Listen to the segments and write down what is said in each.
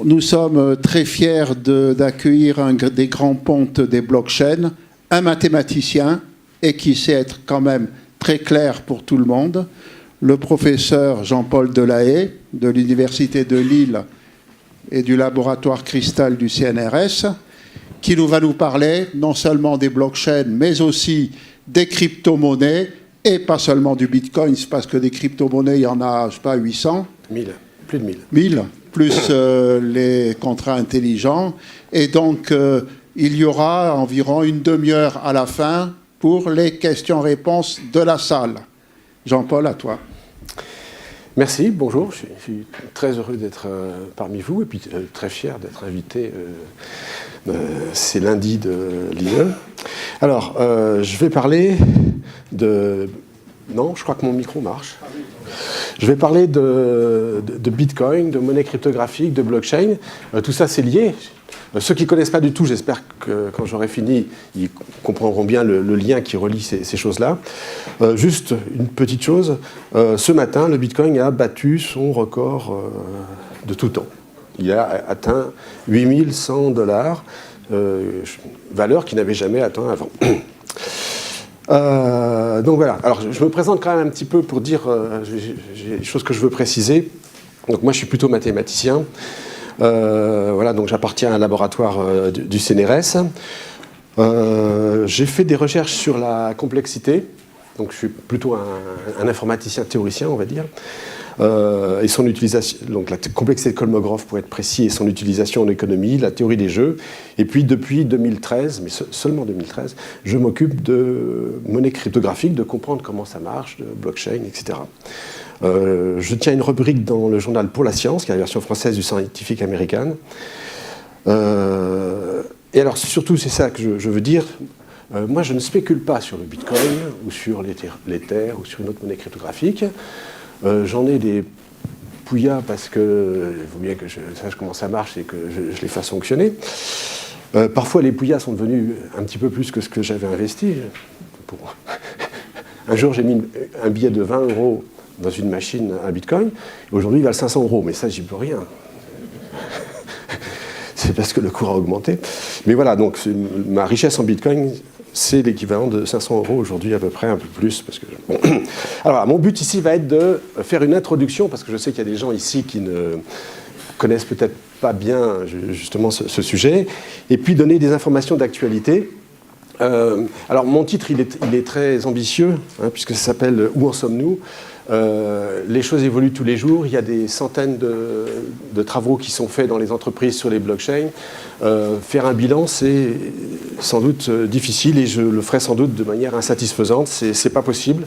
Nous sommes très fiers d'accueillir un des grands pontes des blockchains, un mathématicien, et qui sait être quand même très clair pour tout le monde, le professeur Jean-Paul Delahaye, de l'Université de Lille et du laboratoire Cristal du CNRS, qui va nous parler non seulement des blockchains, mais aussi des crypto-monnaies, et pas seulement du Bitcoin, parce que des crypto-monnaies, il y en a, je sais pas, 800. 1000, plus de 1000. 1000, plus les contrats intelligents. Et donc, il y aura environ une demi-heure à la fin pour les questions-réponses de la salle. Jean-Paul, à toi. Merci, bonjour, je suis très heureux d'être parmi vous et puis très fier d'être invité ces lundis de l'IE. Alors, je vais parler de... Non, je crois que mon micro marche. Je vais parler de Bitcoin, de monnaie cryptographique, de blockchain. Tout ça, c'est lié. Ceux qui ne connaissent pas du tout, j'espère que quand j'aurai fini, ils comprendront bien le lien qui relie ces choses-là. Juste une petite chose. Ce matin, le Bitcoin a battu son record de tout temps. Il a atteint 8100 $, valeur qu'il n'avait jamais atteint avant. Donc voilà, alors je me présente quand même un petit peu pour dire, j'ai des choses que je veux préciser. Donc moi je suis plutôt mathématicien, voilà, donc j'appartiens à un laboratoire du CNRS. J'ai fait des recherches sur la complexité, donc je suis plutôt un informaticien théoricien on va dire. Et son utilisation, donc la complexité de Kolmogorov pour être précis, et son utilisation en économie, la théorie des jeux. Et puis depuis 2013, mais seulement 2013, je m'occupe de monnaie cryptographique, de comprendre comment ça marche, de blockchain, etc. Je tiens une rubrique dans le journal Pour la Science, qui est la version française du Scientific American. Et alors surtout, c'est ça que je veux dire. Moi, je ne spécule pas sur le Bitcoin ou sur l'Ether ou sur une autre monnaie cryptographique. J'en ai des pouillas parce que il vaut bien que je sache comment ça marche et que je les fasse fonctionner. Parfois, les pouillas sont devenus un petit peu plus que ce que j'avais investi. Un jour, j'ai mis un billet de 20 € dans une machine à Bitcoin. Aujourd'hui, il valent 500 €. Mais ça, j'y peux rien. C'est parce que le cours a augmenté. Mais voilà, donc ma richesse en Bitcoin, c'est l'équivalent de 500 € aujourd'hui à peu près, un peu plus. Parce que, bon. Alors, mon but ici va être de faire une introduction, parce que je sais qu'il y a des gens ici qui ne connaissent peut-être pas bien justement ce sujet, et puis donner des informations d'actualité. Alors, mon titre, il est très ambitieux, hein, puisque ça s'appelle « Où en sommes-nous » Les choses évoluent tous les jours. Il y a des centaines de travaux qui sont faits dans les entreprises sur les blockchains. Faire un bilan, c'est sans doute difficile et je le ferai sans doute de manière insatisfaisante. C'est pas possible.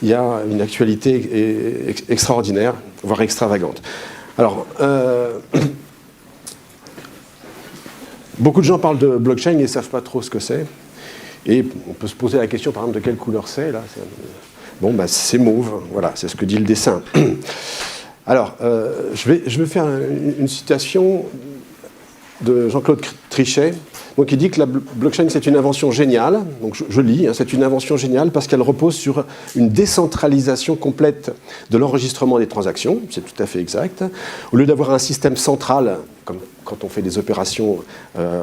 Il y a une actualité extraordinaire, voire extravagante. Alors, beaucoup de gens parlent de blockchain et ne savent pas trop ce que c'est. Et on peut se poser la question, par exemple, de quelle couleur c'est, là. Bon, bah, c'est mauve, voilà, c'est ce que dit le dessin. Alors, je vais faire une citation de Jean-Claude Trichet. Donc, il dit que la blockchain, c'est une invention géniale. Donc, je lis, hein, c'est une invention géniale parce qu'elle repose sur une décentralisation complète de l'enregistrement des transactions. C'est tout à fait exact. Au lieu d'avoir un système central, comme quand on fait des opérations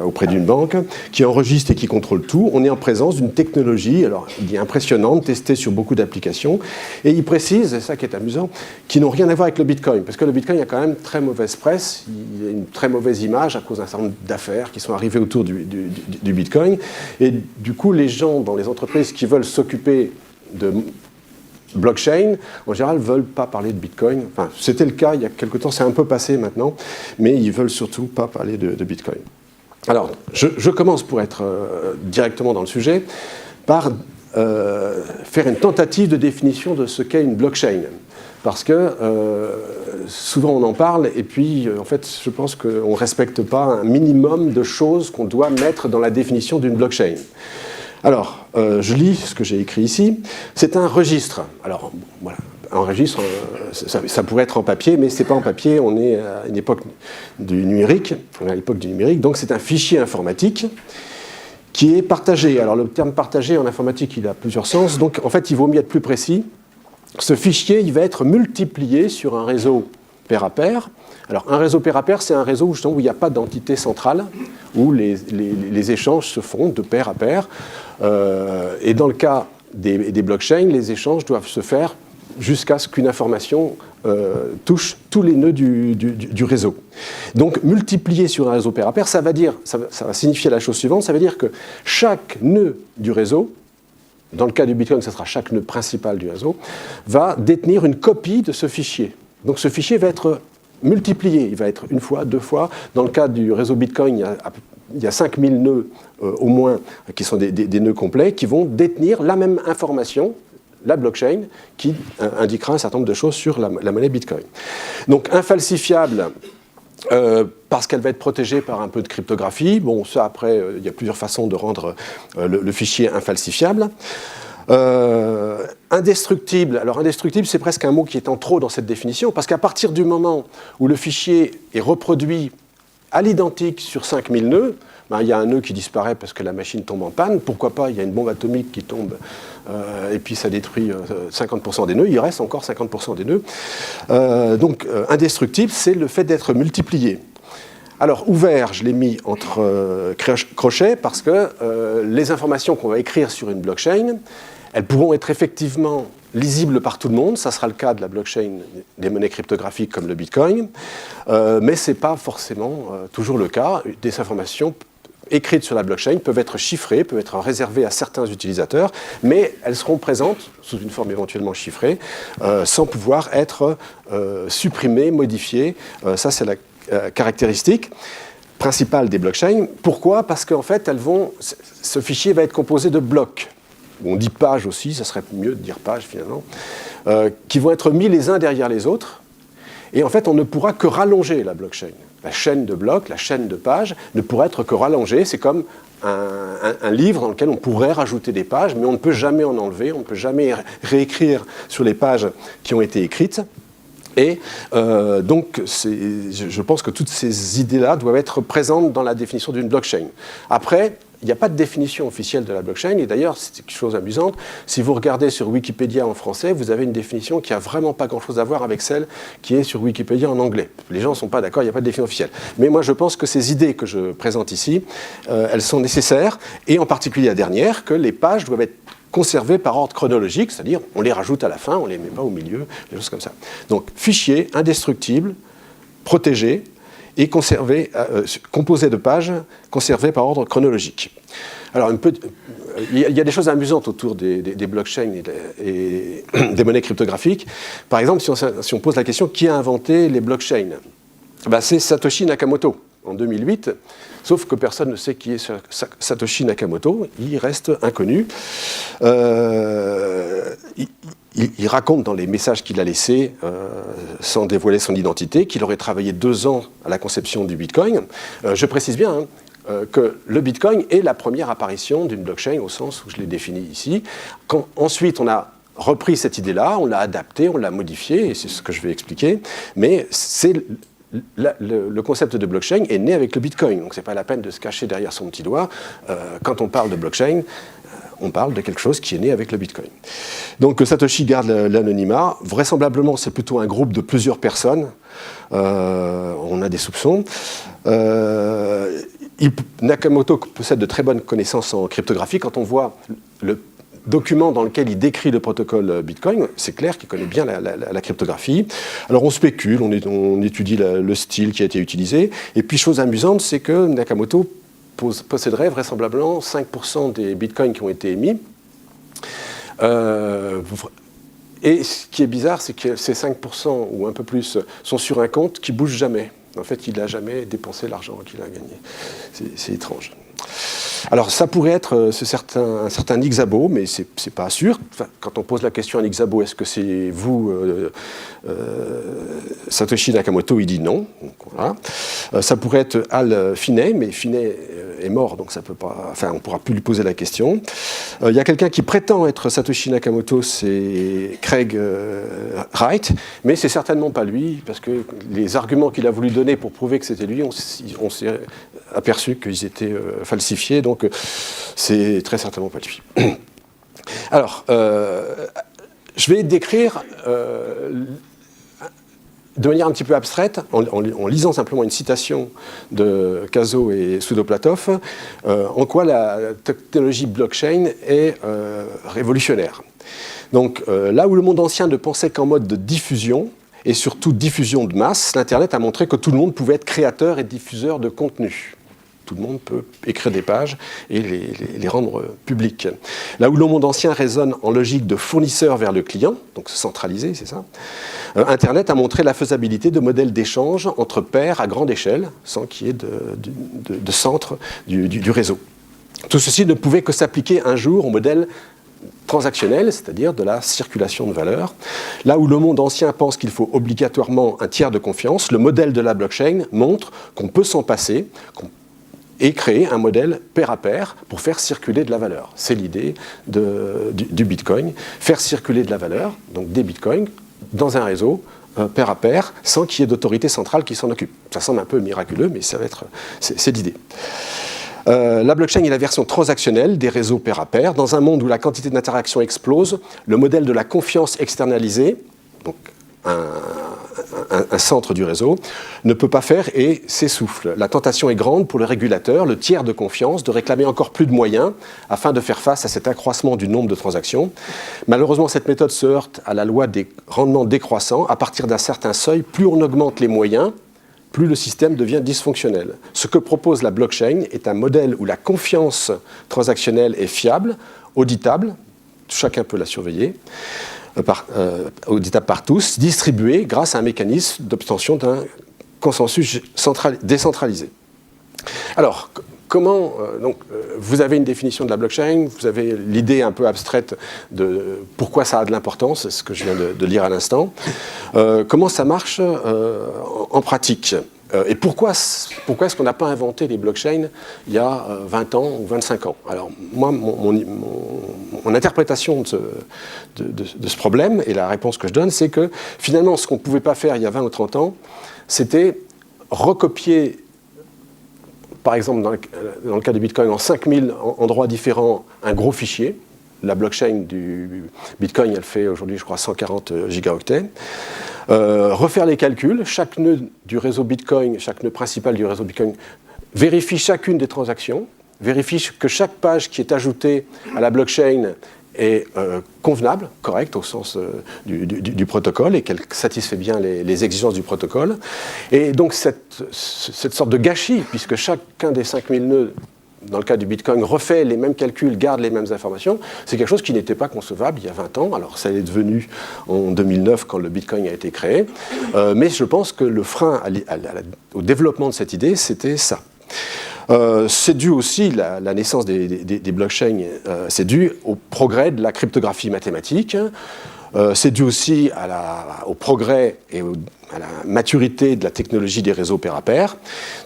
auprès d'une banque, qui enregistre et qui contrôle tout, on est en présence d'une technologie, alors il dit impressionnante, testée sur beaucoup d'applications, et il précise, c'est ça qui est amusant, qui n'ont rien à voir avec le Bitcoin, parce que le Bitcoin, il y a quand même très mauvaise presse, il y a une très mauvaise image à cause d'un certain nombre d'affaires qui sont arrivées autour du Bitcoin, et du coup, les gens dans les entreprises qui veulent s'occuper de blockchain, en général, ne veulent pas parler de Bitcoin. Enfin, c'était le cas il y a quelque temps, c'est un peu passé maintenant, mais ils ne veulent surtout pas parler de Bitcoin. Alors, je commence pour être directement dans le sujet, par faire une tentative de définition de ce qu'est une blockchain. Parce que souvent on en parle, et puis en fait, je pense qu'on ne respecte pas un minimum de choses qu'on doit mettre dans la définition d'une blockchain. Alors, je lis ce que j'ai écrit ici. C'est un registre. Alors, voilà, un registre, ça pourrait être en papier, mais ce n'est pas en papier. On est à une époque du numérique. On est à l'époque du numérique. Donc, c'est un fichier informatique qui est partagé. Alors, le terme partagé en informatique, il a plusieurs sens. Donc, en fait, il vaut mieux être plus précis. Ce fichier, il va être multiplié sur un réseau pair à pair. Alors, un réseau pair-à-pair, c'est un réseau justement où il n'y a pas d'entité centrale, où les échanges se font de pair à pair. Et dans le cas des blockchains, les échanges doivent se faire jusqu'à ce qu'une information touche tous les nœuds du réseau. Donc, multiplier sur un réseau pair-à-pair, ça va signifier la chose suivante, ça veut dire que chaque nœud du réseau, dans le cas du Bitcoin, ce sera chaque nœud principal du réseau, va détenir une copie de ce fichier. Donc, ce fichier va être multiplié, il va être une fois, deux fois. Dans le cas du réseau Bitcoin, il y a 5000 nœuds au moins, qui sont des nœuds complets, qui vont détenir la même information, la blockchain, qui indiquera un certain nombre de choses sur la monnaie Bitcoin. Donc, infalsifiable, parce qu'elle va être protégée par un peu de cryptographie. Bon, ça, après, il y a plusieurs façons de rendre le fichier infalsifiable. Indestructible. Alors, indestructible, c'est presque un mot qui est en trop dans cette définition, parce qu'à partir du moment où le fichier est reproduit à l'identique sur 5000 nœuds, ben, il y a un nœud qui disparaît parce que la machine tombe en panne. Pourquoi pas, il y a une bombe atomique qui tombe et puis ça détruit 50% des nœuds. Il reste encore 50% des nœuds. Donc, indestructible, c'est le fait d'être multiplié. Alors, ouvert, je l'ai mis entre crochets parce que les informations qu'on va écrire sur une blockchain, elles pourront être effectivement lisibles par tout le monde. Ça sera le cas de la blockchain des monnaies cryptographiques comme le Bitcoin. Mais ce n'est pas forcément toujours le cas. Des informations écrites sur la blockchain peuvent être chiffrées, peuvent être réservées à certains utilisateurs, mais elles seront présentes, sous une forme éventuellement chiffrée, sans pouvoir être supprimées, modifiées. Ça, c'est la caractéristique principale des blockchains. Pourquoi ? Parce qu'en fait, ce fichier va être composé de blocs. On dit pages aussi, ça serait mieux de dire pages finalement, qui vont être mis les uns derrière les autres. Et en fait, on ne pourra que rallonger la blockchain. La chaîne de blocs, la chaîne de pages ne pourra être que rallongée. C'est comme un livre dans lequel on pourrait rajouter des pages, mais on ne peut jamais en enlever, on ne peut jamais réécrire sur les pages qui ont été écrites. Et donc, je pense que toutes ces idées-là doivent être présentes dans la définition d'une blockchain. Après, il n'y a pas de définition officielle de la blockchain, et d'ailleurs, c'est quelque chose d'amusant. Si vous regardez sur Wikipédia en français, vous avez une définition qui n'a vraiment pas grand-chose à voir avec celle qui est sur Wikipédia en anglais. Les gens ne sont pas d'accord, il n'y a pas de définition officielle. Mais moi, je pense que ces idées que je présente ici, elles sont nécessaires, et en particulier la dernière, que les pages doivent être conservées par ordre chronologique, c'est-à-dire on les rajoute à la fin, on ne les met pas au milieu, des choses comme ça. Donc, fichier indestructible, protégé, et composé de pages conservées par ordre chronologique. Alors, il y a des choses amusantes autour des blockchains et des monnaies cryptographiques. Par exemple, si on pose la question qui a inventé les blockchains, ben, c'est Satoshi Nakamoto en 2008, sauf que personne ne sait qui est Satoshi Nakamoto, il reste inconnu. Il raconte dans les messages qu'il a laissés, sans dévoiler son identité, qu'il aurait travaillé 2 ans à la conception du Bitcoin. Je précise bien que le Bitcoin est la première apparition d'une blockchain, au sens où je l'ai défini ici. Ensuite, on a repris cette idée-là, on l'a adaptée, on l'a modifiée, et c'est ce que je vais expliquer, mais le concept de blockchain est né avec le Bitcoin, donc ce n'est pas la peine de se cacher derrière son petit doigt. Quand on parle de blockchain, on parle de quelque chose qui est né avec le Bitcoin. Donc Satoshi garde l'anonymat. Vraisemblablement, c'est plutôt un groupe de plusieurs personnes. On a des soupçons. Nakamoto possède de très bonnes connaissances en cryptographie. Quand on voit le document dans lequel il décrit le protocole Bitcoin, c'est clair qu'il connaît bien la cryptographie. Alors on spécule, on étudie le style qui a été utilisé. Et puis chose amusante, c'est que Nakamoto posséderait vraisemblablement 5% des bitcoins qui ont été émis. Et ce qui est bizarre, c'est que ces 5% ou un peu plus sont sur un compte qui ne bouge jamais. En fait, il n'a jamais dépensé l'argent qu'il a gagné. C'est étrange. Alors, ça pourrait être un certain Ixabo, mais ce n'est pas sûr. Enfin, quand on pose la question à Ixabo, est-ce que c'est vous, Satoshi Nakamoto, il dit non. Donc, voilà. Ça pourrait être Al Finney, mais Finney est mort, donc ça peut pas, on ne pourra plus lui poser la question. Il y a quelqu'un qui prétend être Satoshi Nakamoto, c'est Craig Wright, mais c'est certainement pas lui, parce que les arguments qu'il a voulu donner pour prouver que c'était lui, on s'est aperçu qu'ils étaient falsifiés, donc c'est très certainement pas lui. Alors, je vais décrire de manière un petit peu abstraite, en lisant simplement une citation de Caso et Soudoplatov, en quoi la technologie blockchain est révolutionnaire. Donc là où le monde ancien ne pensait qu'en mode de diffusion, et surtout diffusion de masse, l'Internet a montré que tout le monde pouvait être créateur et diffuseur de contenu. Tout le monde peut écrire des pages et les rendre publiques. Là où le monde ancien résonne en logique de fournisseur vers le client, donc centralisé, c'est ça, Internet a montré la faisabilité de modèles d'échange entre pairs à grande échelle, sans qu'il y ait de centre du réseau. Tout ceci ne pouvait que s'appliquer un jour au modèle transactionnel, c'est-à-dire de la circulation de valeurs. Là où le monde ancien pense qu'il faut obligatoirement un tiers de confiance, le modèle de la blockchain montre qu'on peut s'en passer, et créer un modèle pair à pair pour faire circuler de la valeur. C'est l'idée du Bitcoin, faire circuler de la valeur, donc des Bitcoins, dans un réseau pair à pair, sans qu'il y ait d'autorité centrale qui s'en occupe. Ça semble un peu miraculeux, mais c'est l'idée. La blockchain est la version transactionnelle des réseaux pair à pair. Dans un monde où la quantité d'interactions explose, le modèle de la confiance externalisée, donc un centre du réseau, ne peut pas faire et s'essouffle. La tentation est grande pour le régulateur, le tiers de confiance, de réclamer encore plus de moyens afin de faire face à cet accroissement du nombre de transactions. Malheureusement, cette méthode se heurte à la loi des rendements décroissants. À partir d'un certain seuil, plus on augmente les moyens, plus le système devient dysfonctionnel. Ce que propose la blockchain est un modèle où la confiance transactionnelle est fiable, auditable, chacun peut la surveiller, auditable par tous, distribuée grâce à un mécanisme d'obtention d'un consensus décentralisé. Alors, comment, vous avez une définition de la blockchain, vous avez l'idée un peu abstraite de pourquoi ça a de l'importance, c'est ce que je viens de lire à l'instant. Comment ça marche en pratique et pourquoi est-ce qu'on n'a pas inventé les blockchains il y a 20 ans ou 25 ans? Alors, moi, mon interprétation de ce problème, et la réponse que je donne, c'est que finalement, ce qu'on ne pouvait pas faire il y a 20 ou 30 ans, c'était recopier, par exemple, dans le cas du Bitcoin, en 5000 endroits différents, un gros fichier. La blockchain du Bitcoin, elle fait aujourd'hui, je crois, 140 gigaoctets. Refaire les calculs, chaque nœud du réseau Bitcoin, chaque nœud principal du réseau Bitcoin, vérifie chacune des transactions, vérifie que chaque page qui est ajoutée à la blockchain est convenable, correcte au sens du protocole et qu'elle satisfait bien les exigences du protocole. Et donc cette sorte de gâchis, puisque chacun des 5000 nœuds, dans le cas du Bitcoin, refait les mêmes calculs, garde les mêmes informations, c'est quelque chose qui n'était pas concevable il y a 20 ans. Alors ça est devenu en 2009 quand le Bitcoin a été créé, mais je pense que le frein au développement de cette idée, c'était ça. C'est dû aussi, la naissance des blockchains, c'est dû au progrès de la cryptographie mathématique, c'est dû aussi au progrès et à la maturité de la technologie des réseaux pair à pair,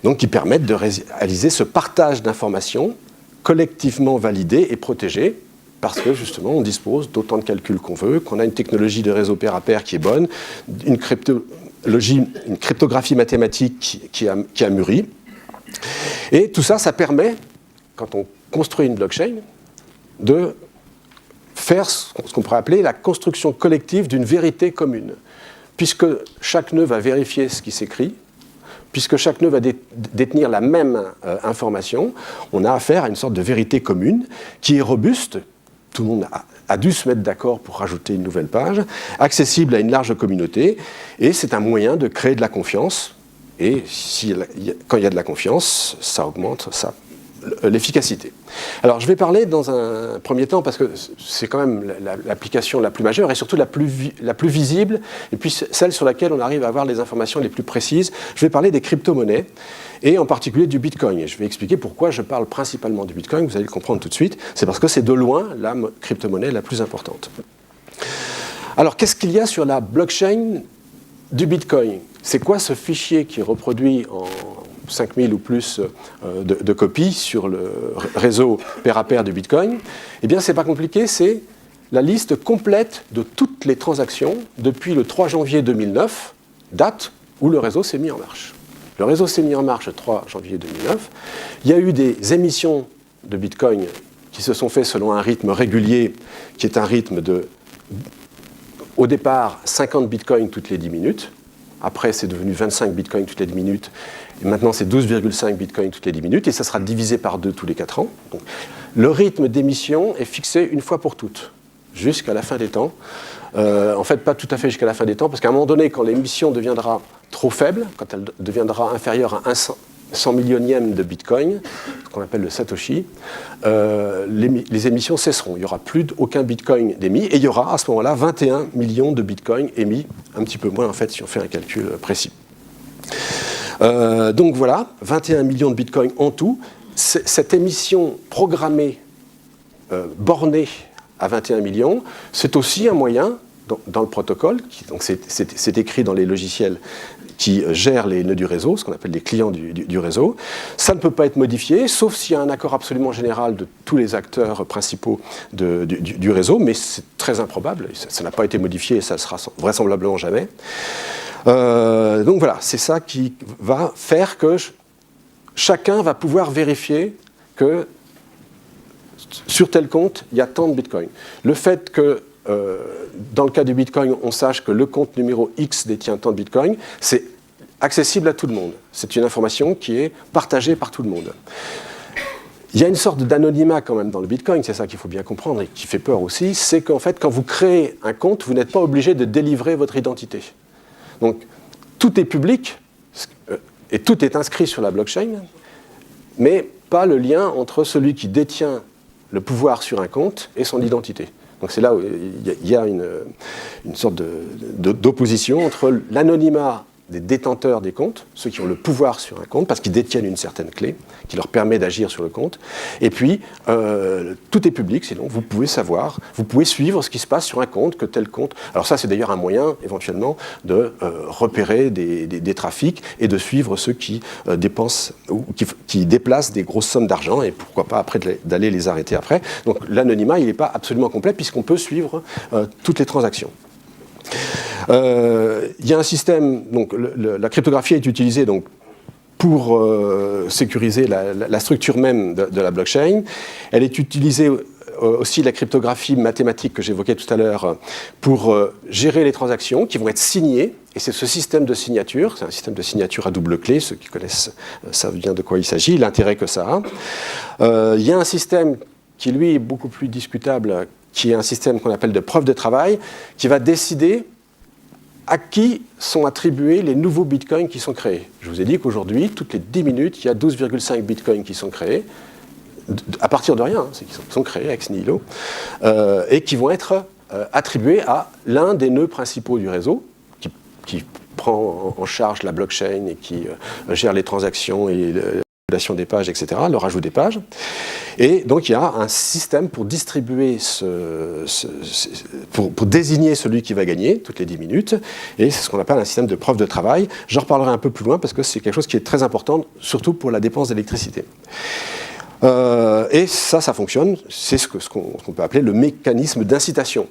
donc qui permettent de réaliser ce partage d'informations collectivement validées et protégées, parce que justement on dispose d'autant de calculs qu'on veut, qu'on a une technologie de réseau pair à pair qui est bonne, une cryptographie mathématique qui a mûri. Et tout ça, ça permet, quand on construit une blockchain, de faire ce qu'on pourrait appeler la construction collective d'une vérité commune. Puisque chaque nœud va vérifier ce qui s'écrit, puisque chaque nœud va détenir la même information, on a affaire à une sorte de vérité commune qui est robuste. Tout le monde a dû se mettre d'accord pour rajouter une nouvelle page, accessible à une large communauté, et c'est un moyen de créer de la confiance. Et quand il y a de la confiance, ça augmente l'efficacité. Alors je vais parler dans un premier temps, parce que c'est quand même l'application la plus majeure et surtout la plus visible, et puis celle sur laquelle on arrive à avoir les informations les plus précises. Je vais parler des crypto-monnaies, et en particulier du Bitcoin. Et je vais expliquer pourquoi je parle principalement du Bitcoin, vous allez le comprendre tout de suite. C'est parce que c'est de loin la crypto-monnaie la plus importante. Alors qu'est-ce qu'il y a sur la blockchain du Bitcoin? C'est quoi ce fichier qui est reproduit en 5000 ou plus de copies sur le réseau pair à pair du Bitcoin? Eh bien, c'est pas compliqué, c'est la liste complète de toutes les transactions depuis le 3 janvier 2009, date où le réseau s'est mis en marche. Le réseau s'est mis en marche le 3 janvier 2009. Il y a eu des émissions de Bitcoin qui se sont faites selon un rythme régulier, qui est un rythme de, au départ, 50 Bitcoins toutes les 10 minutes. Après, c'est devenu 25 bitcoins toutes les 10 minutes. Et maintenant, c'est 12,5 bitcoins toutes les 10 minutes. Et ça sera divisé par 2 tous les 4 ans. Donc, le rythme d'émission est fixé une fois pour toutes, jusqu'à la fin des temps. En fait, pas tout à fait jusqu'à la fin des temps, parce qu'à un moment donné, quand l'émission deviendra trop faible, quand elle deviendra inférieure à 100 millionième de bitcoin, ce qu'on appelle le Satoshi, les émissions cesseront. Il n'y aura plus aucun bitcoin d'émis, et il y aura à ce moment-là 21 millions de bitcoins émis, un petit peu moins en fait si on fait un calcul précis. Donc voilà, 21 millions de bitcoins en tout. Cette émission programmée, bornée à 21 millions, c'est aussi un moyen, dans le protocole, donc c'est écrit dans les logiciels qui gèrent les nœuds du réseau, ce qu'on appelle les clients du réseau. Ça ne peut pas être modifié, sauf s'il y a un accord absolument général de tous les acteurs principaux du réseau, mais c'est très improbable, ça n'a pas été modifié et ça ne sera vraisemblablement jamais. Donc voilà, c'est ça qui va faire que chacun va pouvoir vérifier que sur tel compte, il y a tant de bitcoins. Le fait que dans le cas du bitcoin, on sache que le compte numéro X détient tant de bitcoins, c'est accessible à tout le monde. C'est une information qui est partagée par tout le monde. Il y a une sorte d'anonymat quand même dans le bitcoin, c'est ça qu'il faut bien comprendre et qui fait peur aussi, c'est qu'en fait, quand vous créez un compte, vous n'êtes pas obligé de délivrer votre identité. Donc, tout est public et tout est inscrit sur la blockchain, mais pas le lien entre celui qui détient le pouvoir sur un compte et son identité. Donc c'est là où il y a une sorte d'opposition entre l'anonymat des détenteurs des comptes, ceux qui ont le pouvoir sur un compte, parce qu'ils détiennent une certaine clé qui leur permet d'agir sur le compte, et puis tout est public, sinon vous pouvez savoir, vous pouvez suivre ce qui se passe sur un compte, que tel compte. Alors ça c'est d'ailleurs un moyen éventuellement de repérer des trafics et de suivre ceux qui dépensent ou qui déplacent des grosses sommes d'argent, et pourquoi pas après d'aller les arrêter après. Donc l'anonymat il n'est pas absolument complet puisqu'on peut suivre toutes les transactions. Il y a un système, donc la cryptographie est utilisée donc, pour sécuriser la structure même de la blockchain. Elle est utilisée aussi, la cryptographie mathématique que j'évoquais tout à l'heure, pour gérer les transactions qui vont être signées. Et c'est ce système de signature, c'est un système de signature à double clé, ceux qui connaissent savent bien de quoi il s'agit, l'intérêt que ça a. Il y a un système qui, lui, est beaucoup plus discutable, qui est un système qu'on appelle de preuve de travail, qui va décider à qui sont attribués les nouveaux bitcoins qui sont créés. Je vous ai dit qu'aujourd'hui, toutes les 10 minutes, il y a 12,5 bitcoins qui sont créés, à partir de rien, c'est qu'ils sont créés ex nihilo, et qui vont être attribués à l'un des nœuds principaux du réseau, qui prend en charge la blockchain et qui gère les transactions et des pages, etc., le rajout des pages. Et donc il y a un système pour distribuer, pour désigner celui qui va gagner toutes les 10 minutes, et c'est ce qu'on appelle un système de preuve de travail. J'en reparlerai un peu plus loin parce que c'est quelque chose qui est très important, surtout pour la dépense d'électricité. Et ça fonctionne, c'est ce qu'on peut appeler le mécanisme d'incitation.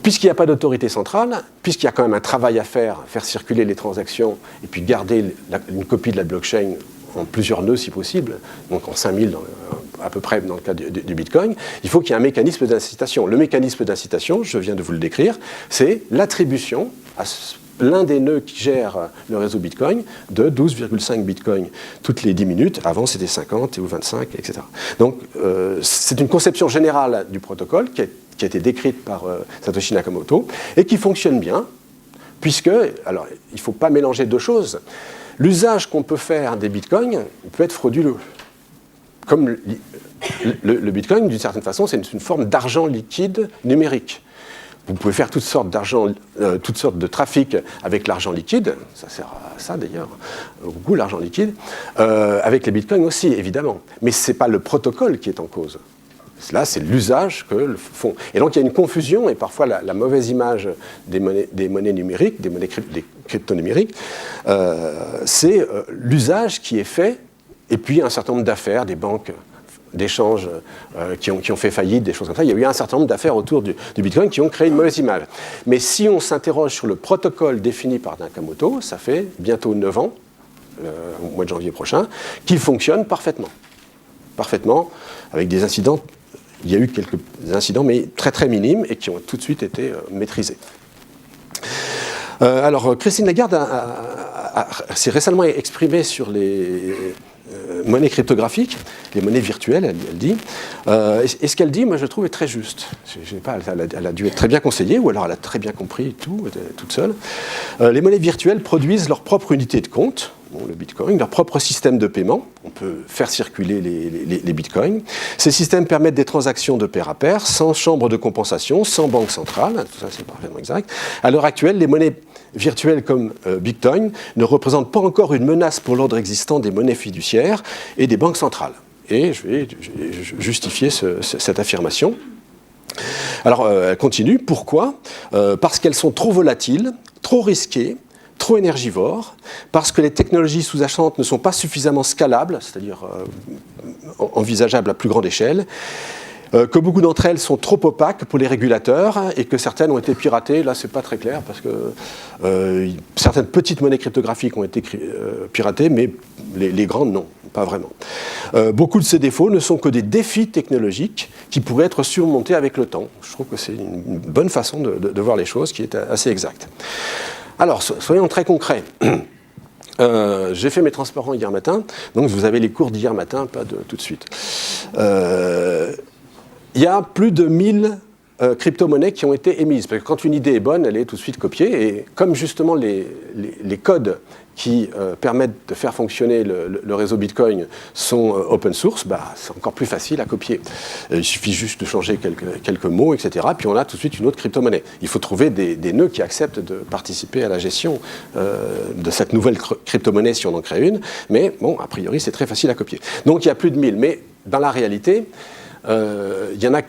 Puisqu'il n'y a pas d'autorité centrale, puisqu'il y a quand même un travail à faire circuler les transactions et puis garder une copie de la blockchain en plusieurs nœuds si possible, donc en 5000 à peu près dans le cas du Bitcoin, il faut qu'il y ait un mécanisme d'incitation. Le mécanisme d'incitation, je viens de vous le décrire, c'est l'attribution à l'un des nœuds qui gère le réseau Bitcoin de 12,5 Bitcoins toutes les 10 minutes. Avant, c'était 50 ou 25, etc. Donc, c'est une conception générale du protocole qui a été décrite par Satoshi Nakamoto et qui fonctionne bien, puisque, alors, il ne faut pas mélanger deux choses. L'usage qu'on peut faire des bitcoins peut être frauduleux. Comme le bitcoin, d'une certaine façon, c'est une forme d'argent liquide numérique. Vous pouvez faire toutes sortes de trafics avec l'argent liquide, ça sert à ça d'ailleurs, beaucoup l'argent liquide, avec les bitcoins aussi, évidemment. Mais ce n'est pas le protocole qui est en cause. Là, c'est l'usage que le font. Et donc, il y a une confusion et parfois la mauvaise image des monnaies numériques, des crypto-numériques, c'est l'usage qui est fait, et puis un certain nombre d'affaires, des banques d'échanges qui ont fait faillite, des choses comme ça. Il y a eu un certain nombre d'affaires autour du Bitcoin qui ont créé une mauvaise image. Mais si on s'interroge sur le protocole défini par Nakamoto, ça fait bientôt 9 ans, au mois de janvier prochain, qu'il fonctionne parfaitement. Parfaitement, avec des incidents. Il y a eu quelques incidents, mais très très minimes, et qui ont tout de suite été maîtrisés. Alors, Christine Lagarde s'est récemment exprimée sur les monnaies cryptographiques, les monnaies virtuelles, elle dit. Et ce qu'elle dit, moi, je trouve, est très juste. Je sais pas, elle a dû être très bien conseillée, ou alors elle a très bien compris tout, toute seule. Les monnaies virtuelles produisent leur propre unité de compte, le bitcoin, leur propre système de paiement. On peut faire circuler les bitcoins. Ces systèmes permettent des transactions de pair à pair, sans chambre de compensation, sans banque centrale. Tout ça, c'est parfaitement exact. À l'heure actuelle, les monnaies virtuelles comme Bitcoin ne représentent pas encore une menace pour l'ordre existant des monnaies fiduciaires et des banques centrales. Et je vais justifier cette affirmation. Alors, elle continue. Pourquoi ? Parce qu'elles sont trop volatiles, trop risquées, trop énergivores, parce que les technologies sous-jacentes ne sont pas suffisamment scalables, c'est-à-dire envisageables à plus grande échelle, que beaucoup d'entre elles sont trop opaques pour les régulateurs et que certaines ont été piratées. Là, c'est pas très clair parce que certaines petites monnaies cryptographiques ont été piratées, mais les grandes, non, pas vraiment. Beaucoup de ces défauts ne sont que des défis technologiques qui pourraient être surmontés avec le temps. Je trouve que c'est une bonne façon de voir les choses qui est assez exacte. Alors, soyons très concrets. J'ai fait mes transparents hier matin, donc vous avez les cours d'hier matin, pas de tout de suite. Il y a plus de 1000 crypto-monnaies qui ont été émises, parce que quand une idée est bonne, elle est tout de suite copiée, et comme justement les codes qui permettent de faire fonctionner le réseau Bitcoin sont open source, c'est encore plus facile à copier. Il suffit juste de changer quelques mots, etc. Puis on a tout de suite une autre crypto-monnaie. Il faut trouver des nœuds qui acceptent de participer à la gestion de cette nouvelle crypto-monnaie si on en crée une. Mais bon, a priori, c'est très facile à copier. Donc il y a plus de 1000. Mais dans la réalité, il n'y en a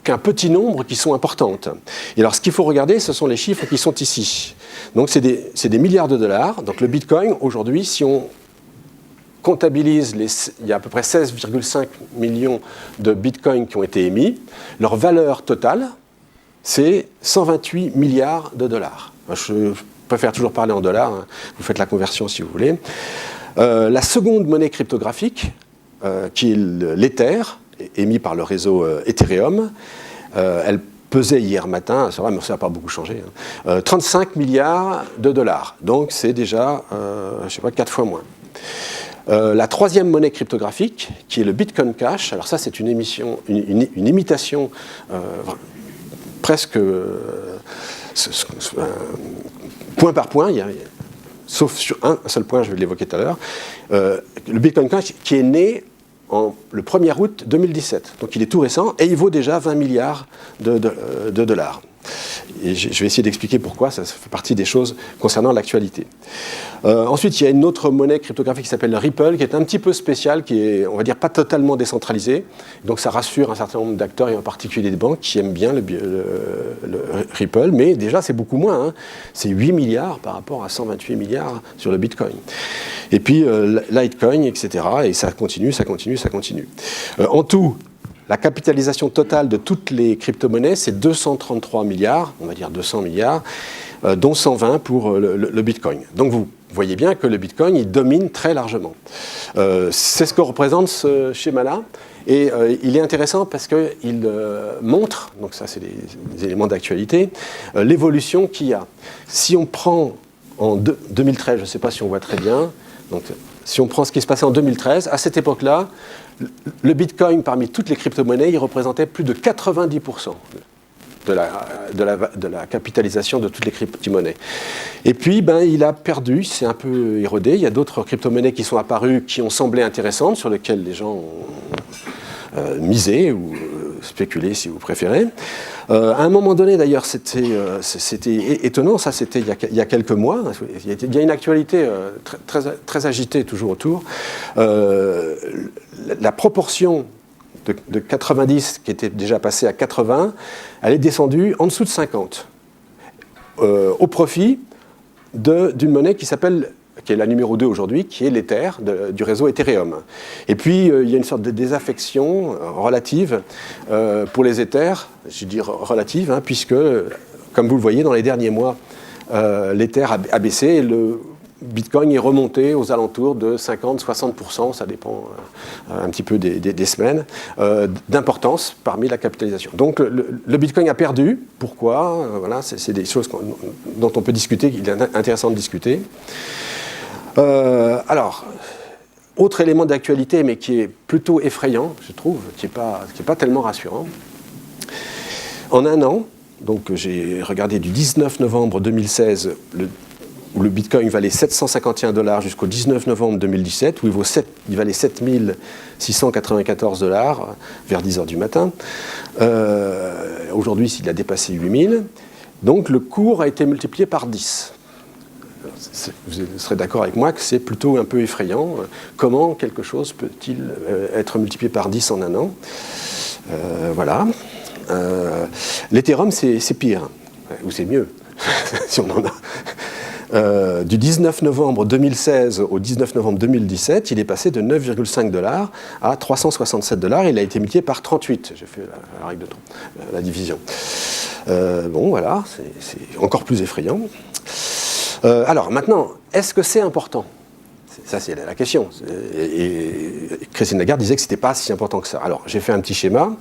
qu'un petit nombre qui sont importantes. Et alors, ce qu'il faut regarder, ce sont les chiffres qui sont ici. Donc, c'est des milliards de dollars. Donc, le Bitcoin, aujourd'hui, si on comptabilise, il y a à peu près 16,5 millions de Bitcoins qui ont été émis. Leur valeur totale, c'est 128 milliards de dollars. Je préfère toujours parler en dollars. Hein. Vous faites la conversion si vous voulez. La seconde monnaie cryptographique, qui est l'Ether, émis par le réseau Ethereum. Elle pesait hier matin, c'est vrai, mais ça n'a pas beaucoup changé, 35 milliards de dollars. Donc c'est déjà, 4 fois moins. La troisième monnaie cryptographique, qui est le Bitcoin Cash, alors ça c'est une imitation presque point par point, sauf sur un seul point, je vais l'évoquer tout à l'heure, le Bitcoin Cash qui est né le 1er août 2017. Donc il est tout récent et il vaut déjà 20 milliards de dollars. Et je vais essayer d'expliquer pourquoi, ça fait partie des choses concernant l'actualité. Ensuite, il y a une autre monnaie cryptographique qui s'appelle Ripple, qui est un petit peu spéciale, qui est, on va dire, pas totalement décentralisée. Donc ça rassure un certain nombre d'acteurs, et en particulier des banques, qui aiment bien le Ripple. Mais déjà, c'est beaucoup moins. Hein. C'est 8 milliards par rapport à 128 milliards sur le Bitcoin. Et puis Litecoin, etc. Et ça continue, ça continue, ça continue. En tout, la capitalisation totale de toutes les crypto-monnaies, c'est 233 milliards, on va dire 200 milliards, dont 120 pour le Bitcoin. Donc vous voyez bien que le Bitcoin, il domine très largement. C'est ce que représente ce schéma-là. Et il est intéressant parce qu'il montre, donc ça c'est des éléments d'actualité, l'évolution qu'il y a. Si on prend en 2013, je ne sais pas si on voit très bien, donc si on prend ce qui se passait en 2013, à cette époque-là, le Bitcoin, parmi toutes les crypto-monnaies, il représentait plus de 90% de la capitalisation de toutes les crypto-monnaies. Et puis, il a perdu, c'est un peu érodé. Il y a d'autres crypto-monnaies qui sont apparues, qui ont semblé intéressantes, sur lesquelles les gens ont misé ou spéculé, si vous préférez. À un moment donné, d'ailleurs, c'était étonnant, ça c'était il y a quelques mois, il y a une actualité très agitée toujours autour. La proportion de 90 qui était déjà passée à 80, elle est descendue en dessous de 50, au profit d'une monnaie qui est la numéro 2 aujourd'hui, qui est l'Ether du réseau Ethereum. Et puis, il y a une sorte de désaffection relative pour les Ethers, je dis relative, puisque, comme vous le voyez, dans les derniers mois, l'Ether a baissé et le Bitcoin est remonté aux alentours de 50-60%, ça dépend un petit peu des semaines, d'importance parmi la capitalisation. Donc le Bitcoin a perdu. Pourquoi? Voilà, c'est des choses dont on peut discuter, qu'il est intéressant de discuter. Alors, autre élément d'actualité, mais qui est plutôt effrayant, je trouve, qui n'est pas tellement rassurant. En un an, donc j'ai regardé du 19 novembre 2016, où le Bitcoin valait 751 $ jusqu'au 19 novembre 2017, où il valait 7694 $ vers 10 h du matin. Aujourd'hui, il a dépassé 8000. Donc le cours a été multiplié par 10. Vous serez d'accord avec moi que c'est plutôt un peu effrayant. Comment quelque chose peut-il être multiplié par 10 en un an? Voilà. L'Ethereum, c'est pire, ou c'est mieux, si on en a. Du 19 novembre 2016 au 19 novembre 2017, il est passé de 9,5 $ à 367 $. Il a été multiplié par 38. J'ai fait la règle de la division. Bon, voilà, c'est encore plus effrayant. Alors, maintenant, est-ce que c'est important? Ça, c'est la question. Et Christine Lagarde disait que ce n'était pas si important que ça. Alors, j'ai fait un petit schéma.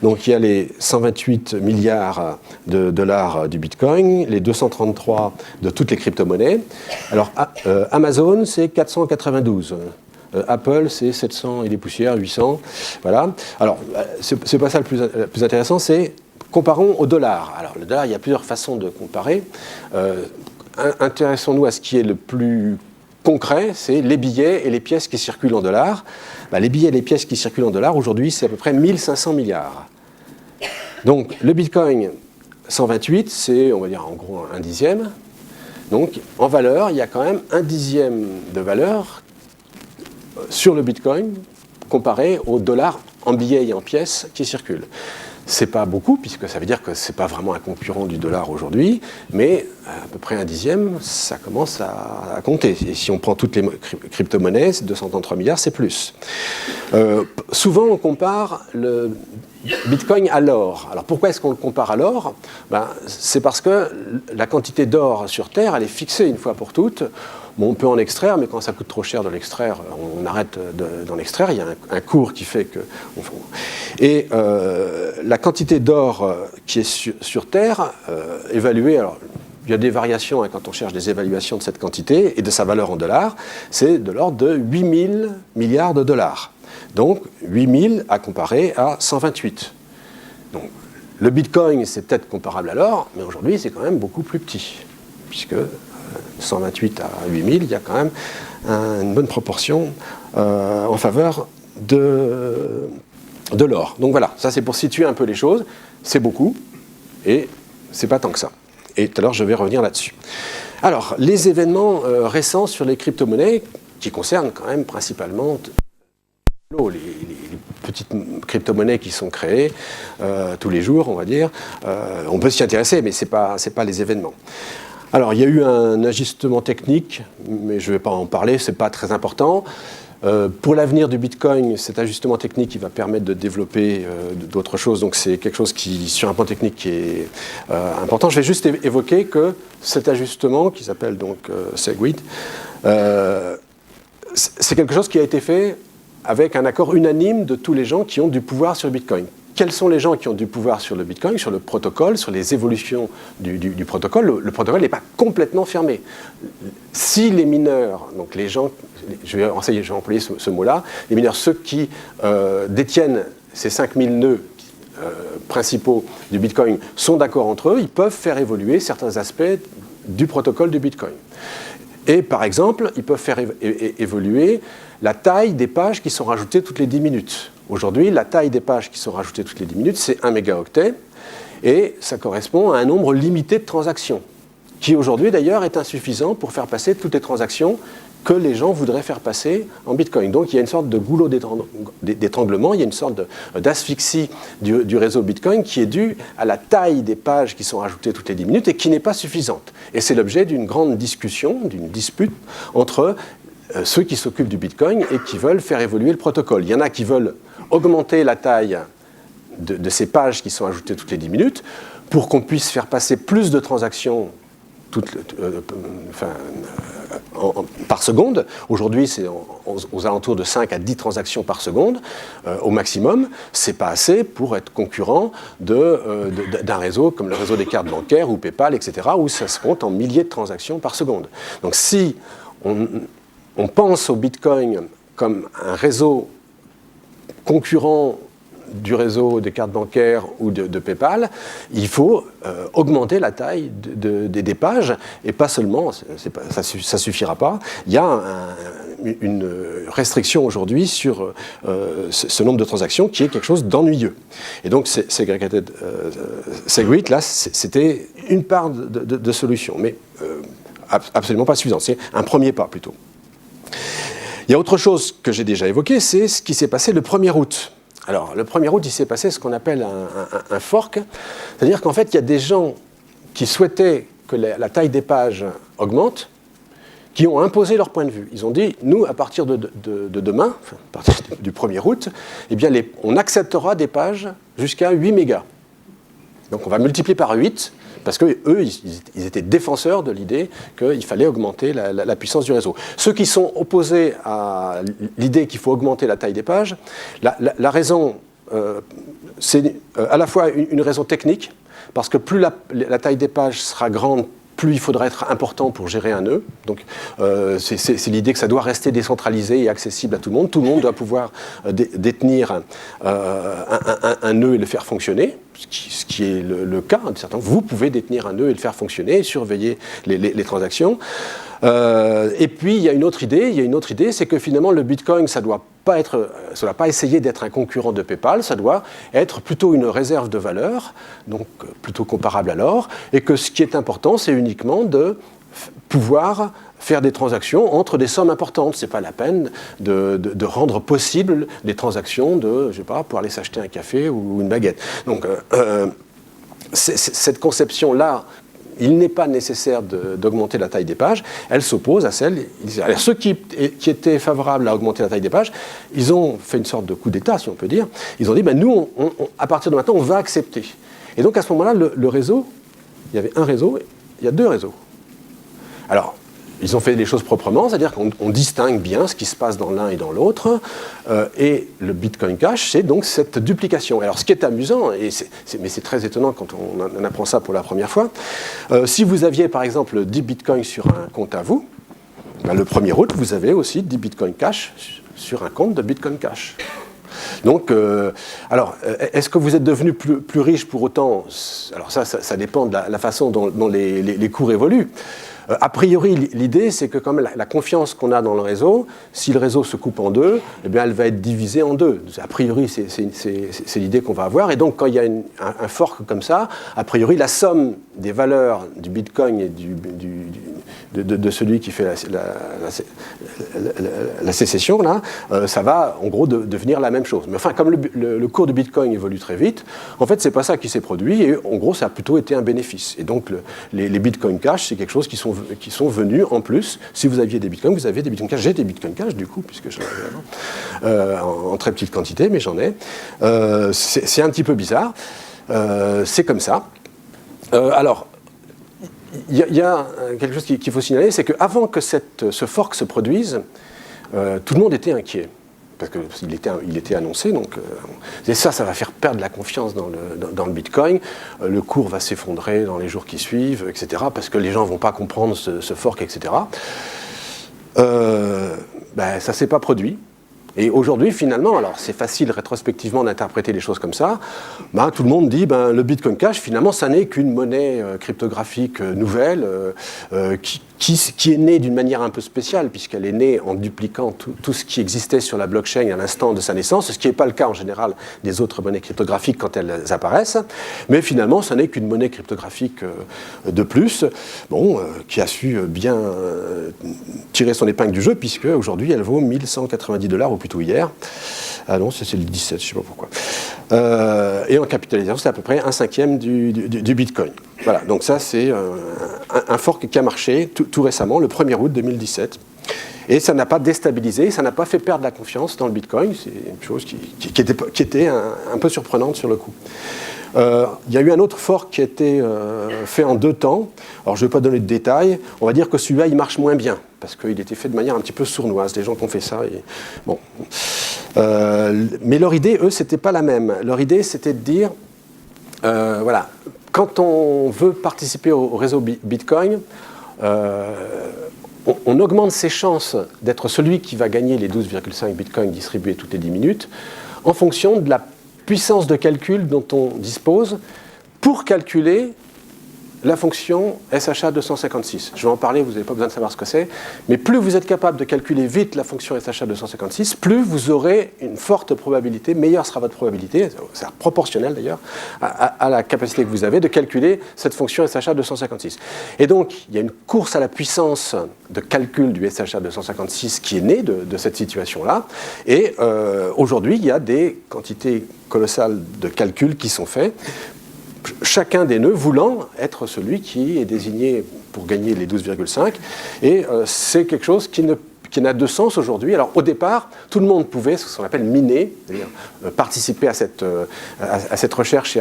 Donc, il y a les 128 milliards de dollars du Bitcoin, les 233 de toutes les crypto-monnaies. Alors, Amazon, c'est 492. Apple, c'est 700 et des poussières, 800. Voilà. Alors, c'est pas ça le plus intéressant, c'est comparons au dollar. Alors, le dollar, il y a plusieurs façons de comparer. Intéressons-nous à ce qui est le plus concret, c'est les billets et les pièces qui circulent en dollars. Les billets et les pièces qui circulent en dollars, aujourd'hui, c'est à peu près 1500 milliards. Donc, le Bitcoin 128, c'est, on va dire, en gros, un dixième. Donc, en valeur, il y a quand même un dixième de valeur sur le Bitcoin comparé au dollar en billets et en pièces qui circulent. C'est pas beaucoup, puisque ça veut dire que c'est pas vraiment un concurrent du dollar aujourd'hui, mais à peu près un dixième, ça commence à compter. Et si on prend toutes les crypto-monnaies, 233 milliards, c'est plus. Souvent, on compare le Bitcoin à l'or. Alors pourquoi est-ce qu'on le compare à l'or? C'est parce que la quantité d'or sur Terre, elle est fixée une fois pour toutes. Bon, on peut en extraire, mais quand ça coûte trop cher de l'extraire, on arrête d'en extraire. Il y a un cours qui fait que... Et la quantité d'or qui est sur Terre, évaluée... Alors, il y a des variations quand on cherche des évaluations de cette quantité et de sa valeur en dollars. C'est de l'ordre de 8000 milliards de dollars. Donc, 8000 à comparer à 128. Donc, le Bitcoin, c'est peut-être comparable à l'or, mais aujourd'hui, c'est quand même beaucoup plus petit, puisque 128 à 8000, il y a quand même une bonne proportion en faveur de l'or. Donc voilà, ça c'est pour situer un peu les choses. C'est beaucoup, et c'est pas tant que ça. Et tout à l'heure, je vais revenir là-dessus. Alors, les événements récents sur les crypto-monnaies, qui concernent quand même principalement les petites crypto-monnaies qui sont créées tous les jours, on va dire. On peut s'y intéresser, mais c'est pas les événements. Alors, il y a eu un ajustement technique, mais je ne vais pas en parler, ce n'est pas très important. Pour l'avenir du Bitcoin, cet ajustement technique il va permettre de développer d'autres choses. Donc, c'est quelque chose qui, sur un plan technique, qui est important. Je vais juste évoquer que cet ajustement, qui s'appelle donc Segwit, c'est quelque chose qui a été fait avec un accord unanime de tous les gens qui ont du pouvoir sur le Bitcoin. Quels sont les gens qui ont du pouvoir sur le Bitcoin, sur le protocole, sur les évolutions du protocole? Le protocole n'est pas complètement fermé. Si les mineurs, donc les gens, je vais employer ce mot-là, les mineurs, ceux qui détiennent ces 5000 nœuds principaux du Bitcoin sont d'accord entre eux, ils peuvent faire évoluer certains aspects du protocole du Bitcoin. Et par exemple, ils peuvent faire évoluer la taille des pages qui sont rajoutées toutes les 10 minutes. Aujourd'hui, la taille des pages qui sont rajoutées toutes les 10 minutes, c'est 1 mégaoctet, et ça correspond à un nombre limité de transactions, qui aujourd'hui d'ailleurs est insuffisant pour faire passer toutes les transactions que les gens voudraient faire passer en Bitcoin. Donc il y a une sorte de goulot d'étranglement, il y a une sorte d'asphyxie du réseau Bitcoin qui est due à la taille des pages qui sont rajoutées toutes les 10 minutes et qui n'est pas suffisante. Et c'est l'objet d'une grande discussion, d'une dispute entre ceux qui s'occupent du Bitcoin et qui veulent faire évoluer le protocole. Il y en a qui veulent augmenter la taille de ces pages qui sont ajoutées toutes les 10 minutes pour qu'on puisse faire passer plus de transactions par seconde. Aujourd'hui, c'est aux alentours de 5 à 10 transactions par seconde au maximum. Ce n'est pas assez pour être concurrent d'un réseau comme le réseau des cartes bancaires ou PayPal, etc., où ça se compte en milliers de transactions par seconde. Donc si on pense au Bitcoin comme un réseau concurrent du réseau des cartes bancaires ou de PayPal, il faut augmenter la taille des pages, et pas seulement, ça ne suffira pas. Il y a une restriction aujourd'hui sur ce nombre de transactions qui est quelque chose d'ennuyeux. Et donc Segregated Segwit, là, c'était une part de solution, mais absolument pas suffisant. C'est un premier pas plutôt. Il y a autre chose que j'ai déjà évoqué, c'est ce qui s'est passé le 1er août. Alors, le 1er août, il s'est passé ce qu'on appelle un fork, c'est-à-dire qu'en fait, il y a des gens qui souhaitaient que la taille des pages augmente, qui ont imposé leur point de vue. Ils ont dit, nous, à partir de demain, enfin, à partir du 1er août, eh bien, on acceptera des pages jusqu'à 8 mégas. Donc, on va multiplier par 8, parce qu'eux, ils étaient défenseurs de l'idée qu'il fallait augmenter la puissance du réseau. Ceux qui sont opposés à l'idée qu'il faut augmenter la taille des pages, la raison, c'est à la fois une raison technique, parce que plus la taille des pages sera grande, plus il faudra être important pour gérer un nœud. Donc, c'est l'idée que ça doit rester décentralisé et accessible à tout le monde. Tout le monde doit pouvoir détenir un nœud et le faire fonctionner, ce qui est le cas. Vous pouvez détenir un nœud et le faire fonctionner, et surveiller les transactions. Et puis, il y a une autre idée, c'est que finalement, le Bitcoin, ça ne doit pas essayer d'être un concurrent de PayPal, ça doit être plutôt une réserve de valeur, donc plutôt comparable à l'or, et que ce qui est important, c'est uniquement de pouvoir faire des transactions entre des sommes importantes. Ce n'est pas la peine de rendre possible des transactions je sais pas, pour aller s'acheter un café ou une baguette. Donc, cette conception-là, il n'est pas nécessaire d'augmenter la taille des pages, elle s'oppose à celle... Alors, ceux qui étaient favorables à augmenter la taille des pages, ils ont fait une sorte de coup d'État, si on peut dire. Ils ont dit, nous, à partir de maintenant, on va accepter. Et donc, à ce moment-là, le réseau, il y avait un réseau, il y a deux réseaux. Alors, ils ont fait les choses proprement, c'est-à-dire qu'on distingue bien ce qui se passe dans l'un et dans l'autre, et le Bitcoin Cash, c'est donc cette duplication. Alors, ce qui est amusant, mais c'est très étonnant quand on apprend ça pour la première fois, si vous aviez par exemple 10 Bitcoins sur un compte à vous, le 1er août, vous avez aussi 10 Bitcoin Cash sur un compte de Bitcoin Cash. Donc, alors, est-ce que vous êtes devenu plus riche pour autant? Alors ça dépend de la façon dont les cours évoluent. A priori, l'idée, c'est que comme la confiance qu'on a dans le réseau, si le réseau se coupe en deux, eh bien, elle va être divisée en deux. A priori, c'est l'idée qu'on va avoir. Et donc, quand il y a un fork comme ça, a priori, la somme des valeurs du Bitcoin et de celui qui fait la sécession, là, ça va, en gros, devenir la même chose. Mais enfin, comme le cours du Bitcoin évolue très vite, en fait, c'est pas ça qui s'est produit. Et en gros, ça a plutôt été un bénéfice. Et donc, les Bitcoin Cash, c'est quelque chose qui sont venus en plus. Si vous aviez des Bitcoins, vous aviez des Bitcoin Cash. J'ai des Bitcoin Cash, du coup, puisque j'en avais avant, en très petite quantité, mais j'en ai. C'est un petit peu bizarre. C'est comme ça. Alors, il y a quelque chose qu'il faut signaler, c'est qu'avant que ce fork se produise, tout le monde était inquiet. Parce qu'il était annoncé, donc et ça va faire perdre la confiance dans le Bitcoin. Le cours va s'effondrer dans les jours qui suivent, etc., parce que les gens ne vont pas comprendre ce fork, etc. Ça ne s'est pas produit. Et aujourd'hui, finalement, alors c'est facile rétrospectivement d'interpréter les choses comme ça, tout le monde dit le Bitcoin Cash, finalement, ça n'est qu'une monnaie cryptographique nouvelle qui est née d'une manière un peu spéciale, puisqu'elle est née en dupliquant tout ce qui existait sur la blockchain à l'instant de sa naissance, ce qui n'est pas le cas en général des autres monnaies cryptographiques quand elles apparaissent. Mais finalement, ça n'est qu'une monnaie cryptographique de plus, qui a su bien tirer son épingle du jeu, puisque aujourd'hui, elle vaut 1 190 $, ou plutôt hier. Ah non, c'est le 17, je ne sais pas pourquoi. Et en capitalisation, c'est à peu près 1/5 du Bitcoin. Voilà, donc ça, c'est un fork qui a marché tout récemment, le 1er août 2017. Et ça n'a pas déstabilisé, ça n'a pas fait perdre la confiance dans le Bitcoin. C'est une chose qui était un peu surprenante sur le coup. Il y a eu un autre fork qui a été fait en 2 temps. Alors je ne vais pas donner de détails. On va dire que celui-là, il marche moins bien, parce qu'il était fait de manière un petit peu sournoise. Les gens qui ont fait ça, bon. Mais leur idée, eux, c'était pas la même. Leur idée, c'était de dire, voilà, quand on veut participer au réseau Bitcoin, on augmente ses chances d'être celui qui va gagner les 12,5 bitcoins distribués toutes les 10 minutes en fonction de la puissance de calcul dont on dispose pour calculer la fonction SHA 256. Je vais en parler, vous n'avez pas besoin de savoir ce que c'est, mais plus vous êtes capable de calculer vite la fonction SHA 256, plus vous aurez une forte probabilité, meilleure sera votre probabilité, c'est proportionnel d'ailleurs, à la capacité que vous avez de calculer cette fonction SHA 256. Et donc, il y a une course à la puissance de calcul du SHA 256 qui est née de cette situation-là, et aujourd'hui, il y a des quantités colossales de calculs qui sont faits, chacun des nœuds voulant être celui qui est désigné pour gagner les 12,5. Et c'est quelque chose qui n'a de sens aujourd'hui. Alors au départ, tout le monde pouvait, ce qu'on appelle miner, c'est-à-dire participer à cette recherche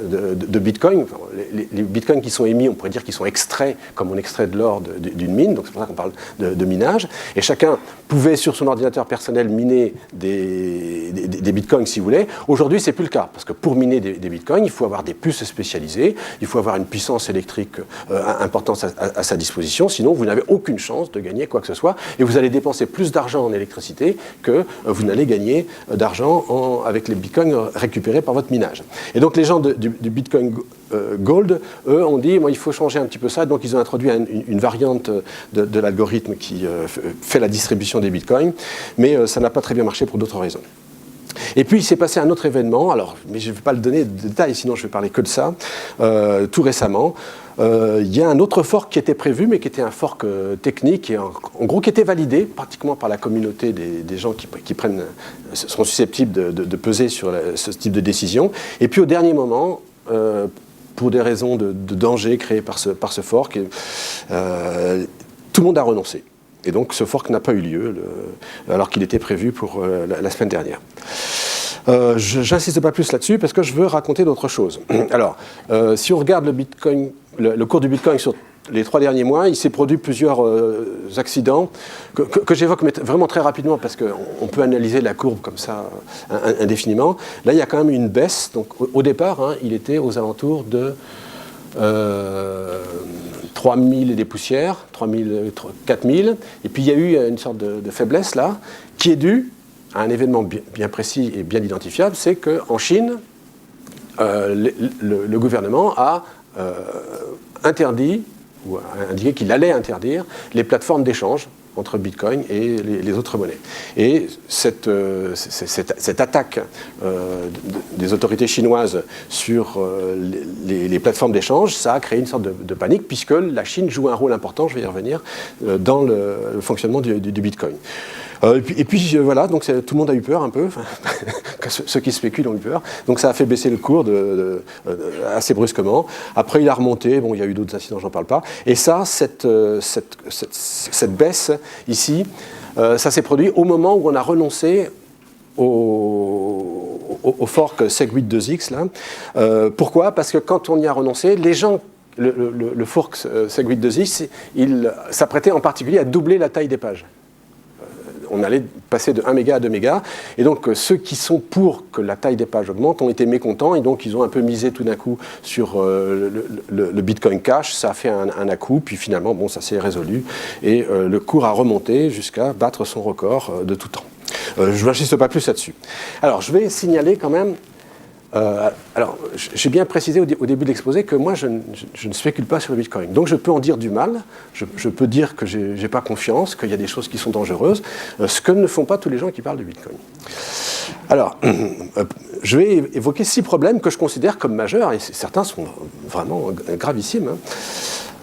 de Bitcoin. Enfin, les Bitcoins qui sont émis, on pourrait dire qu'ils sont extraits, comme on extrait de l'or d'une mine, donc c'est pour ça qu'on parle de minage. Et chacun pouvait sur son ordinateur personnel miner des Bitcoins s'il voulait. Aujourd'hui, c'est plus le cas, parce que pour miner des Bitcoins, il faut avoir des puces spécialisées, il faut avoir une puissance électrique importante à sa disposition, sinon vous n'avez aucune chance de gagner quoi que ce soit. Et vous allez dépenser plus d'argent en électricité que vous n'allez gagner d'argent avec les bitcoins récupérés par votre minage. Et donc les gens du Bitcoin Gold, eux, ont dit, il faut changer un petit peu ça, donc ils ont introduit une variante de l'algorithme qui fait la distribution des bitcoins, mais ça n'a pas très bien marché pour d'autres raisons. Et puis il s'est passé un autre événement, alors, mais je ne vais pas le donner de détails, sinon je vais parler que de ça, tout récemment. Il y a un autre fork qui était prévu, mais qui était un fork technique, et en gros qui était validé pratiquement par la communauté des gens qui sont susceptibles de peser sur ce type de décision. Et puis au dernier moment, pour des raisons de danger créées par ce fork, tout le monde a renoncé. Et donc ce fork n'a pas eu lieu, alors qu'il était prévu pour la semaine dernière. Je n'insiste pas plus là-dessus parce que je veux raconter d'autres choses. Alors, si on regarde le cours du Bitcoin sur les 3 derniers mois, il s'est produit plusieurs accidents que j'évoque vraiment très rapidement parce qu'on peut analyser la courbe comme ça indéfiniment. Là, il y a quand même une baisse. Donc, au départ, il était aux alentours de 3000 et des poussières, 3000, 4000. Et puis, il y a eu une sorte de faiblesse là qui est due à un événement bien précis et bien identifiable, c'est qu'en Chine, le gouvernement a interdit, ou a indiqué qu'il allait interdire, les plateformes d'échange entre Bitcoin et les autres monnaies. Et cette attaque des autorités chinoises sur les plateformes d'échange, ça a créé une sorte de panique, puisque la Chine joue un rôle important, je vais y revenir, dans le fonctionnement du Bitcoin. Et puis voilà, donc tout le monde a eu peur un peu, ceux qui spéculent ont eu peur, donc ça a fait baisser le cours assez brusquement. Après il a remonté, bon il y a eu d'autres incidents, j'en parle pas. Et ça, cette baisse ici, ça s'est produit au moment où on a renoncé au fork Segwit 2x là. Pourquoi ? Parce que quand on y a renoncé, les gens, le fork Segwit 2x, il s'apprêtait en particulier à doubler la taille des pages. On allait passer de 1 méga à 2 mégas. Et donc, ceux qui sont pour que la taille des pages augmente ont été mécontents. Et donc, ils ont un peu misé tout d'un coup sur le Bitcoin Cash. Ça a fait un à-coup. Puis finalement, bon, ça s'est résolu. Et le cours a remonté jusqu'à battre son record de tout temps. Je n'insiste pas plus là-dessus. Alors, je vais signaler quand même. Alors, j'ai bien précisé au début de l'exposé que moi, je ne spécule pas sur le Bitcoin. Donc, je peux en dire du mal, je peux dire que je n'ai pas confiance, qu'il y a des choses qui sont dangereuses, ce que ne font pas tous les gens qui parlent de Bitcoin. Alors, je vais évoquer 6 problèmes que je considère comme majeurs, et certains sont vraiment gravissimes.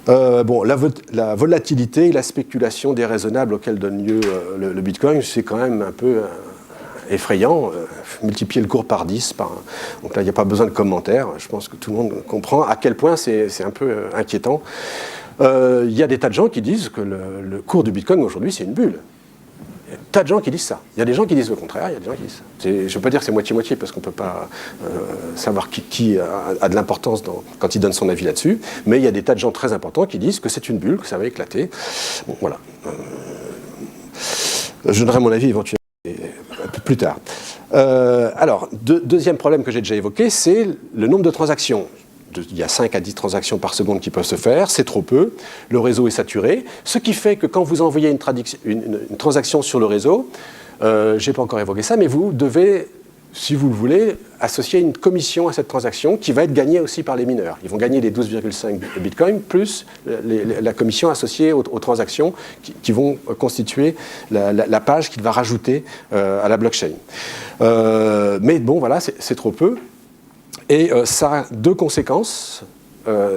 Bon, la volatilité et la spéculation déraisonnable auxquelles donne lieu le Bitcoin, c'est quand même un peu effrayant, multiplier le cours par 10, donc là il n'y a pas besoin de commentaires, je pense que tout le monde comprend à quel point c'est un peu inquiétant. Il y a des tas de gens qui disent que le cours du Bitcoin aujourd'hui c'est une bulle. tas de gens qui disent ça. Il y a des gens qui disent le contraire, il y a des gens qui disent ça. Je ne veux pas dire que c'est moitié-moitié, parce qu'on ne peut pas savoir qui a de l'importance quand il donne son avis là-dessus, mais il y a des tas de gens très importants qui disent que c'est une bulle, que ça va éclater. Bon, voilà. Je donnerai mon avis éventuellement plus tard. Alors, deuxième problème que j'ai déjà évoqué, c'est le nombre de transactions. Il y a 5 à 10 transactions par seconde qui peuvent se faire, c'est trop peu, le réseau est saturé, ce qui fait que quand vous envoyez une transaction sur le réseau, je n'ai pas encore évoqué ça, mais vous devez, si vous le voulez, associer une commission à cette transaction qui va être gagnée aussi par les mineurs. Ils vont gagner les 12,5 bitcoins plus la commission associée aux transactions qui vont constituer la page qu'il va rajouter à la blockchain. Mais bon, voilà, c'est trop peu. Et ça a 2 conséquences.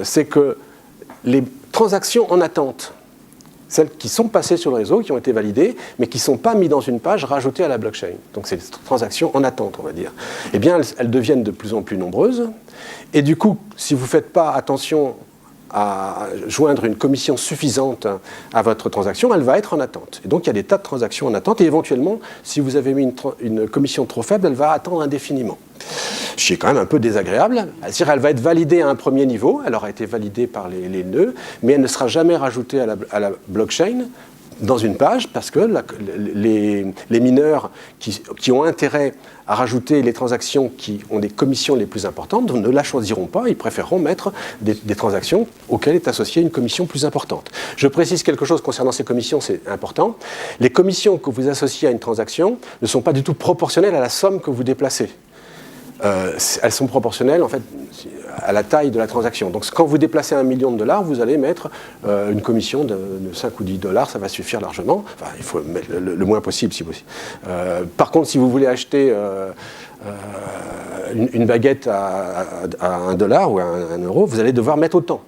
C'est que les transactions en attente, celles qui sont passées sur le réseau, qui ont été validées, mais qui ne sont pas mises dans une page rajoutée à la blockchain. Donc c'est des transactions en attente, on va dire. Eh bien, elles deviennent de plus en plus nombreuses. Et du coup, si vous ne faites pas attention à joindre une commission suffisante à votre transaction, elle va être en attente. Et donc il y a des tas de transactions en attente, et éventuellement, si vous avez mis une commission trop faible, elle va attendre indéfiniment. Ce qui est quand même un peu désagréable. C'est-à-dire qu'elle va être validée à un premier niveau, elle aura été validée par les nœuds, mais elle ne sera jamais rajoutée à la blockchain dans une page, parce que les mineurs qui ont intérêt à rajouter les transactions qui ont des commissions les plus importantes ne la choisiront pas, ils préféreront mettre des transactions auxquelles est associée une commission plus importante. Je précise quelque chose concernant ces commissions, c'est important. Les commissions que vous associez à une transaction ne sont pas du tout proportionnelles à la somme que vous déplacez. Elles sont proportionnelles en fait à la taille de la transaction. Donc quand vous déplacez $1 million, vous allez mettre une commission de 5 ou 10 $, ça va suffire largement. Enfin, il faut mettre le moins possible si possible. Par contre, si vous voulez acheter une baguette à $1 ou à 1 euro, vous allez devoir mettre autant.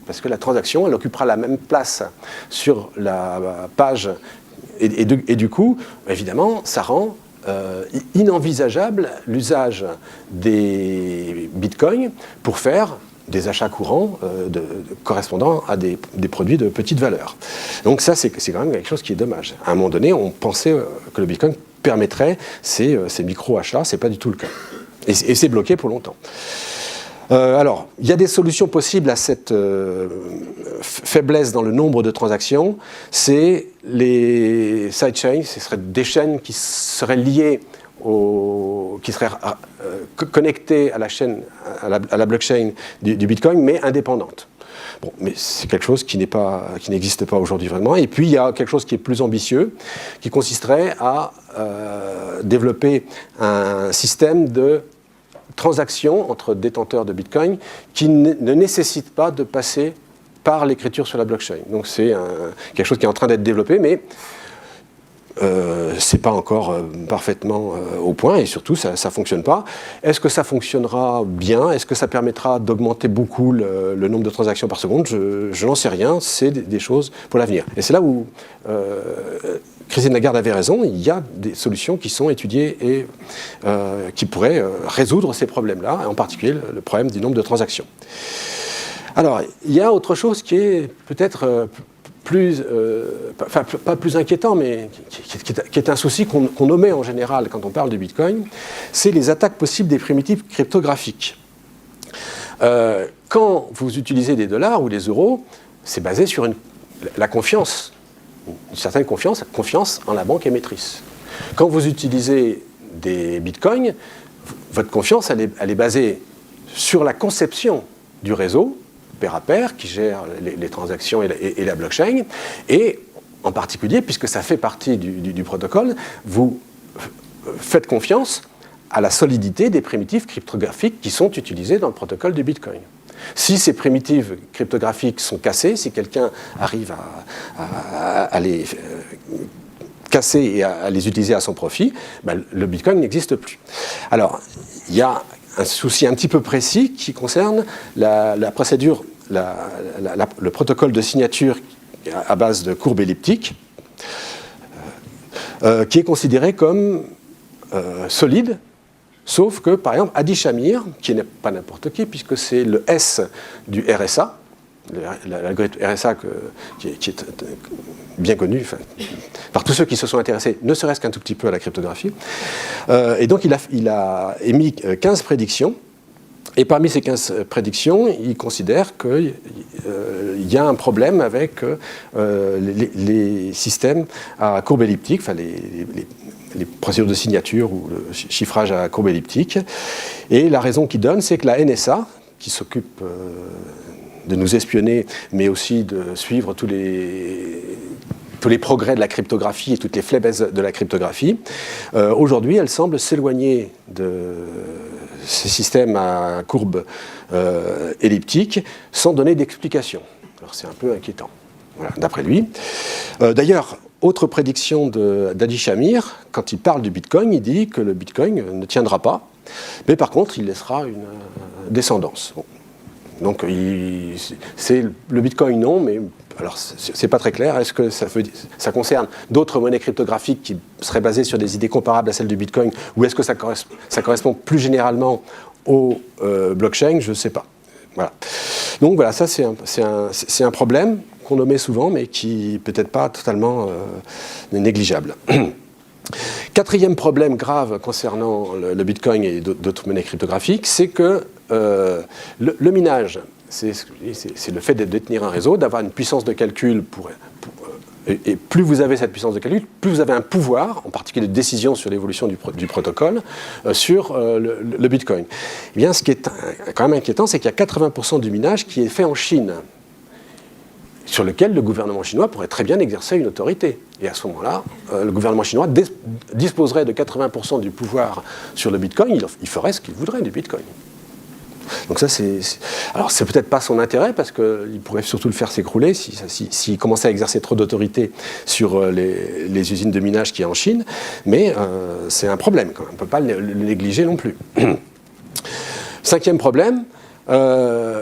Parce que la transaction, elle occupera la même place sur la page. Et du coup, évidemment, ça rend inenvisageable l'usage des bitcoins pour faire des achats courants correspondant à des produits de petite valeur. Donc ça, c'est quand même quelque chose qui est dommage. À un moment donné, on pensait que le bitcoin permettrait ces micro-achats, ce n'est pas du tout le cas. Et c'est bloqué pour longtemps. Alors, il y a des solutions possibles à cette faiblesse dans le nombre de transactions. C'est les sidechains, ce seraient des chaînes qui seraient liées qui seraient connectées à la chaîne, à la blockchain du Bitcoin, mais indépendantes. Bon, mais c'est quelque chose qui n'existe pas aujourd'hui vraiment. Et puis, il y a quelque chose qui est plus ambitieux, qui consisterait à développer un système de transactions entre détenteurs de Bitcoin qui ne nécessitent pas de passer par l'écriture sur la blockchain. Donc c'est quelque chose qui est en train d'être développé, mais ce n'est pas encore parfaitement au point, et surtout ça ne fonctionne pas. Est-ce que ça fonctionnera bien? Est-ce que ça permettra d'augmenter beaucoup le nombre de transactions par seconde? Je n'en sais rien, c'est des choses pour l'avenir. Et c'est là où Christine Lagarde avait raison, il y a des solutions qui sont étudiées et qui pourraient résoudre ces problèmes-là, en particulier le problème du nombre de transactions. Alors, il y a autre chose qui est peut-être pas plus inquiétant, mais qui est un souci qu'on omet en général quand on parle du Bitcoin, c'est les attaques possibles des primitives cryptographiques. Quand vous utilisez des dollars ou des euros, c'est basé sur la confiance, une certaine confiance en la banque émettrice. Quand vous utilisez des bitcoins, votre confiance, elle est basée sur la conception du réseau, pair à pair, qui gère les transactions et la blockchain, et en particulier, puisque ça fait partie du protocole, vous faites confiance à la solidité des primitives cryptographiques qui sont utilisées dans le protocole du Bitcoin. Si ces primitives cryptographiques sont cassées, si quelqu'un arrive à les casser et à les utiliser à son profit, ben, le Bitcoin n'existe plus. Alors, il y a un souci un petit peu précis qui concerne la procédure, le protocole de signature à base de courbes elliptiques, qui est considéré comme solide, sauf que, par exemple, Adi Shamir, qui n'est pas n'importe qui, puisque c'est le S du RSA, l'algorithme RSA qui est bien connu par tous ceux qui se sont intéressés, ne serait-ce qu'un tout petit peu à la cryptographie. Et donc il a émis 15 prédictions. Et parmi ces 15 prédictions, il considère qu'il y a un problème avec les systèmes à courbe elliptique, enfin les procédures de signature ou le chiffrage à courbe elliptique. Et la raison qu'il donne, c'est que la NSA, qui s'occupe de nous espionner, mais aussi de suivre tous les progrès de la cryptographie et toutes les faiblesses de la cryptographie, aujourd'hui, elle semble s'éloigner de ces systèmes à courbe elliptique sans donner d'explication. Alors c'est un peu inquiétant, voilà, d'après lui. D'ailleurs, autre prédiction d'Adi Shamir, quand il parle du Bitcoin, il dit que le Bitcoin ne tiendra pas, mais par contre, il laissera une descendance. Bon. Donc, c'est le Bitcoin, non, mais alors c'est pas très clair. Est-ce que ça concerne d'autres monnaies cryptographiques qui seraient basées sur des idées comparables à celles du Bitcoin, ou est-ce que ça correspond plus généralement au blockchain? Je ne sais pas. Voilà. Donc voilà, ça c'est un problème qu'on nommait souvent, mais qui peut-être pas totalement négligeable. Quatrième problème grave concernant le Bitcoin et d'autres monnaies cryptographiques, c'est que le minage, c'est le fait de détenir un réseau, d'avoir une puissance de calcul et plus vous avez cette puissance de calcul, plus vous avez un pouvoir, en particulier de décision sur l'évolution du protocole, sur le Bitcoin. Eh bien, ce qui est quand même inquiétant, c'est qu'il y a 80% du minage qui est fait en Chine, sur lequel le gouvernement chinois pourrait très bien exercer une autorité. Et à ce moment-là, le gouvernement chinois disposerait de 80% du pouvoir sur le Bitcoin, il ferait ce qu'il voudrait du Bitcoin. Donc ça, alors c'est peut-être pas son intérêt, parce qu'il pourrait surtout le faire s'écrouler s'il commençait à exercer trop d'autorité sur les usines de minage qu'il y a en Chine, mais c'est un problème quand même, on ne peut pas le négliger non plus. Cinquième problème,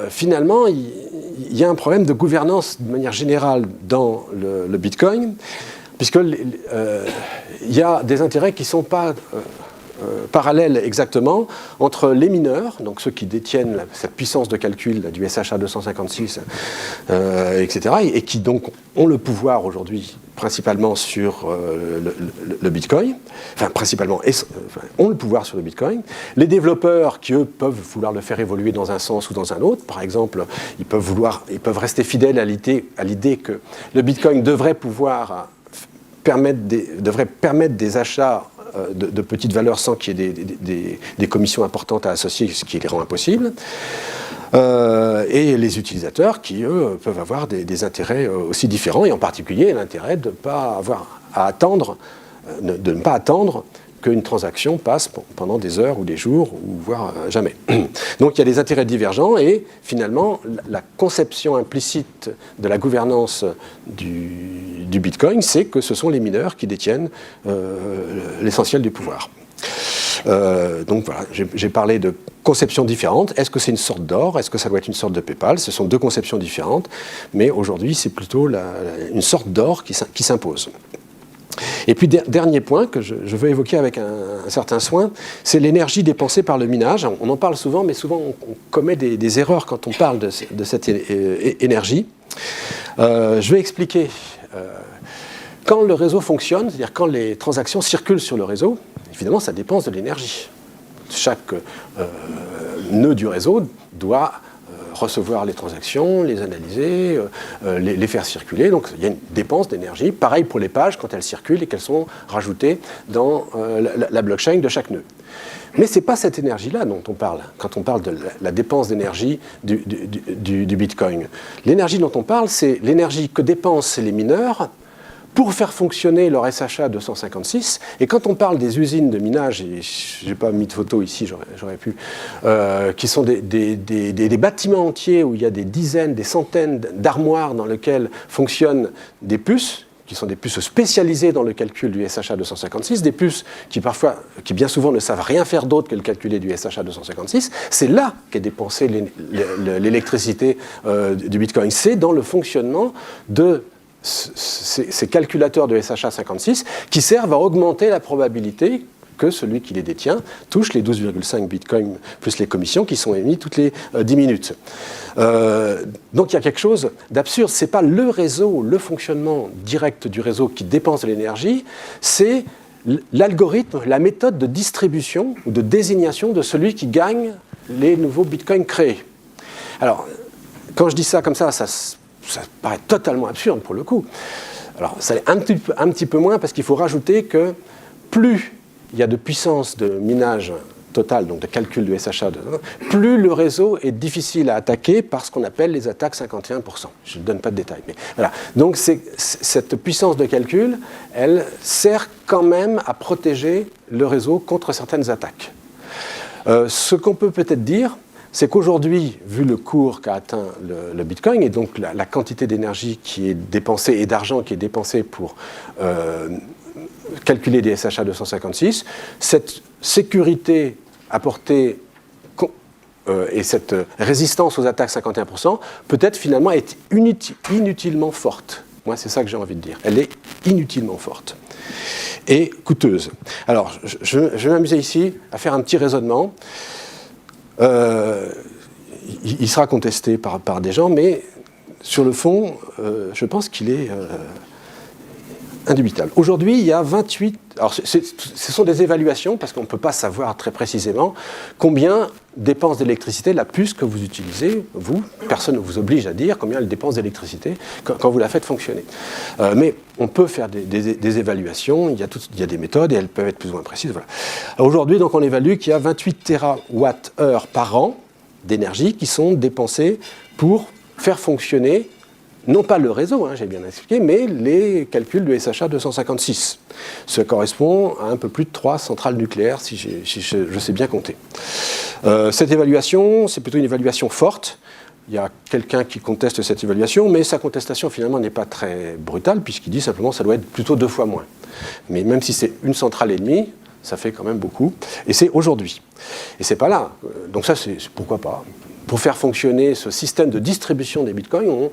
finalement, il y a un problème de gouvernance de manière générale dans le Bitcoin, puisqu'il y a des intérêts qui ne sont pas parallèles exactement entre les mineurs, donc ceux qui détiennent cette puissance de calcul du SHA 256, etc., et qui donc ont le pouvoir aujourd'hui principalement sur le Bitcoin, enfin principalement ont le pouvoir sur le Bitcoin. Les développeurs qui, eux, peuvent vouloir le faire évoluer dans un sens ou dans un autre. Par exemple, ils peuvent rester fidèles à l'idée que le Bitcoin devrait permettre des achats de petites valeurs sans qu'il y ait des commissions importantes à associer, ce qui les rend impossibles. Et les utilisateurs qui, eux, peuvent avoir des intérêts aussi différents, et en particulier l'intérêt de ne pas avoir à attendre, de ne pas attendre qu'une transaction passe pendant des heures ou des jours, ou voire jamais. Donc il y a des intérêts divergents, et finalement la conception implicite de la gouvernance du Bitcoin, c'est que ce sont les mineurs qui détiennent l'essentiel du pouvoir. Donc voilà, j'ai parlé de conceptions différentes. Est-ce que c'est une sorte d'or? Est-ce que ça doit être une sorte de PayPal? Ce sont deux conceptions différentes, mais aujourd'hui c'est plutôt une sorte d'or qui s'impose. Et puis, dernier point que je veux évoquer avec un certain soin, c'est l'énergie dépensée par le minage. On en parle souvent, mais souvent on commet des erreurs quand on parle de cette énergie. Je vais expliquer. Quand le réseau fonctionne, c'est-à-dire quand les transactions circulent sur le réseau, évidemment, ça dépense de l'énergie. Chaque nœud du réseau doit recevoir les transactions, les analyser, les faire circuler. Donc il y a une dépense d'énergie. Pareil pour les pages quand elles circulent et qu'elles sont rajoutées dans la blockchain de chaque nœud. Mais ce n'est pas cette énergie-là dont on parle quand on parle de la dépense d'énergie du Bitcoin. L'énergie dont on parle, c'est l'énergie que dépensent les mineurs pour faire fonctionner leur SHA 256, et quand on parle des usines de minage, et je n'ai pas mis de photo ici, j'aurais pu, qui sont des bâtiments entiers où il y a des dizaines, des centaines d'armoires dans lesquelles fonctionnent des puces, qui sont des puces spécialisées dans le calcul du SHA 256, des puces qui bien souvent ne savent rien faire d'autre que le calculer du SHA 256, c'est là qu'est dépensée l'électricité du Bitcoin. C'est dans le fonctionnement de ces calculateurs de SHA 56 qui servent à augmenter la probabilité que celui qui les détient touche les 12,5 bitcoins plus les commissions qui sont émis toutes les 10 minutes. Donc il y a quelque chose d'absurde. Ce n'est pas le réseau, le fonctionnement direct du réseau qui dépense de l'énergie, c'est l'algorithme, la méthode de distribution ou de désignation de celui qui gagne les nouveaux bitcoins créés. Alors, quand je dis ça comme ça paraît totalement absurde pour le coup. Alors, ça l'est un petit peu moins parce qu'il faut rajouter que plus il y a de puissance de minage total, donc de calcul du SHA, plus le réseau est difficile à attaquer par ce qu'on appelle les attaques 51%. Je ne donne pas de détails. Mais voilà. Donc cette puissance de calcul, elle sert quand même à protéger le réseau contre certaines attaques. Ce qu'on peut peut-être dire, c'est qu'aujourd'hui, vu le cours qu'a atteint le Bitcoin, et donc la quantité d'énergie qui est dépensée et d'argent qui est dépensé pour calculer des SHA 256, cette sécurité apportée et cette résistance aux attaques 51% peut-être finalement être inutilement forte. Moi, c'est ça que j'ai envie de dire. Elle est inutilement forte et coûteuse. Alors, je vais m'amuser ici à faire un petit raisonnement. Il sera contesté par des gens, mais sur le fond, je pense qu'il est indubitable. Aujourd'hui, il y a 28... Alors, ce sont des évaluations, parce qu'on ne peut pas savoir très précisément combien dépense d'électricité la puce que vous utilisez, vous. Personne ne vous oblige à dire combien elle dépense d'électricité quand vous la faites fonctionner. Mais on peut faire des évaluations, il y a des méthodes, et elles peuvent être plus ou moins précises. Voilà. Aujourd'hui, donc, on évalue qu'il y a 28 TWh par an d'énergie qui sont dépensés pour faire fonctionner non pas le réseau, j'ai bien expliqué, mais les calculs du SHA 256. Ça correspond à un peu plus de 3 centrales nucléaires, si je sais bien compter. Cette évaluation, c'est plutôt une évaluation forte. Il y a quelqu'un qui conteste cette évaluation, mais sa contestation finalement n'est pas très brutale, puisqu'il dit simplement que ça doit être plutôt 2 fois moins. Mais même si c'est une centrale et demie, ça fait quand même beaucoup. Et c'est aujourd'hui. Et c'est pas là. Donc ça, c'est pourquoi pas. Pour faire fonctionner ce système de distribution des bitcoins,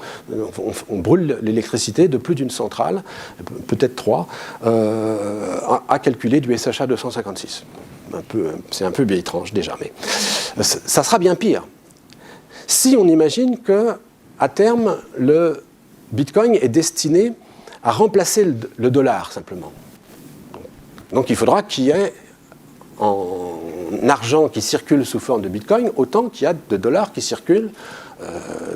on brûle l'électricité de plus d'une centrale, peut-être 3, à calculer du SHA 256. C'est un peu bien étrange déjà, mais ça sera bien pire. Si on imagine qu'à terme, le bitcoin est destiné à remplacer le dollar, simplement. Donc il faudra qu'il y ait en argent qui circule sous forme de bitcoin autant qu'il y a de dollars qui circulent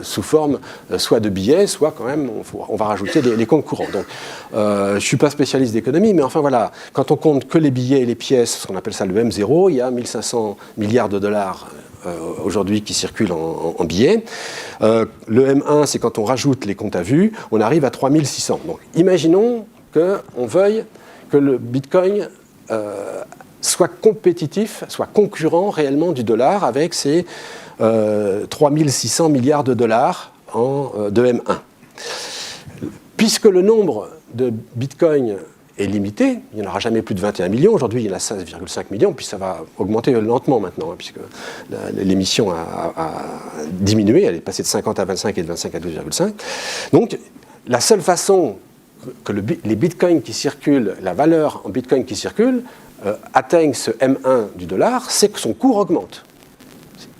sous forme soit de billets, soit quand même on va rajouter les comptes courants. Donc, je ne suis pas spécialiste d'économie, mais enfin voilà, quand on compte que les billets et les pièces, ce qu'on appelle ça le M0, il y a 1500 milliards de dollars aujourd'hui qui circulent en billets. Le M1, c'est quand on rajoute les comptes à vue, on arrive à 3600. Donc imaginons qu'on veuille que le bitcoin soit compétitif, soit concurrent réellement du dollar avec ses 3600 milliards de dollars de M1. Puisque le nombre de bitcoins est limité, il n'y en aura jamais plus de 21 millions, aujourd'hui il y en a 16,5 millions, puis ça va augmenter lentement maintenant, puisque l'émission a diminué, elle est passée de 50 à 25 et de 25 à 12,5. Donc la seule façon que les bitcoins qui circulent, la valeur en bitcoin qui circule, atteigne ce M1 du dollar, c'est que son cours augmente.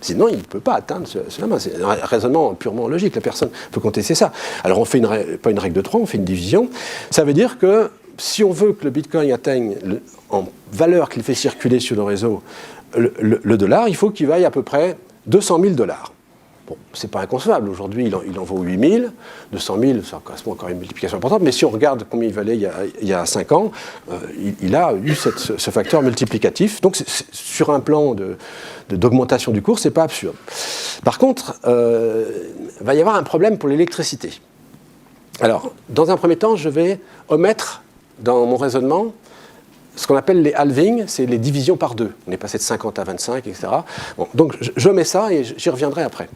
Sinon, il ne peut pas atteindre cela. C'est un raisonnement purement logique. La personne peut contester ça. Alors, on fait pas une règle de 3, on fait une division. Ça veut dire que si on veut que le bitcoin atteigne en valeur qu'il fait circuler sur le réseau le dollar, il faut qu'il vaille à peu près 200 000 dollars. Bon, c'est pas inconcevable. Aujourd'hui, il en vaut 8 000. 200 000, ça correspond encore à une multiplication importante. Mais si on regarde combien il valait il y a 5 ans, il a eu ce facteur multiplicatif. Donc, sur un plan d'augmentation du cours, c'est pas absurde. Par contre, va y avoir un problème pour l'électricité. Alors, dans un premier temps, je vais omettre dans mon raisonnement ce qu'on appelle les halvings, c'est les divisions par 2. On est passé de 50 à 25, etc. Bon, donc je mets ça et j'y reviendrai après.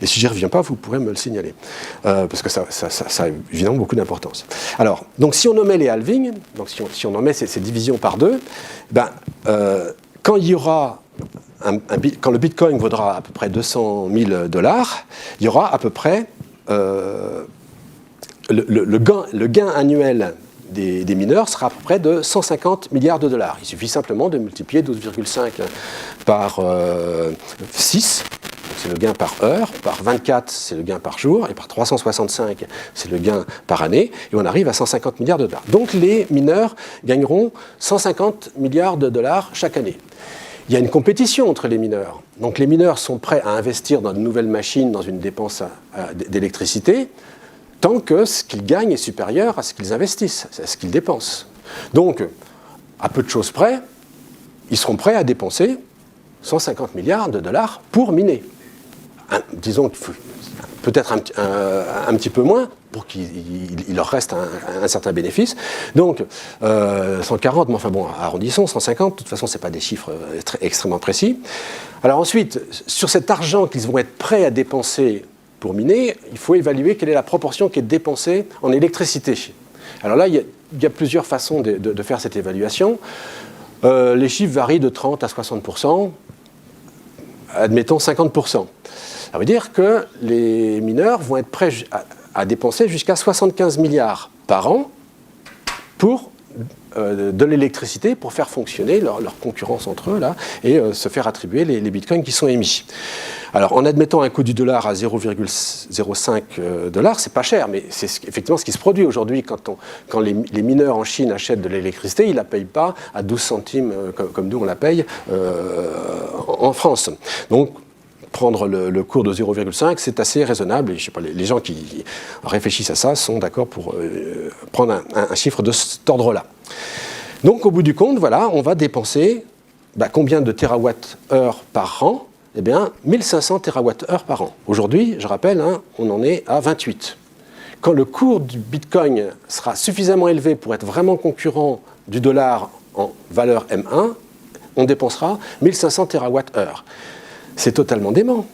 Et si j'y reviens pas, vous pourrez me le signaler. Parce que ça a évidemment beaucoup d'importance. Alors, donc si on omet les halvings, donc si on omet ces divisions par 2, quand il y aura quand le bitcoin vaudra à peu près 200 000 dollars, il y aura à peu près le gain annuel des mineurs sera à peu près de 150 milliards de dollars. Il suffit simplement de multiplier 12,5 par 6, c'est le gain par heure, par 24, c'est le gain par jour, et par 365, c'est le gain par année, et on arrive à 150 milliards de dollars. Donc les mineurs gagneront 150 milliards de dollars chaque année. Il y a une compétition entre les mineurs. Donc les mineurs sont prêts à investir dans de nouvelles machines, dans une dépense d'électricité, tant que ce qu'ils gagnent est supérieur à ce qu'ils investissent, à ce qu'ils dépensent. Donc, à peu de choses près, ils seront prêts à dépenser 150 milliards de dollars pour miner. Disons peut-être un petit peu moins pour qu'il leur reste un certain bénéfice. Donc 140, mais enfin bon, arrondissons, 150, de toute façon ce n'est pas des chiffres extrêmement précis. Alors ensuite, sur cet argent qu'ils vont être prêts à dépenser pour miner, il faut évaluer quelle est la proportion qui est dépensée en électricité. Alors là, il y a plusieurs façons de faire cette évaluation. Les chiffres varient de 30 à 60%, admettons 50%. Ça veut dire que les mineurs vont être prêts à dépenser jusqu'à 75 milliards par an pour de l'électricité pour faire fonctionner leur concurrence entre eux là, et se faire attribuer les bitcoins qui sont émis. Alors en admettant un coût du dollar à 0,05 $, c'est pas cher, mais c'est effectivement ce qui se produit aujourd'hui quand les mineurs en Chine achètent de l'électricité, ils ne la payent pas à 12 centimes comme nous on la paye en France. Donc prendre le cours de 0,5, c'est assez raisonnable. Et je sais pas, les gens qui réfléchissent à ça sont d'accord pour prendre un chiffre de cet ordre-là. Donc, au bout du compte, voilà, on va dépenser combien de térawattheures par an ? Eh bien, 1500 térawattheures par an. Aujourd'hui, je rappelle, on en est à 28. Quand le cours du Bitcoin sera suffisamment élevé pour être vraiment concurrent du dollar en valeur M1, on dépensera 1500 térawattheures. C'est totalement dément.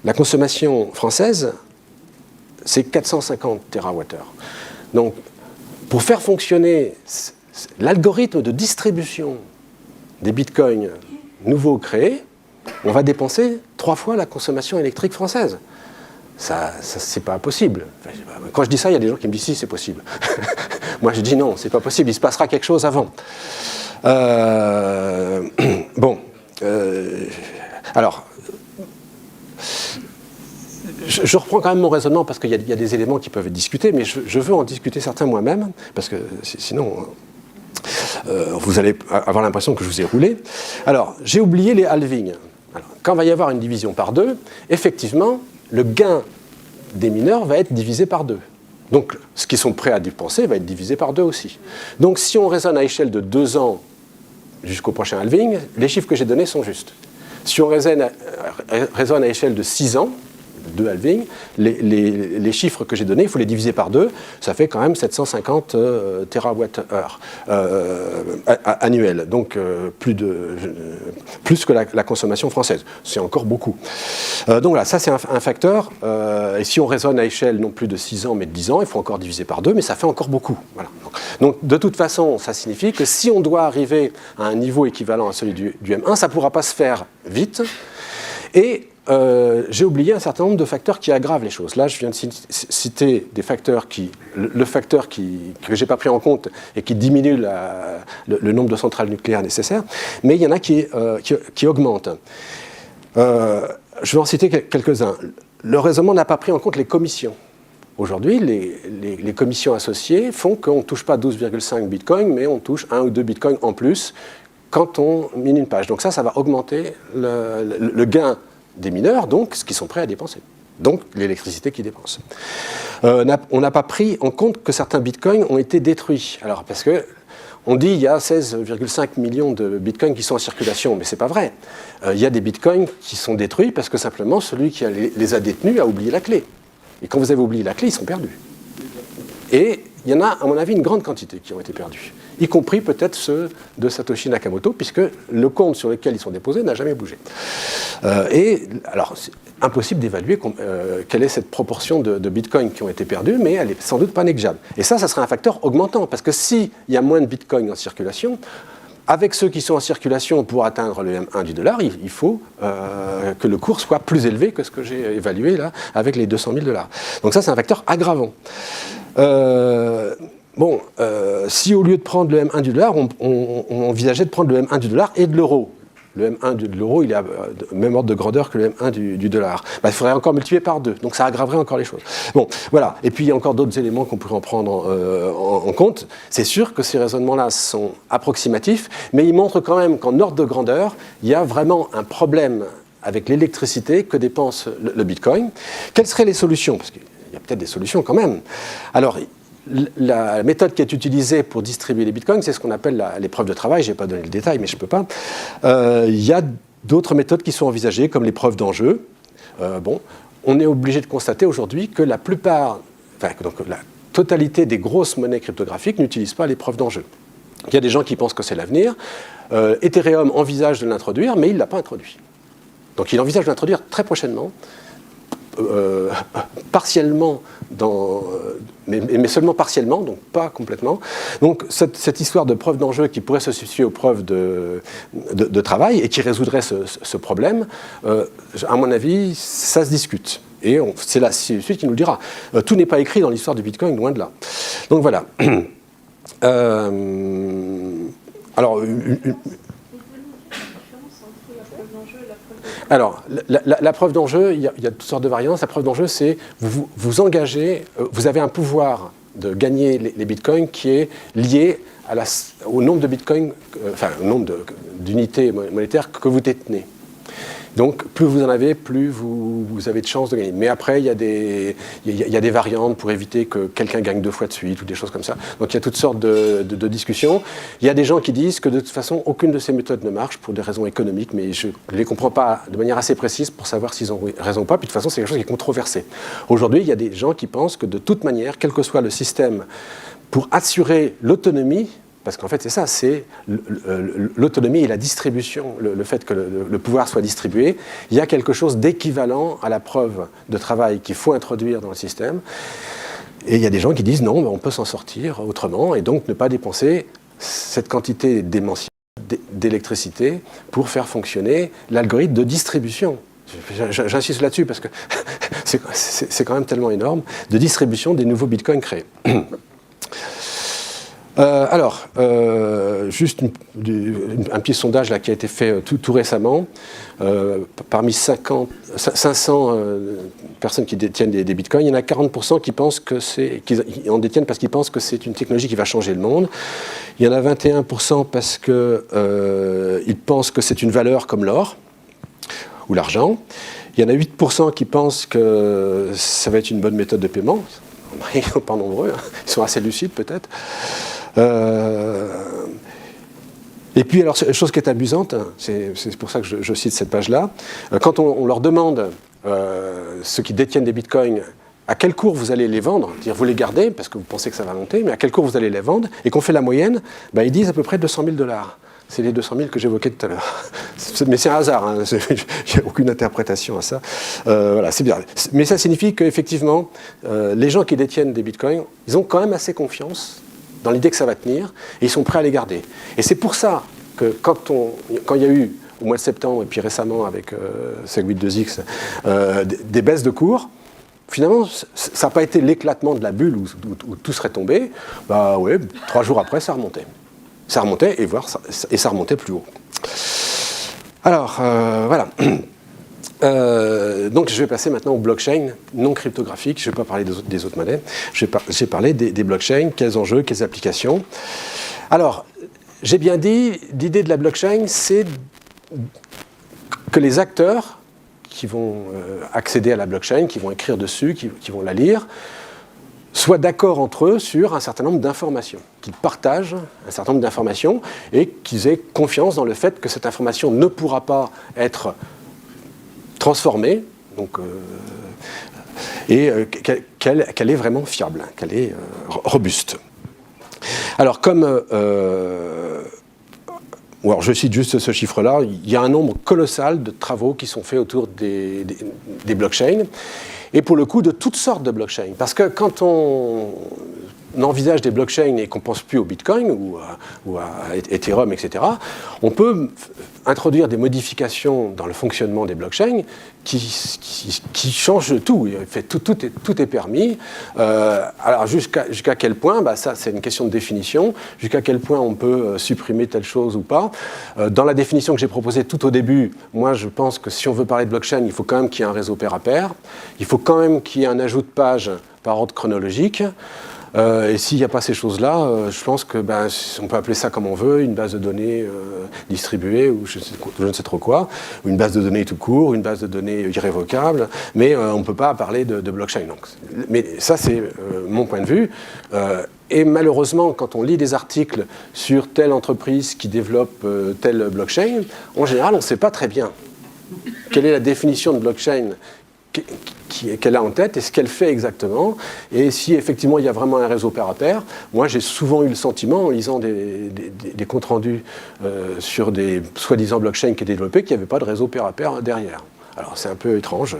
La consommation française, c'est 450 térawattheures. Donc, pour faire fonctionner l'algorithme de distribution des bitcoins nouveaux créés, on va dépenser 3 fois la consommation électrique française. Ça c'est pas possible. Quand je dis ça, il y a des gens qui me disent si, c'est possible. Moi, je dis non, c'est pas possible. Il se passera quelque chose avant. Alors, je reprends quand même mon raisonnement parce qu'il y a des éléments qui peuvent être discutés, mais je veux en discuter certains moi-même, parce que sinon, vous allez avoir l'impression que je vous ai roulé. Alors, j'ai oublié les halvings. Alors, quand il va y avoir une division par 2, effectivement, le gain des mineurs va être divisé par 2. Donc, ce qu'ils sont prêts à dépenser va être divisé par 2 aussi. Donc, si on raisonne à échelle de 2 ans jusqu'au prochain halving, les chiffres que j'ai donnés sont justes. Si on raisonne à échelle de 6 ans, 2 halvings, les chiffres que j'ai donnés, il faut les diviser par 2, ça fait quand même 750 térawattheures annuels, donc plus que la consommation française. C'est encore beaucoup. Donc voilà, ça c'est un facteur, et si on raisonne à échelle non plus de 6 ans mais de 10 ans, il faut encore diviser par 2, mais ça fait encore beaucoup. Voilà. Donc de toute façon, ça signifie que si on doit arriver à un niveau équivalent à celui du M1, ça ne pourra pas se faire vite, et j'ai oublié un certain nombre de facteurs qui aggravent les choses. Là, je viens de citer des facteurs le facteur que je n'ai pas pris en compte et qui diminue le nombre de centrales nucléaires nécessaires, mais il y en a qui augmentent. Je vais en citer quelques-uns. Le raisonnement n'a pas pris en compte les commissions. Aujourd'hui, les commissions associées font qu'on ne touche pas 12,5 bitcoins, mais on touche 1 ou 2 bitcoins en plus quand on mine une page. Donc ça va augmenter le gain des mineurs, donc ce qu'ils sont prêts à dépenser. Donc l'électricité qu'ils dépensent. On n'a pas pris en compte que certains bitcoins ont été détruits. Alors parce que on dit qu'il y a 16,5 millions de bitcoins qui sont en circulation, mais ce n'est pas vrai. Il y a des bitcoins qui sont détruits parce que simplement celui qui les a détenus a oublié la clé. Et quand vous avez oublié la clé, ils sont perdus. Et il y en a, à mon avis, une grande quantité qui ont été perdus, y compris peut-être ceux de Satoshi Nakamoto, puisque le compte sur lequel ils sont déposés n'a jamais bougé. Et alors, c'est impossible d'évaluer quelle est cette proportion de bitcoins qui ont été perdus, mais elle n'est sans doute pas négligeable. Et ça serait un facteur augmentant, parce que s'il y a moins de bitcoins en circulation, avec ceux qui sont en circulation pour atteindre le M1 du dollar, il faut que le cours soit plus élevé que ce que j'ai évalué là, avec les 200 000 $. Donc ça, c'est un facteur aggravant. bon, si au lieu de prendre le M1 du dollar, on envisageait de prendre le M1 du dollar et de l'euro. Le M1 de l'euro, il est à même ordre de grandeur que le M1 du dollar. Il faudrait encore multiplier par 2, donc ça aggraverait encore les choses. Bon, voilà. Et puis il y a encore d'autres éléments qu'on pourrait en prendre en compte. C'est sûr que ces raisonnements-là sont approximatifs, mais ils montrent quand même qu'en ordre de grandeur, il y a vraiment un problème avec l'électricité que dépense le Bitcoin. Quelles seraient les solutions? Parce qu'il y a peut-être des solutions quand même. Alors, la méthode qui est utilisée pour distribuer les bitcoins, c'est ce qu'on appelle l'épreuve de travail. Je n'ai pas donné le détail, mais je ne peux pas. Il y a d'autres méthodes qui sont envisagées, comme l'épreuve d'enjeu. Bon, on est obligé de constater aujourd'hui que la totalité des grosses monnaies cryptographiques n'utilisent pas l'épreuve d'enjeu. Il y a des gens qui pensent que c'est l'avenir. Ethereum envisage de l'introduire, mais il ne l'a pas introduit. Donc il envisage de l'introduire très prochainement. Partiellement, mais seulement partiellement, donc pas complètement. Donc cette histoire de preuve d'enjeu qui pourrait se substituer aux preuves de travail et qui résoudrait ce problème, à mon avis, ça se discute. Et c'est la suite qui nous le dira. Tout n'est pas écrit dans l'histoire du Bitcoin, loin de là. Donc voilà. Alors, Alors, la preuve d'enjeu, il y a toutes sortes de variantes. La preuve d'enjeu, c'est vous engagez, vous avez un pouvoir de gagner les bitcoins qui est lié au nombre de bitcoins, au nombre d'unités monétaires que vous détenez. Donc, plus vous en avez, plus vous avez de chances de gagner. Mais après, il y a des variantes pour éviter que quelqu'un gagne 2 fois de suite ou des choses comme ça. Donc, il y a toutes sortes de discussions. Il y a des gens qui disent que de toute façon, aucune de ces méthodes ne marche pour des raisons économiques, mais je ne les comprends pas de manière assez précise pour savoir s'ils ont raison ou pas. Puis de toute façon, c'est quelque chose qui est controversé. Aujourd'hui, il y a des gens qui pensent que de toute manière, quel que soit le système, pour assurer l'autonomie, parce qu'en fait, c'est ça, c'est l'autonomie et la distribution, le fait que le pouvoir soit distribué. Il y a quelque chose d'équivalent à la preuve de travail qu'il faut introduire dans le système. Et il y a des gens qui disent non, on peut s'en sortir autrement et donc ne pas dépenser cette quantité démentielle d'électricité pour faire fonctionner l'algorithme de distribution. J'insiste là-dessus parce que c'est quand même tellement énorme, de distribution des nouveaux bitcoins créés. Juste un petit sondage là, qui a été fait tout récemment. Parmi 500 personnes qui détiennent des bitcoins, il y en a 40% qui pensent qu'ils en détiennent parce qu'ils pensent que c'est une technologie qui va changer le monde. Il y en a 21% parce qu'ils pensent que c'est une valeur comme l'or ou l'argent. Il y en a 8% qui pensent que ça va être une bonne méthode de paiement. Ils ne sont pas nombreux, hein. Ils sont assez lucides peut-être. Et puis, alors, chose qui est amusante, c'est pour ça que je cite cette page-là, quand on leur demande, ceux qui détiennent des bitcoins, à quel cours vous allez les vendre, c'est-à-dire vous les gardez parce que vous pensez que ça va monter, mais à quel cours vous allez les vendre, et qu'on fait la moyenne, ils disent à peu près 200 000 $. C'est les 200 000 que j'évoquais tout à l'heure. Mais c'est un hasard, hein. Il n'y a aucune interprétation à ça. Voilà, c'est bien. Mais ça signifie qu'effectivement, les gens qui détiennent des bitcoins, ils ont quand même assez confiance dans l'idée que ça va tenir, et ils sont prêts à les garder. Et c'est pour ça que quand il y a eu, au mois de septembre, et puis récemment avec Segwit2x, des baisses de cours, finalement, ça n'a pas été l'éclatement de la bulle où tout serait tombé. 3 jours après, ça remontait. Ça remontait, et ça remontait plus haut. Alors, voilà. Donc je vais passer maintenant aux blockchains non cryptographiques. Je ne vais pas parler des autres monnaies. Je vais parler des blockchains, quels enjeux, quelles applications. Alors, j'ai bien dit, l'idée de la blockchain, c'est que les acteurs qui vont accéder à la blockchain, qui vont écrire dessus, qui vont la lire, soient d'accord entre eux sur un certain nombre d'informations, qu'ils partagent un certain nombre d'informations et qu'ils aient confiance dans le fait que cette information ne pourra pas être transformée, donc, et qu'elle est vraiment fiable, qu'elle est robuste. Alors, alors je cite juste ce chiffre-là, il y a un nombre colossal de travaux qui sont faits autour des blockchains, et pour le coup de toutes sortes de blockchains. Parce que quand on envisage des blockchains et qu'on ne pense plus au Bitcoin ou à Ethereum, etc., on peut introduire des modifications dans le fonctionnement des blockchains qui changent tout. Tout est permis. Alors jusqu'à quel point, ça c'est une question de définition, jusqu'à quel point on peut supprimer telle chose ou pas. Dans la définition que j'ai proposée tout au début, moi je pense que si on veut parler de blockchain, il faut quand même qu'il y ait un réseau pair à pair, il faut quand même qu'il y ait un ajout de page par ordre chronologique. Et s'il n'y a pas ces choses-là, je pense que on peut appeler ça comme on veut, une base de données distribuée ou je ne sais trop quoi, ou une base de données tout court, une base de données irrévocable, mais on ne peut pas parler de blockchain. Donc, mais ça, c'est mon point de vue. Et malheureusement, quand on lit des articles sur telle entreprise qui développe telle blockchain, en général, on ne sait pas très bien quelle est la définition de blockchain qu'elle a en tête et ce qu'elle fait exactement. Et si effectivement il y a vraiment un réseau pair à pair, moi j'ai souvent eu le sentiment en lisant des comptes rendus sur des soi-disant blockchains qui étaient développés qu'il n'y avait pas de réseau pair à pair derrière. Alors c'est un peu étrange.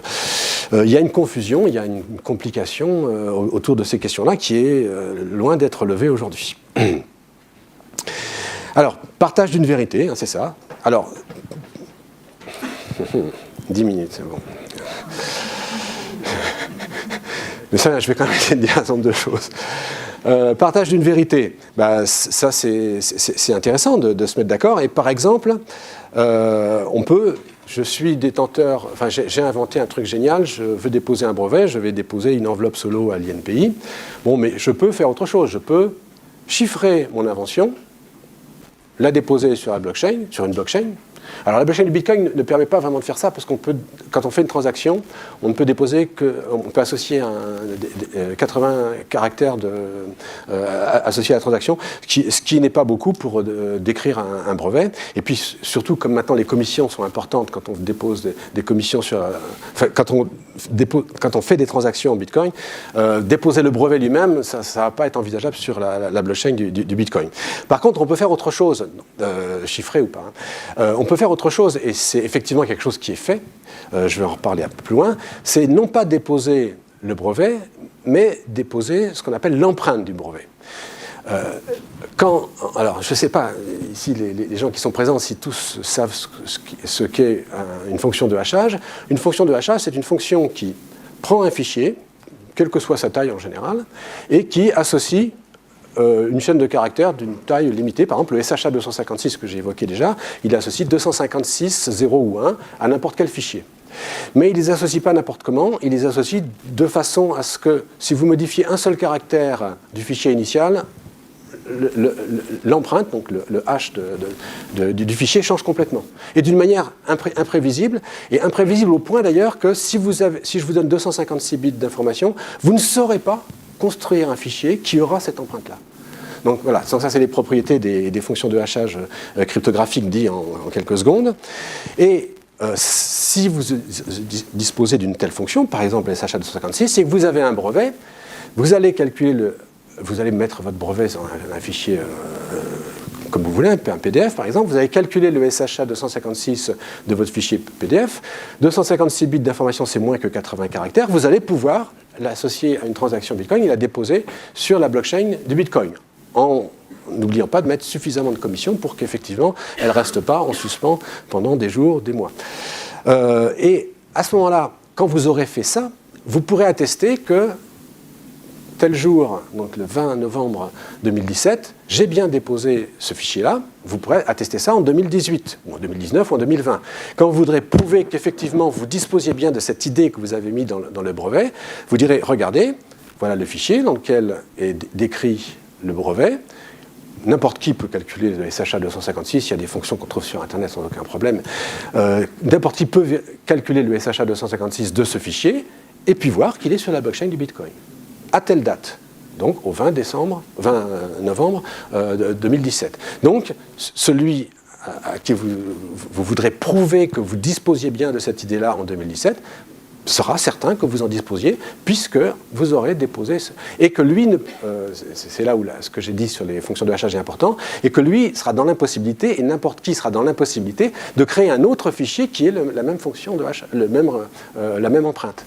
Il y a une confusion, il y a une complication autour de ces questions-là qui est loin d'être levée aujourd'hui. Alors, partage d'une vérité, hein, c'est ça. Alors, 10 minutes, c'est bon. Mais ça, je vais quand même essayer de dire un certain nombre de choses. Partage d'une vérité, ça c'est intéressant de se mettre d'accord. Et par exemple, je suis détenteur, enfin j'ai inventé un truc génial, je veux déposer un brevet, je vais déposer une enveloppe solo à l'INPI. Bon, mais je peux faire autre chose, je peux chiffrer mon invention, la déposer sur une blockchain. Alors la blockchain du Bitcoin ne permet pas vraiment de faire ça parce qu'on peut, quand on fait une transaction, on ne peut déposer on peut associer 80 caractères associés à la transaction, ce qui n'est pas beaucoup pour décrire un brevet. Et puis surtout, comme maintenant les commissions sont importantes quand on dépose des commissions quand on fait des transactions en Bitcoin, déposer le brevet lui-même, ça ne va pas être envisageable sur la blockchain du Bitcoin. Par contre, on peut faire autre chose, chiffré ou pas. On peut faire autre chose, et c'est effectivement quelque chose qui est fait, je vais en reparler un peu plus loin, c'est non pas déposer le brevet, mais déposer ce qu'on appelle l'empreinte du brevet. Alors, je ne sais pas, ici, les gens qui sont présents, si tous savent ce qu'est une fonction de hachage. Une fonction de hachage, c'est une fonction qui prend un fichier, quelle que soit sa taille en général, et qui associe une chaîne de caractères d'une taille limitée. Par exemple, le SHA 256 que j'ai évoqué déjà, il associe 256 0 ou 1 à n'importe quel fichier. Mais il ne les associe pas n'importe comment, il les associe de façon à ce que, si vous modifiez un seul caractère du fichier initial, l'empreinte, donc le hash du fichier change complètement. Et d'une manière imprévisible, et imprévisible au point d'ailleurs que si je vous donne 256 bits d'information, vous ne saurez pas construire un fichier qui aura cette empreinte-là. Donc voilà, ça c'est les propriétés des fonctions de hachage cryptographique dit en quelques secondes. Et si vous disposez d'une telle fonction, par exemple SHA 256, et que vous avez un brevet, vous allez mettre votre brevet dans un fichier comme vous voulez, un PDF par exemple, vous allez calculer le SHA 256 de votre fichier PDF, 256 bits d'information c'est moins que 80 caractères, vous allez pouvoir l'associer à une transaction Bitcoin et la déposer sur la blockchain du Bitcoin, en n'oubliant pas de mettre suffisamment de commissions pour qu'effectivement elle ne reste pas en suspens pendant des jours, des mois. Et à ce moment-là, quand vous aurez fait ça, vous pourrez attester que tel jour, donc le 20 novembre 2017, j'ai bien déposé ce fichier-là. Vous pourrez attester ça en 2018, ou en 2019, ou en 2020. Quand vous voudrez prouver qu'effectivement vous disposiez bien de cette idée que vous avez mise dans le brevet, vous direz, regardez, voilà le fichier dans lequel est décrit le brevet. N'importe qui peut calculer le SHA 256, il y a des fonctions qu'on trouve sur Internet sans aucun problème. N'importe qui peut calculer le SHA 256 de ce fichier, et puis voir qu'il est sur la blockchain du Bitcoin. À telle date, donc au 20 novembre 2017. Donc, celui à qui vous voudrez prouver que vous disposiez bien de cette idée-là en 2017 sera certain que vous en disposiez, puisque vous aurez déposé et que lui, c'est là où ce que j'ai dit sur les fonctions de hachage est important, et que lui sera dans l'impossibilité, et n'importe qui sera dans l'impossibilité, de créer un autre fichier qui est la même fonction de hachage, la même empreinte.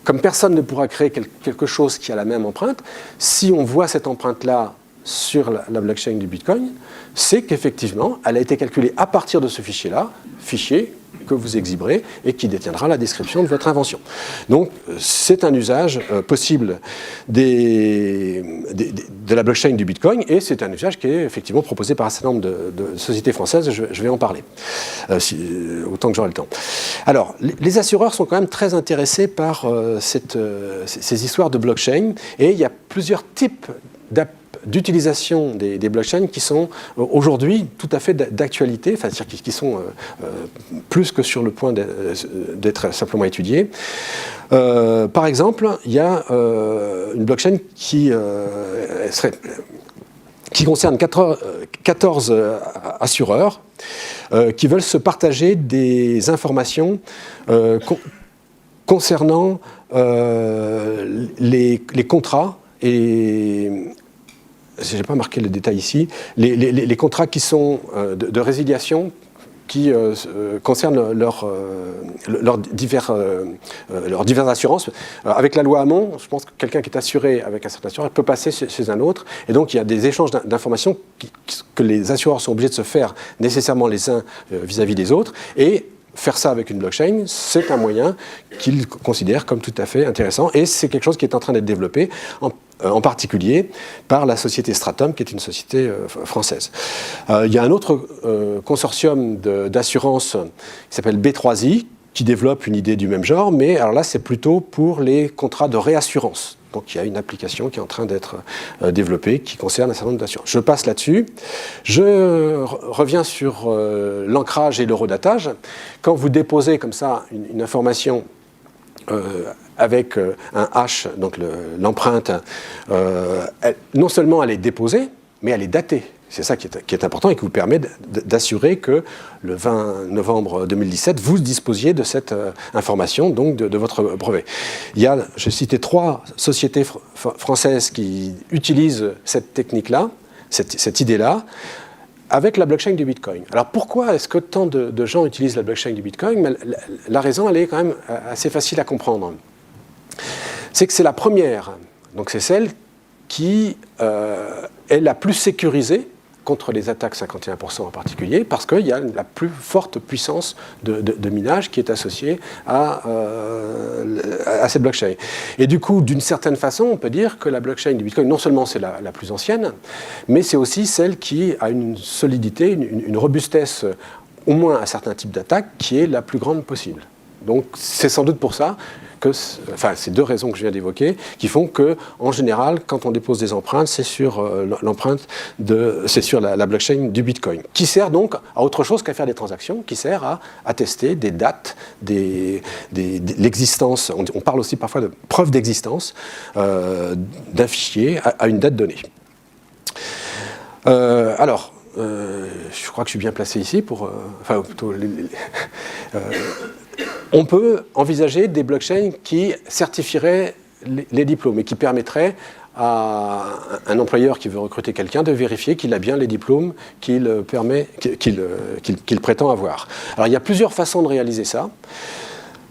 comme personne ne pourra créer quelque chose qui a la même empreinte, si on voit cette empreinte-là sur la blockchain du Bitcoin, c'est qu'effectivement, elle a été calculée à partir de ce fichier-là, fichier que vous exhiberez et qui détiendra la description de votre invention. Donc, c'est un usage possible de la blockchain du Bitcoin et c'est un usage qui est effectivement proposé par un certain nombre de sociétés françaises. Je vais en parler, autant que j'aurai le temps. Alors, les assureurs sont quand même très intéressés par ces histoires de blockchain et il y a plusieurs types d'utilisation des blockchains qui sont aujourd'hui tout à fait d'actualité, enfin, c'est-à-dire qui sont plus que sur le point d'être simplement étudiés. Par exemple, il y a une blockchain qui concerne 14 assureurs qui veulent se partager des informations concernant les contrats et je n'ai pas marqué le détail ici, les contrats qui sont de résiliation qui concernent leurs diverses assurances. Avec la loi Hamon, je pense que quelqu'un qui est assuré avec un certain assureur peut passer chez un autre. Et donc, il y a des échanges d'informations que les assureurs sont obligés de se faire nécessairement les uns vis-à-vis des autres. Et faire ça avec une blockchain, c'est un moyen qu'ils considèrent comme tout à fait intéressant. Et c'est quelque chose qui est en train d'être développé, en particulier par la société Stratum, qui est une société française. Il y a un autre consortium d'assurance qui s'appelle B3I, qui développe une idée du même genre, mais alors là, c'est plutôt pour les contrats de réassurance. Donc il y a une application qui est en train d'être développée qui concerne un certain nombre d'assurances. Je passe là-dessus. Je reviens sur l'ancrage et l'heurodatage. Quand vous déposez comme ça une information avec un hash, donc l'empreinte, non seulement elle est déposée, mais elle est datée. C'est ça qui est important et qui vous permet d'assurer que le 20 novembre 2017, vous disposiez de cette information, donc de votre brevet. Il y a, je citais 3 sociétés françaises qui utilisent cette technique-là, cette idée-là, avec la blockchain du Bitcoin. Alors pourquoi est-ce que tant de gens utilisent la blockchain du Bitcoin? La raison, elle est quand même assez facile à comprendre. C'est que c'est la première, donc c'est celle qui est la plus sécurisée contre les attaques 51% en particulier, parce qu'il y a la plus forte puissance de minage qui est associée à cette blockchain. Et du coup, d'une certaine façon, on peut dire que la blockchain du Bitcoin, non seulement c'est la plus ancienne, mais c'est aussi celle qui a une solidité, une robustesse, au moins à certains types d'attaques, qui est la plus grande possible. Donc c'est sans doute pour ça que, enfin, ces 2 raisons que je viens d'évoquer, qui font que, en général, quand on dépose des empreintes, c'est sur c'est sur la blockchain du Bitcoin, qui sert donc à autre chose qu'à faire des transactions, qui sert à attester des dates, l'existence. On parle aussi parfois de preuve d'existence d'un fichier à une date donnée. Alors. Je crois que je suis bien placé ici pour... enfin, plutôt... on peut envisager des blockchains qui certifieraient les diplômes et qui permettraient à un employeur qui veut recruter quelqu'un de vérifier qu'il a bien les diplômes qu'il prétend avoir. Alors, il y a plusieurs façons de réaliser ça.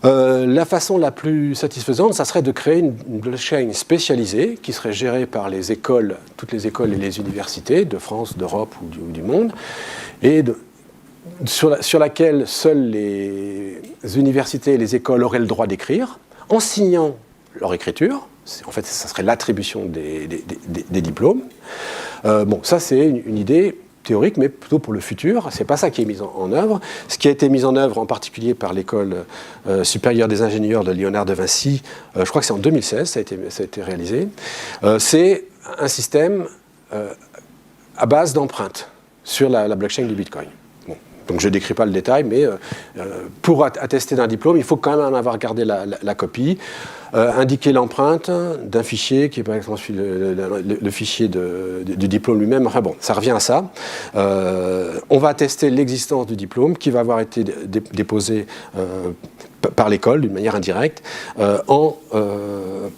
La façon la plus satisfaisante, ça serait de créer une blockchain spécialisée qui serait gérée par les écoles, toutes les écoles et les universités de France, d'Europe ou du monde, et sur laquelle seules les universités et les écoles auraient le droit d'écrire, en signant leur écriture. En fait, ça serait l'attribution des diplômes. Bon, ça c'est une idée théorique, mais plutôt pour le futur. C'est pas ça qui est mis en œuvre. Ce qui a été mis en œuvre en particulier par l'école supérieure des ingénieurs de Léonard de Vinci, je crois que c'est en 2016, ça a été réalisé, c'est un système à base d'empreintes sur la blockchain du Bitcoin. Bon. Donc je ne décris pas le détail, mais pour attester d'un diplôme, il faut quand même en avoir gardé la copie, indiquer l'empreinte d'un fichier qui est par exemple le fichier du diplôme lui-même. Enfin bon, ça revient à ça. On va attester l'existence du diplôme qui va avoir été déposé par l'école d'une manière indirecte en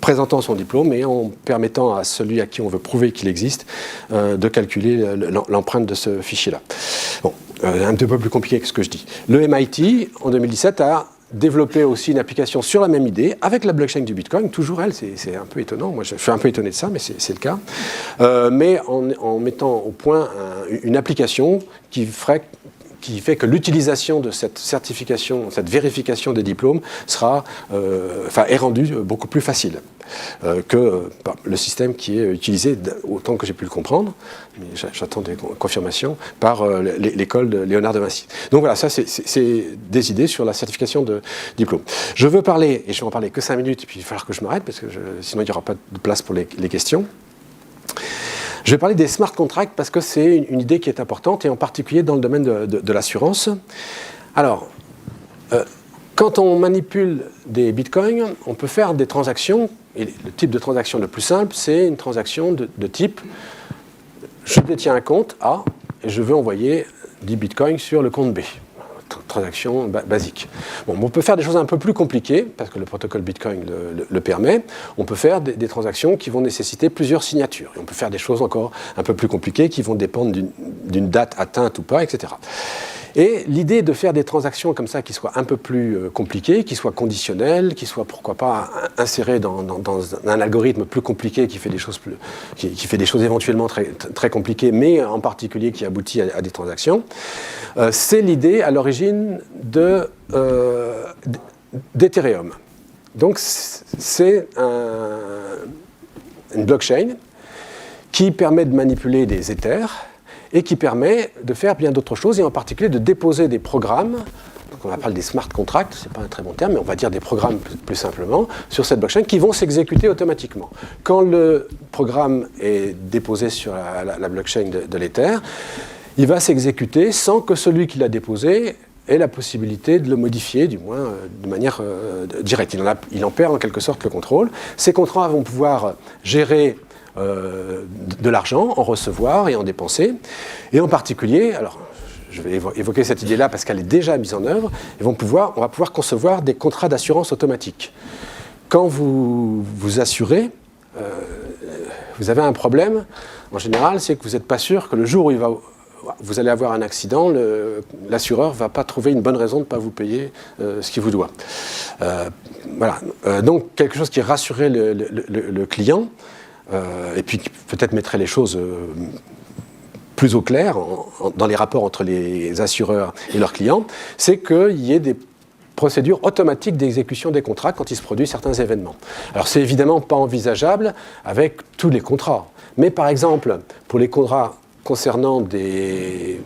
présentant son diplôme et en permettant à celui à qui on veut prouver qu'il existe de calculer l'empreinte de ce fichier-là. Bon, un petit peu plus compliqué que ce que je dis. Le MIT, en 2017, a développé aussi une application sur la même idée, avec la blockchain du Bitcoin, toujours elle, c'est un peu étonnant, moi je suis un peu étonné de ça, mais c'est le cas, mais en mettant au point une application qui fait que l'utilisation de cette certification, cette vérification des diplômes est rendue beaucoup plus facile que le système qui est utilisé, autant que j'ai pu le comprendre, mais j'attends des confirmations, par l'école de Léonard de Vinci. Donc voilà, ça c'est des idées sur la certification de diplôme. Je veux parler, et je vais en parler que 5 minutes, et puis il va falloir que je m'arrête, parce que sinon il n'y aura pas de place pour les questions. Je vais parler des smart contracts parce que c'est une idée qui est importante, et en particulier dans le domaine de l'assurance. Alors, quand on manipule des bitcoins, on peut faire des transactions, et le type de transaction le plus simple, c'est une transaction de type je détiens un compte A et je veux envoyer 10 bitcoins sur le compte B. Transaction basique. Bon, on peut faire des choses un peu plus compliquées, parce que le protocole Bitcoin le permet. On peut faire des transactions qui vont nécessiter plusieurs signatures. Et on peut faire des choses encore un peu plus compliquées qui vont dépendre d'une date atteinte ou pas, etc. Et l'idée de faire des transactions comme ça qui soient un peu plus compliquées, qui soient conditionnelles, qui soient pourquoi pas insérées dans un algorithme plus compliqué qui fait des choses, qui fait des choses éventuellement très, très compliquées, mais en particulier qui aboutit à des transactions, c'est l'idée à l'origine d'Ethereum. Donc c'est une blockchain qui permet de manipuler des Ethers et qui permet de faire bien d'autres choses, et en particulier de déposer des programmes, qu'on appelle des smart contracts, c'est pas un très bon terme, mais on va dire des programmes plus simplement, sur cette blockchain qui vont s'exécuter automatiquement. Quand le programme est déposé sur la blockchain de l'Ether, il va s'exécuter sans que celui qui l'a déposé ait la possibilité de le modifier, du moins de manière directe. Il en perd en quelque sorte le contrôle. Ces contrats vont pouvoir gérer de l'argent, en recevoir et en dépenser. Et en particulier, alors je vais évoquer cette idée-là parce qu'elle est déjà mise en œuvre, on va pouvoir concevoir des contrats d'assurance automatique. Quand vous assurez, vous avez un problème, en général, c'est que vous n'êtes pas sûr que le jour où vous allez avoir un accident, l'assureur ne va pas trouver une bonne raison de ne pas vous payer ce qu'il vous doit. Voilà. Donc, quelque chose qui rassurerait le client, et puis peut-être mettrait les choses plus au clair dans les rapports entre les assureurs et leurs clients, c'est qu'il y ait des procédures automatiques d'exécution des contrats quand il se produit certains événements. Alors c'est évidemment pas envisageable avec tous les contrats, mais par exemple pour les contrats concernant des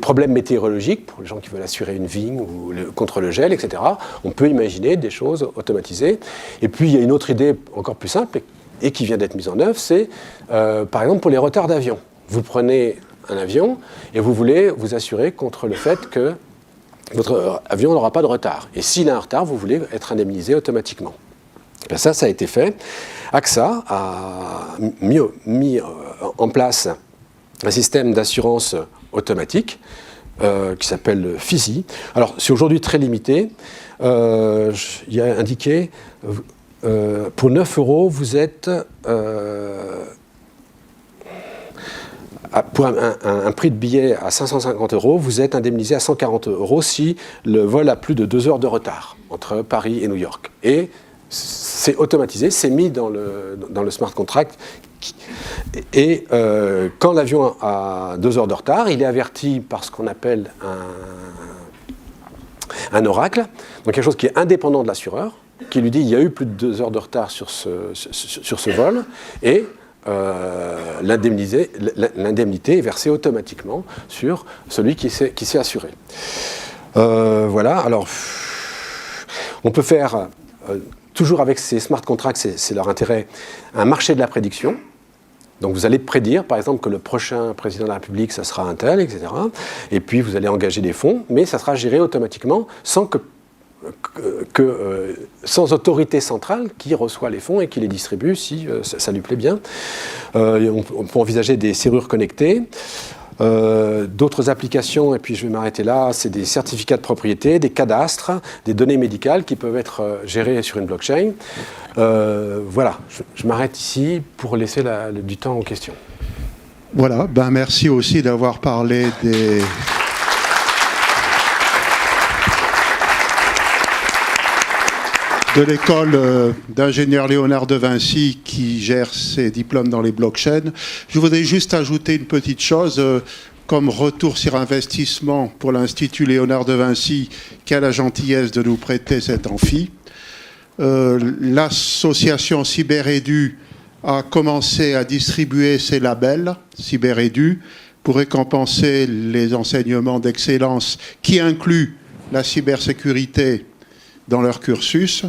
problèmes météorologiques, pour les gens qui veulent assurer une vigne ou contre le gel, etc., on peut imaginer des choses automatisées. Et puis, il y a une autre idée encore plus simple et qui vient d'être mise en œuvre, c'est, par exemple, pour les retards d'avion. Vous prenez un avion et vous voulez vous assurer contre le fait que votre avion n'aura pas de retard. Et s'il a un retard, vous voulez être indemnisé automatiquement. Et bien ça a été fait. AXA a mis en place un système d'assurance automatique qui s'appelle FISI. Alors, c'est aujourd'hui très limité. Il y a indiqué, pour 9 €, vous êtes... pour un prix de billet à 550 €, vous êtes indemnisé à 140 € si le vol a plus de 2 heures de retard entre Paris et New York. Et c'est automatisé, c'est mis dans le smart contract. Et quand l'avion a 2 heures de retard, il est averti par ce qu'on appelle un oracle, donc quelque chose qui est indépendant de l'assureur, qui lui dit il y a eu plus de 2 heures de retard sur ce vol, et l'indemnité est versée automatiquement sur celui qui s'est assuré. Voilà, alors on peut faire... toujours avec ces smart contracts, c'est leur intérêt, un marché de la prédiction. Donc vous allez prédire, par exemple, que le prochain président de la République, ça sera un tel, etc. Et puis vous allez engager des fonds, mais ça sera géré automatiquement sans autorité centrale qui reçoit les fonds et qui les distribue si ça lui plaît bien. On peut envisager des serrures connectées. D'autres applications, et puis je vais m'arrêter là, c'est des certificats de propriété, des cadastres, des données médicales qui peuvent être gérées sur une blockchain. Voilà, je m'arrête ici pour laisser du temps aux questions. Voilà, merci aussi d'avoir parlé de l'école d'ingénieur Léonard de Vinci qui gère ses diplômes dans les blockchains. Je voudrais juste ajouter une petite chose comme retour sur investissement pour l'Institut Léonard de Vinci qui a la gentillesse de nous prêter cet amphi. L'association CyberEdu a commencé à distribuer ses labels CyberEdu pour récompenser les enseignements d'excellence qui incluent la cybersécurité dans leur cursus.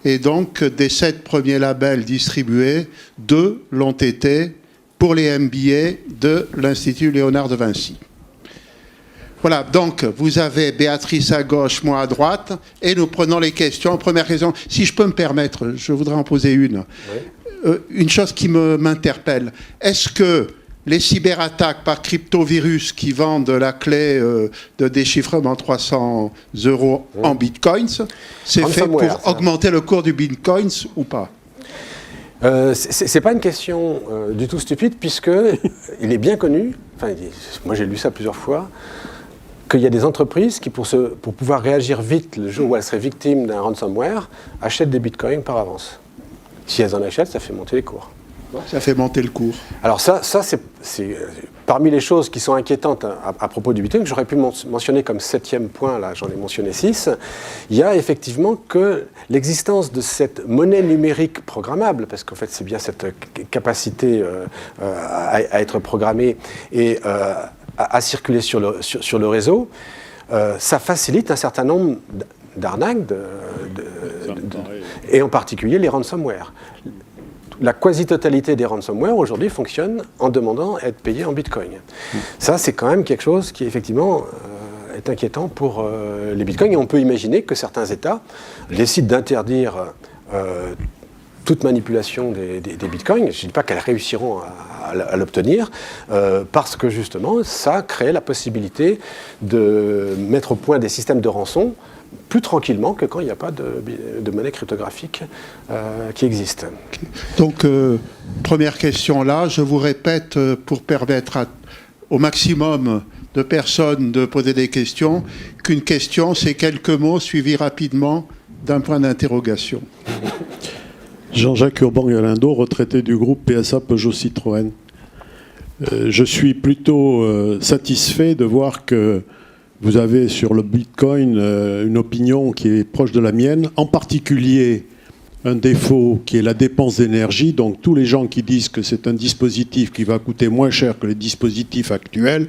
Et donc, des 7 premiers labels distribués, 2 l'ont été pour les MBA de l'Institut Léonard de Vinci. Voilà, donc vous avez Béatrice à gauche, moi à droite, et nous prenons les questions. Première question, si je peux me permettre, je voudrais en poser une. Oui. Une chose qui m'interpelle, est-ce que les cyberattaques par cryptovirus qui vendent la clé de déchiffrement 300 € en bitcoins, c'est fait pour augmenter le cours du bitcoin ou pas? C'est pas une question du tout stupide, puisqu'il est bien connu, moi j'ai lu ça plusieurs fois, qu'il y a des entreprises qui, pour pouvoir réagir vite le jour où elles seraient victimes d'un ransomware, achètent des bitcoins par avance. Si elles en achètent, ça fait monter les cours. Ça fait monter le cours. Alors ça c'est parmi les choses qui sont inquiétantes à propos du bitcoin, que j'aurais pu mentionner comme 7e point, là j'en ai mentionné 6, il y a effectivement que l'existence de cette monnaie numérique programmable, parce qu'en fait c'est bien cette capacité à être programmée et à circuler sur le réseau, ça facilite un certain nombre d'arnaques, et en particulier les ransomware. La quasi-totalité des ransomware aujourd'hui fonctionnent en demandant à être payés en bitcoin. Ça, c'est quand même quelque chose qui, effectivement, est inquiétant pour les bitcoins. Et on peut imaginer que certains États décident d'interdire toute manipulation des bitcoins. Je ne dis pas qu'elles réussiront à l'obtenir, parce que, justement, ça crée la possibilité de mettre au point des systèmes de rançon plus tranquillement que quand il n'y a pas de monnaie cryptographique qui existe. Donc, première question là, je vous répète pour permettre au maximum de personnes de poser des questions, qu'une question, c'est quelques mots suivis rapidement d'un point d'interrogation. Jean-Jacques Urban-Galindo, retraité du groupe PSA Peugeot Citroën. Je suis plutôt satisfait de voir que vous avez sur le Bitcoin une opinion qui est proche de la mienne, en particulier un défaut qui est la dépense d'énergie. Donc tous les gens qui disent que c'est un dispositif qui va coûter moins cher que les dispositifs actuels,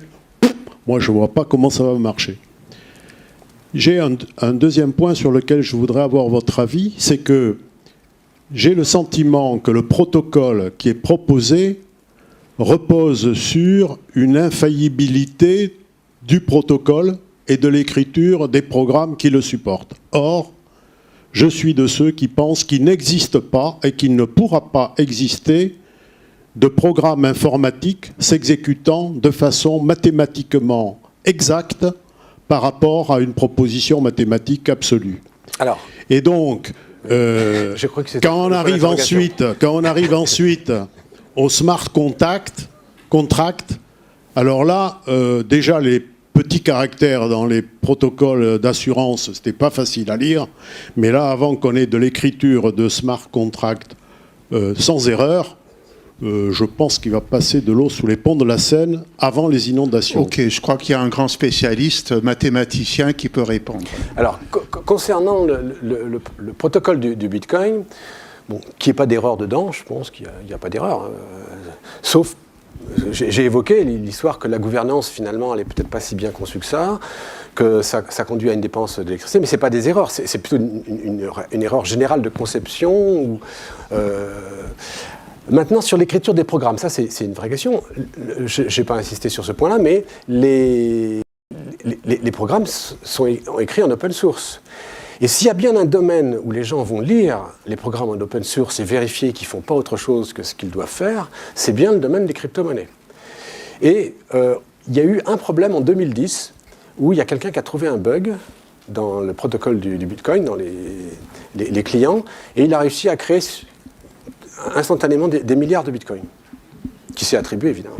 moi je ne vois pas comment ça va marcher. J'ai un deuxième point sur lequel je voudrais avoir votre avis, c'est que j'ai le sentiment que le protocole qui est proposé repose sur une infaillibilité du protocole et de l'écriture des programmes qui le supportent. Or, je suis de ceux qui pensent qu'il n'existe pas et qu'il ne pourra pas exister de programme informatique s'exécutant de façon mathématiquement exacte par rapport à une proposition mathématique absolue. Alors, et donc, quand on arrive ensuite au smart contract, alors là, déjà les petits caractères dans les protocoles d'assurance, c'était pas facile à lire, mais là, avant qu'on ait de l'écriture de smart contract sans erreur, je pense qu'il va passer de l'eau sous les ponts de la Seine avant les inondations. Ok, je crois qu'il y a un grand spécialiste mathématicien qui peut répondre. Alors, concernant le protocole du Bitcoin, bon, qu'il n'y ait pas d'erreur dedans, je pense qu'il n'y a pas d'erreur, sauf j'ai évoqué l'histoire que la gouvernance, finalement, elle n'est peut-être pas si bien conçue que ça conduit à une dépense d'électricité, mais ce n'est pas des erreurs, c'est plutôt une erreur générale de conception. Maintenant, sur l'écriture des programmes, ça c'est une vraie question. Je n'ai pas insisté sur ce point-là, mais les programmes sont écrits en open source. Et s'il y a bien un domaine où les gens vont lire les programmes en open source et vérifier qu'ils ne font pas autre chose que ce qu'ils doivent faire, c'est bien le domaine des crypto-monnaies. Et il y a eu un problème en 2010 où il y a quelqu'un qui a trouvé un bug dans le protocole du Bitcoin, dans les clients, et il a réussi à créer instantanément des milliards de Bitcoins, qui s'est attribué évidemment.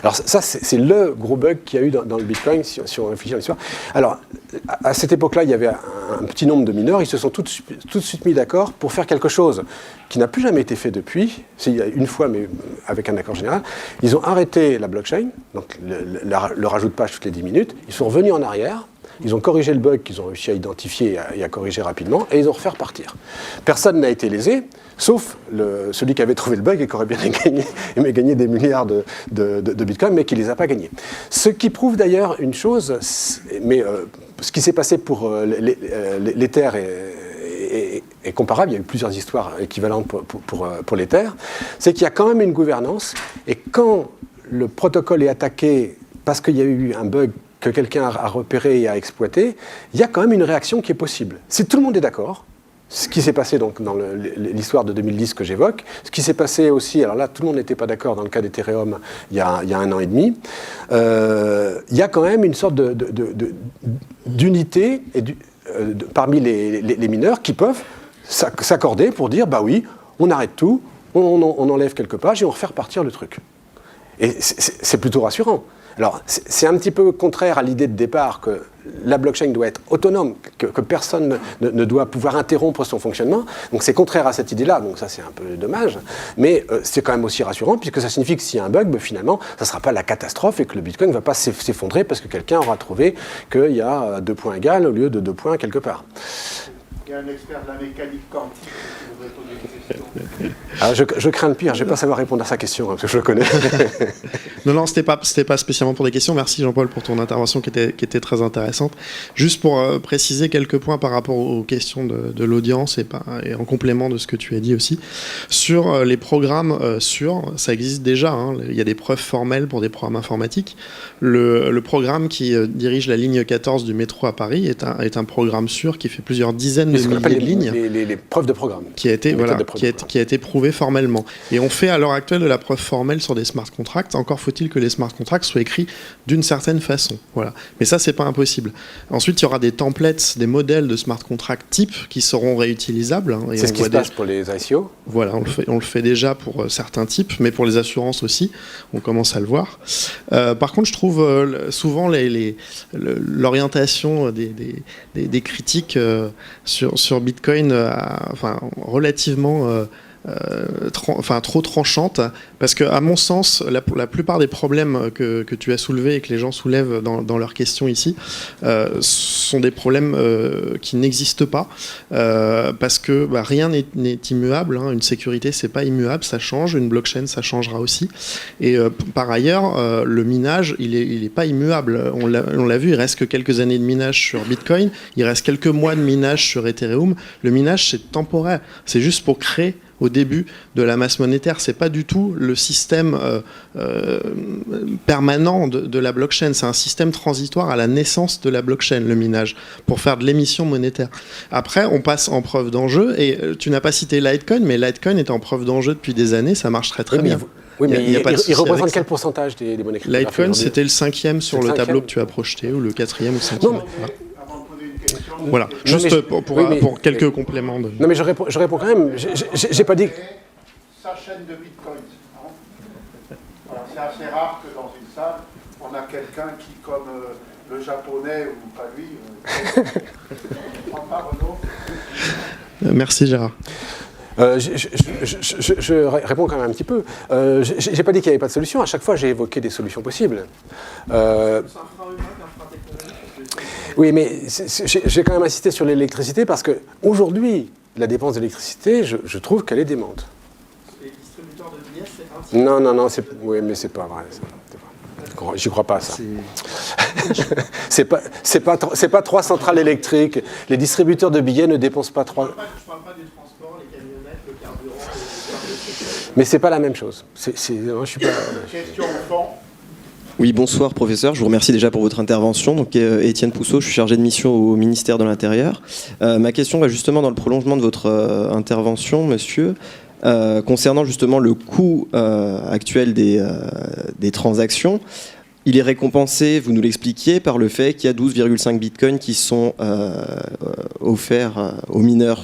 Alors ça, c'est le gros bug qu'il y a eu dans le Bitcoin, si on réfléchit à l'histoire. Alors, à cette époque-là, il y avait un petit nombre de mineurs, ils se sont tout de suite mis d'accord pour faire quelque chose qui n'a plus jamais été fait depuis, il y a une fois, mais avec un accord général. Ils ont arrêté la blockchain, donc le rajout de page toutes les 10 minutes, ils sont revenus en arrière, ils ont corrigé le bug qu'ils ont réussi à identifier et à corriger rapidement, et ils ont refait repartir. Personne n'a été lésé, sauf celui qui avait trouvé le bug et qui aurait bien aimé gagner des milliards de bitcoins, mais qui ne les a pas gagnés. Ce qui prouve d'ailleurs une chose, mais ce qui s'est passé pour l'Ether est comparable, il y a eu plusieurs histoires équivalentes pour l'Ether, c'est qu'il y a quand même une gouvernance, et quand le protocole est attaqué parce qu'il y a eu un bug que quelqu'un a repéré et a exploité, il y a quand même une réaction qui est possible. Si tout le monde est d'accord, ce qui s'est passé donc dans l'histoire de 2010 que j'évoque, ce qui s'est passé aussi, alors là tout le monde n'était pas d'accord dans le cas d'Ethereum il y a 1 an et demi, il y a quand même une sorte d'unité parmi les mineurs qui peuvent s'accorder pour dire bah oui, on arrête tout, on enlève quelques pages et on refait repartir le truc. Et c'est plutôt rassurant. Alors, c'est un petit peu contraire à l'idée de départ que la blockchain doit être autonome, que personne ne doit pouvoir interrompre son fonctionnement. Donc c'est contraire à cette idée-là, donc ça c'est un peu dommage. Mais c'est quand même aussi rassurant, puisque ça signifie que s'il y a un bug, finalement, ça ne sera pas la catastrophe et que le Bitcoin ne va pas s'effondrer parce que quelqu'un aura trouvé qu'il y a 2 points égales au lieu de 2 points quelque part. Il y a un expert de la mécanique quantique qui voudrait poser une question. Alors je crains le pire, je ne vais pas savoir répondre à sa question, parce que je le connais. Non, c'était pas spécialement pour des questions. Merci Jean-Paul pour ton intervention qui était très intéressante. Juste pour préciser quelques points par rapport aux questions de l'audience et en complément de ce que tu as dit aussi. Sur les programmes sûrs, ça existe déjà. Hein. Il y a des preuves formelles pour des programmes informatiques. Le programme qui dirige la ligne 14 du métro à Paris est un programme sûr qui fait plusieurs dizaines de milliers de lignes. Les preuves de programme. Qui a été prouvé formellement. Et on fait à l'heure actuelle de la preuve formelle sur des smart contracts. Encore faut-il que les smart contracts soient écrits d'une certaine façon. Voilà. Mais ça, c'est pas impossible. Ensuite, il y aura des templates, des modèles de smart contract type qui seront réutilisables. Hein, c'est ce qui se passe pour les ICO. Voilà, on le fait déjà pour certains types, mais pour les assurances aussi, on commence à le voir. Par contre, je trouve souvent l'orientation des critiques sur Bitcoin relativement trop tranchante, parce que à mon sens la plupart des problèmes que tu as soulevés et que les gens soulèvent dans leurs questions ici sont des problèmes qui n'existent pas, parce que rien n'est immuable, hein. Une sécurité c'est pas immuable, ça change, une blockchain ça changera aussi, et par ailleurs le minage il est pas immuable, on l'a vu, il reste que quelques années de minage sur Bitcoin, il reste quelques mois de minage sur Ethereum. Le minage c'est temporaire, c'est juste pour créer au début de la masse monétaire. C'est pas du tout le système permanent de la blockchain. C'est un système transitoire à la naissance de la blockchain, le minage, pour faire de l'émission monétaire. Après, on passe en preuve d'enjeu, et tu n'as pas cité Litecoin, mais Litecoin est en preuve d'enjeu depuis des années, ça marche très bien. Oui, mais il représente quel pourcentage des monnaies cryptographiques? Litecoin, c'était le 5e sur le tableau que tu as projeté, ou le 4e ou 5e. Voilà, juste pour quelques compléments. Non, mais je réponds quand même. J'ai pas dit. Sa chaîne de Bitcoin. Voilà, c'est assez rare que dans une salle, on a quelqu'un qui, comme le japonais ou pas lui, prend pas Renaud. Merci Gérard. Je réponds quand même un petit peu. J'ai pas dit qu'il n'y avait pas de solution. À chaque fois, j'ai évoqué des solutions possibles. Oui, mais j'ai quand même insisté sur l'électricité parce qu'aujourd'hui, la dépense d'électricité, je trouve qu'elle est démente. Les distributeurs de billets, c'est un... Non, oui, mais c'est pas vrai. J'y crois pas, ça. C'est pas 3 centrales électriques. Les distributeurs de billets ne dépensent pas 3... Je parle pas du transport, les camionnettes, le carburant... Mais c'est pas la même chose. Non, je suis pas... Question au fond. Oui, bonsoir professeur, je vous remercie déjà pour votre intervention. Donc, Étienne Pousseau, je suis chargé de mission au ministère de l'Intérieur. Ma question va justement dans le prolongement de votre intervention, monsieur, concernant justement le coût actuel des transactions. Il est récompensé, vous nous l'expliquiez, par le fait qu'il y a 12,5 bitcoins qui sont offerts aux mineurs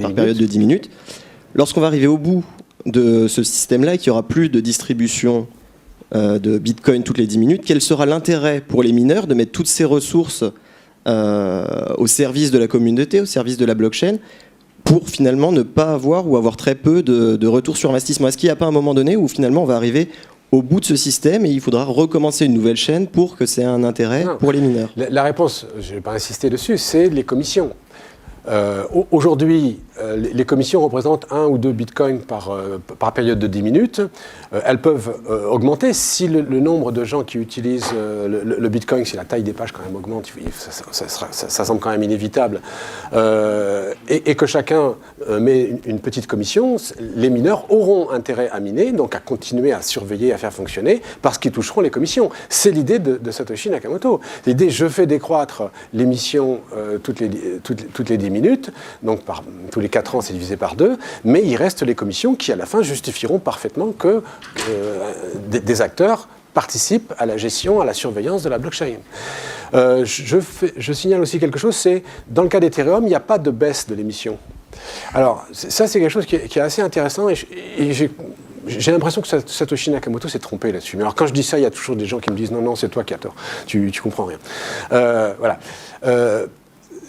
par période de 10 minutes. Lorsqu'on va arriver au bout de ce système-là et qu'il n'y aura plus de distribution de Bitcoin toutes les 10 minutes, quel sera l'intérêt pour les mineurs de mettre toutes ces ressources au service de la communauté, au service de la blockchain, pour finalement ne pas avoir ou avoir très peu de retour sur investissement? Est-ce qu'il n'y a pas un moment donné où finalement on va arriver au bout de ce système et il faudra recommencer une nouvelle chaîne pour que c'est un intérêt pour les mineurs? La réponse, je ne vais pas insister dessus, c'est les commissions. Aujourd'hui, les commissions représentent 1 ou 2 bitcoins par période de 10 minutes. Elles peuvent augmenter si le nombre de gens qui utilisent le bitcoin, si la taille des pages quand même augmente, ça semble quand même inévitable, et que chacun met une petite commission, les mineurs auront intérêt à miner, donc à continuer à surveiller, à faire fonctionner, parce qu'ils toucheront les commissions. C'est l'idée de Satoshi Nakamoto. L'idée, je fais décroître l'émission toutes les 10 minutes, donc tous les 4 ans c'est divisé par 2, mais il reste les commissions qui à la fin justifieront parfaitement que des acteurs participent à la gestion, à la surveillance de la blockchain. Je signale aussi quelque chose, c'est dans le cas d'Ethereum, il n'y a pas de baisse de l'émission. Alors ça c'est quelque chose qui est assez intéressant et j'ai l'impression que Satoshi Nakamoto s'est trompé là-dessus. Mais alors quand je dis ça, il y a toujours des gens qui me disent non, c'est toi qui as tort, tu comprends rien. Voilà.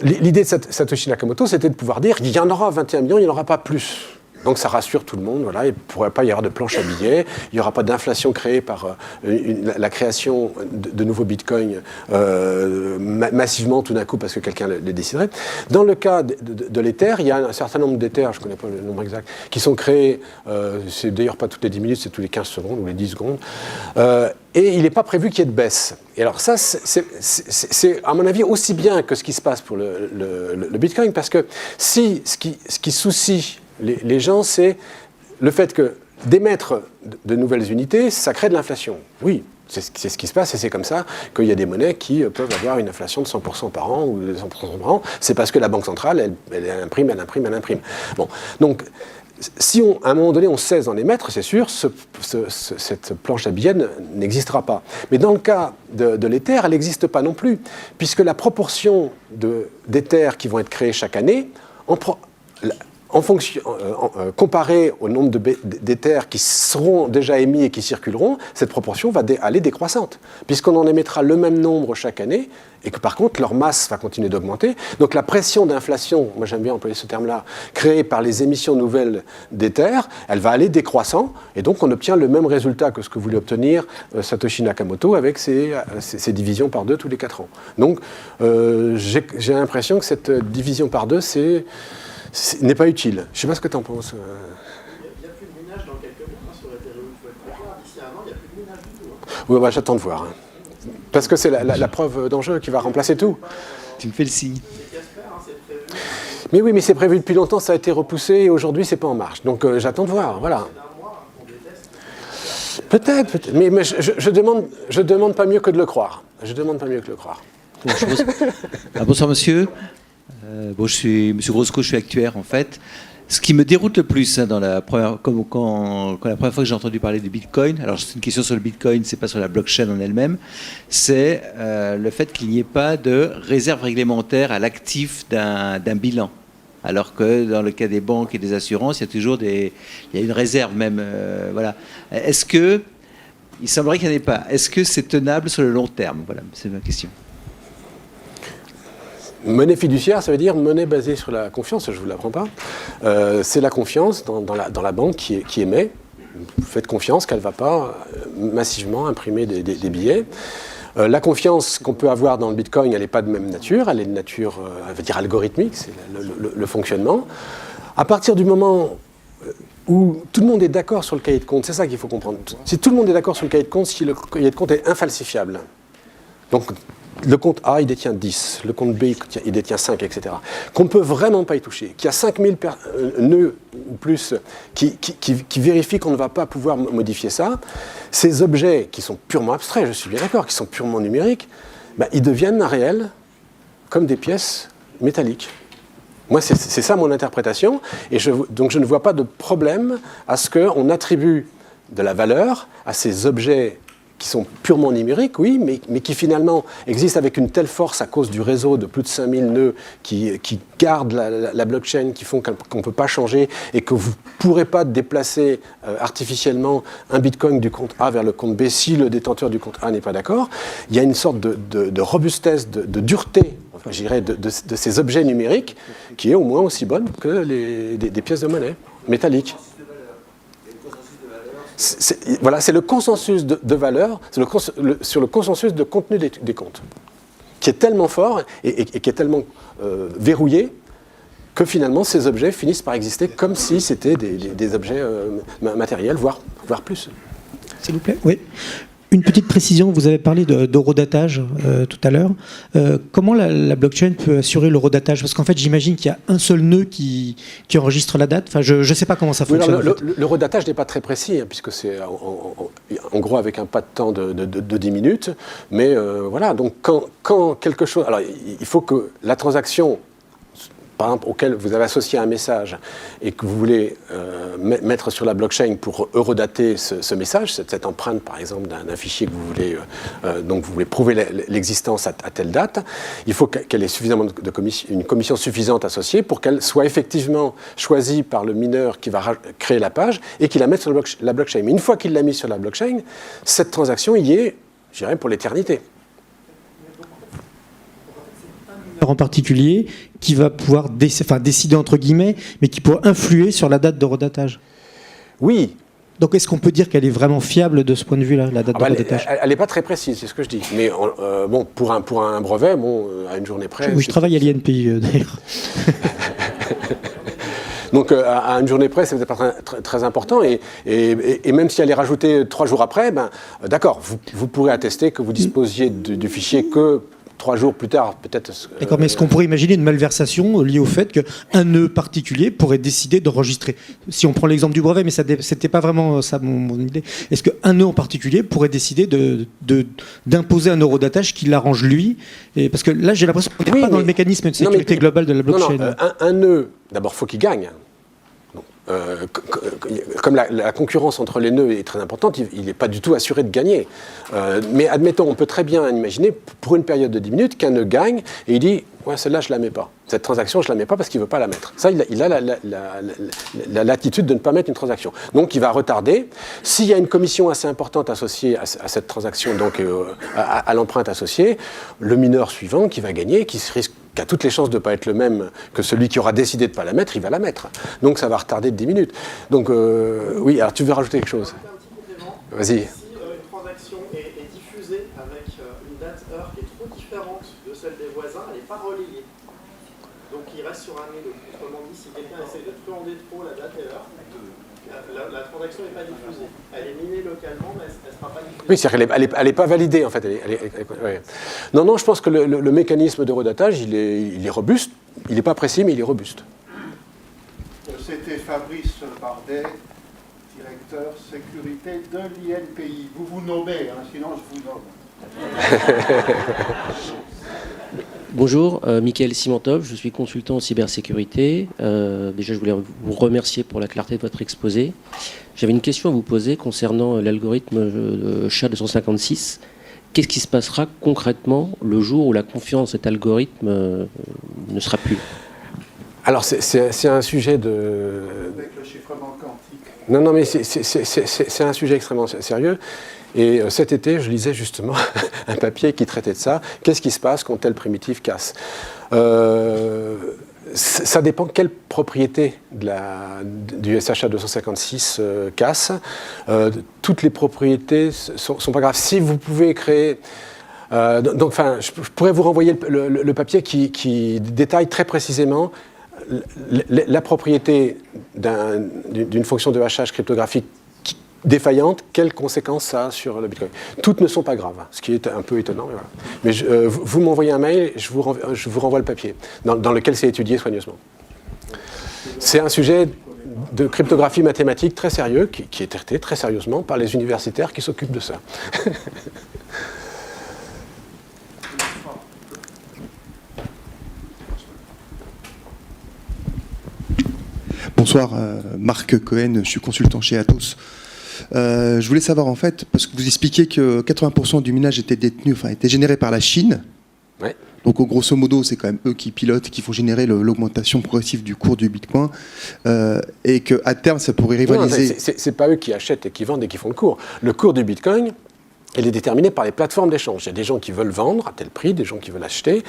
L'idée de Satoshi Nakamoto, c'était de pouvoir dire il y en aura 21 millions, il n'y en aura pas plus. Donc ça rassure tout le monde, voilà, il ne pourrait pas y avoir de planche à billets, il n'y aura pas d'inflation créée par la création de nouveaux bitcoins massivement tout d'un coup parce que quelqu'un le déciderait. Dans le cas de l'Ether, il y a un certain nombre d'Ethers, je ne connais pas le nombre exact, qui sont créés, c'est d'ailleurs pas toutes les 10 minutes, c'est tous les 15 secondes ou les 10 secondes, et il n'est pas prévu qu'il y ait de baisse. Et alors ça, c'est à mon avis aussi bien que ce qui se passe pour le bitcoin, parce que si ce qui soucie les gens, c'est le fait que d'émettre de nouvelles unités, ça crée de l'inflation. Oui, c'est ce qui se passe et c'est comme ça qu'il y a des monnaies qui peuvent avoir une inflation de 100% par an ou de 100% par an. C'est parce que la banque centrale, elle imprime. Bon, donc, si à un moment donné on cesse d'en émettre, c'est sûr, cette planche à billets n'existera pas. Mais dans le cas de l'Ether, elle n'existe pas non plus, puisque la proportion d'Ether qui vont être créés chaque année, comparé au nombre d'Ethers qui seront déjà émis et qui circuleront, cette proportion va aller décroissante, puisqu'on en émettra le même nombre chaque année, et que par contre leur masse va continuer d'augmenter. Donc la pression d'inflation, moi j'aime bien employer ce terme-là, créée par les émissions nouvelles d'Ethers, elle va aller décroissant, et donc on obtient le même résultat que ce que voulait obtenir Satoshi Nakamoto avec ses divisions par 2 tous les 4 ans. Donc j'ai l'impression que cette division par 2, n'est pas utile. Je ne sais pas ce que tu en penses. Il n'y a plus de minage dans quelques mois sur Ethereum. Il faut être très clair. D'ici 1 an, il n'y a plus de minage du tout. Oui, bah, j'attends de voir. Parce que c'est la preuve d'enjeu qui va remplacer tout. Tu me fais le signe. Mais oui, mais c'est prévu depuis longtemps, ça a été repoussé et aujourd'hui, c'est pas en marche. Donc j'attends de voir. Voilà. Peut-être. Mais je demande pas mieux que de le croire. Bonsoir, monsieur. Je suis M. Grosco, je suis actuaire en fait. Ce qui me déroute le plus, quand la première fois que j'ai entendu parler du Bitcoin, alors c'est une question sur le Bitcoin, c'est pas sur la blockchain en elle-même, c'est le fait qu'il n'y ait pas de réserve réglementaire à l'actif d'un bilan. Alors que dans le cas des banques et des assurances, il y a une réserve même. Voilà. Est-ce que, il semblerait qu'il n'y en ait pas, est-ce que c'est tenable sur le long terme? Voilà, c'est ma question. Monnaie fiduciaire, ça veut dire monnaie basée sur la confiance, je ne vous l'apprends pas. C'est la confiance dans la banque qui émet. Vous faites confiance qu'elle ne va pas massivement imprimer des billets. La confiance qu'on peut avoir dans le Bitcoin, elle n'est pas de même nature. Elle est de nature, algorithmique, c'est le fonctionnement. À partir du moment où tout le monde est d'accord sur le cahier de compte, c'est ça qu'il faut comprendre. Si tout le monde est d'accord sur le cahier de compte, si le cahier de compte est infalsifiable, donc le compte A, il détient 10, le compte B, il détient 5, etc. Qu'on ne peut vraiment pas y toucher, qu'il y a 5000 nœuds ou plus qui vérifient qu'on ne va pas pouvoir modifier ça, ces objets qui sont purement abstraits, je suis bien d'accord, qui sont purement numériques, ils deviennent réels comme des pièces métalliques. Moi, c'est ça mon interprétation, et donc je ne vois pas de problème à ce qu'on attribue de la valeur à ces objets qui sont purement numériques, oui, mais qui finalement existent avec une telle force à cause du réseau de plus de 5000 nœuds qui gardent la blockchain, qui font qu'on ne peut pas changer et que vous ne pourrez pas déplacer artificiellement un bitcoin du compte A vers le compte B si le détenteur du compte A n'est pas d'accord. Il y a une sorte de robustesse, de dureté, enfin, je dirais, de ces objets numériques qui est au moins aussi bonne que des pièces de monnaie métalliques. Voilà, c'est le consensus de valeur, sur le consensus de contenu des comptes, qui est tellement fort et qui est tellement verrouillé que finalement ces objets finissent par exister comme si c'était des objets matériels, voire plus. S'il vous plaît, oui. Une petite précision, vous avez parlé d'horodatage tout à l'heure. Comment la blockchain peut assurer l'horodatage? Parce qu'en fait, j'imagine qu'il y a un seul nœud qui enregistre la date. Enfin, je ne sais pas comment ça fonctionne. L'horodatage n'est pas très précis, hein, puisque c'est en gros avec un pas de temps de 10 minutes. Mais voilà, donc quand quelque chose... Alors, il faut que la transaction, par exemple, auquel vous avez associé un message et que vous voulez mettre sur la blockchain pour eurodater ce message, cette empreinte, par exemple, d'un fichier que vous voulez, donc vous voulez prouver l'existence à telle date, il faut qu'elle ait suffisamment une commission suffisante associée pour qu'elle soit effectivement choisie par le mineur qui va créer la page et qu'il la mette sur la blockchain. Mais une fois qu'il l'a mise sur la blockchain, cette transaction y est, je dirais, pour l'éternité. En particulier, qui va pouvoir décider entre guillemets, mais qui pourra influer sur la date de redatage. Oui. Donc est-ce qu'on peut dire qu'elle est vraiment fiable de ce point de vue-là, la date de redatage? Elle n'est pas très précise, c'est ce que je dis. Mais bon, pour un brevet, à une journée près... Oui, je travaille à l'INPI d'ailleurs. Donc à une journée près, c'est pas très important. Et même si elle est rajoutée 3 jours après, d'accord, vous pourrez attester que vous disposiez du fichier que 3 jours plus tard, peut-être. D'accord, mais est-ce qu'on pourrait imaginer une malversation liée au fait qu'un nœud particulier pourrait décider d'enregistrer? Si on prend l'exemple du brevet, mais c'était pas vraiment ça mon idée. Est-ce qu'un nœud en particulier pourrait décider d'imposer un eurodatage qui l'arrange lui? Parce que là, j'ai l'impression qu'on n'est pas dans le mécanisme de sécurité globale de la blockchain. Non, un nœud, d'abord, faut qu'il gagne. Comme la concurrence entre les nœuds est très importante, il n'est pas du tout assuré de gagner. Mais admettons, on peut très bien imaginer, pour une période de 10 minutes, qu'un nœud gagne et il dit « ouais, celle-là, je ne la mets pas. Cette transaction, je ne la mets pas parce qu'il ne veut pas la mettre. » Ça, il a la latitude de ne pas mettre une transaction. Donc, il va retarder. S'il y a une commission assez importante associée à cette transaction, donc à l'empreinte associée, le mineur suivant qui va gagner, qui a toutes les chances de ne pas être le même que celui qui aura décidé de ne pas la mettre, il va la mettre. Donc, ça va retarder de 10 minutes. Donc, oui, alors tu veux rajouter quelque chose? Vas-y. Si une transaction est diffusée avec une date heure qui est trop différente de celle des voisins, elle n'est pas relayée. Donc il reste sur un nœud. Autrement dit, si quelqu'un essaie de truander trop la date et l'heure, la transaction n'est pas diffusée. Elle est minée localement, mais elle ne sera pas diffusée. Oui, c'est-à-dire qu'elle n'est pas validée, en fait. Ouais. Non, je pense que le mécanisme de redatage, il est robuste. Il n'est pas précis, mais il est robuste. C'était Fabrice Bardet, directeur sécurité de l'INPI. Vous vous nommez, hein, sinon je vous nomme. Bonjour, Mickaël Simantov, je suis consultant en cybersécurité. Déjà, je voulais vous remercier pour la clarté de votre exposé. J'avais une question à vous poser concernant l'algorithme SHA-256. Qu'est-ce qui se passera concrètement le jour où la confiance dans cet algorithme ne sera plus? Alors, c'est un sujet de... Avec le chiffrement quantique. Non, mais c'est un sujet extrêmement sérieux. Et cet été, je lisais justement un papier qui traitait de ça. Qu'est-ce qui se passe quand telle primitive casse? Ça dépend quelle propriété du SHA-256 casse. Toutes les propriétés sont pas graves. Si vous pouvez créer... donc, je pourrais vous renvoyer le papier qui détaille très précisément la propriété d'une fonction de hachage cryptographique défaillante, quelles conséquences ça a sur le Bitcoin. Toutes ne sont pas graves, ce qui est un peu étonnant. Mais, voilà. Mais vous m'envoyez un mail, je vous renvoie le papier, dans lequel c'est étudié soigneusement. C'est un sujet de cryptographie mathématique très sérieux, qui est traité très sérieusement par les universitaires qui s'occupent de ça. Bonsoir, Marc Cohen, je suis consultant chez Atos. Je voulais savoir en fait, parce que vous expliquiez que 80% du minage était généré par la Chine. Ouais. Donc grosso modo, c'est quand même eux qui pilotent, qui font générer l'augmentation progressive du cours du Bitcoin, et qu'à terme, ça pourrait rivaliser. Non, c'est pas eux qui achètent et qui vendent et qui font le cours. Le cours du Bitcoin, il est déterminé par les plateformes d'échange. Il y a des gens qui veulent vendre à tel prix, des gens qui veulent acheter.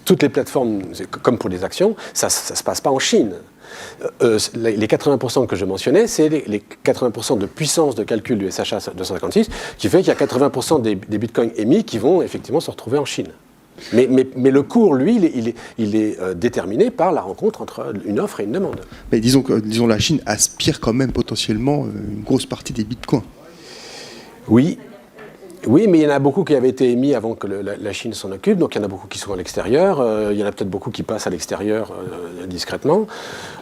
Toutes les plateformes, comme pour les actions, ça se passe pas en Chine. Les 80% que je mentionnais, c'est les 80% de puissance de calcul du SHA 256, qui fait qu'il y a 80% des bitcoins émis qui vont effectivement se retrouver en Chine. Mais le cours, lui, il est déterminé par la rencontre entre une offre et une demande. Mais disons la Chine aspire quand même potentiellement une grosse partie des bitcoins. Oui, mais il y en a beaucoup qui avaient été émis avant que la Chine s'en occupe, donc il y en a beaucoup qui sont à l'extérieur, il y en a peut-être beaucoup qui passent à l'extérieur discrètement.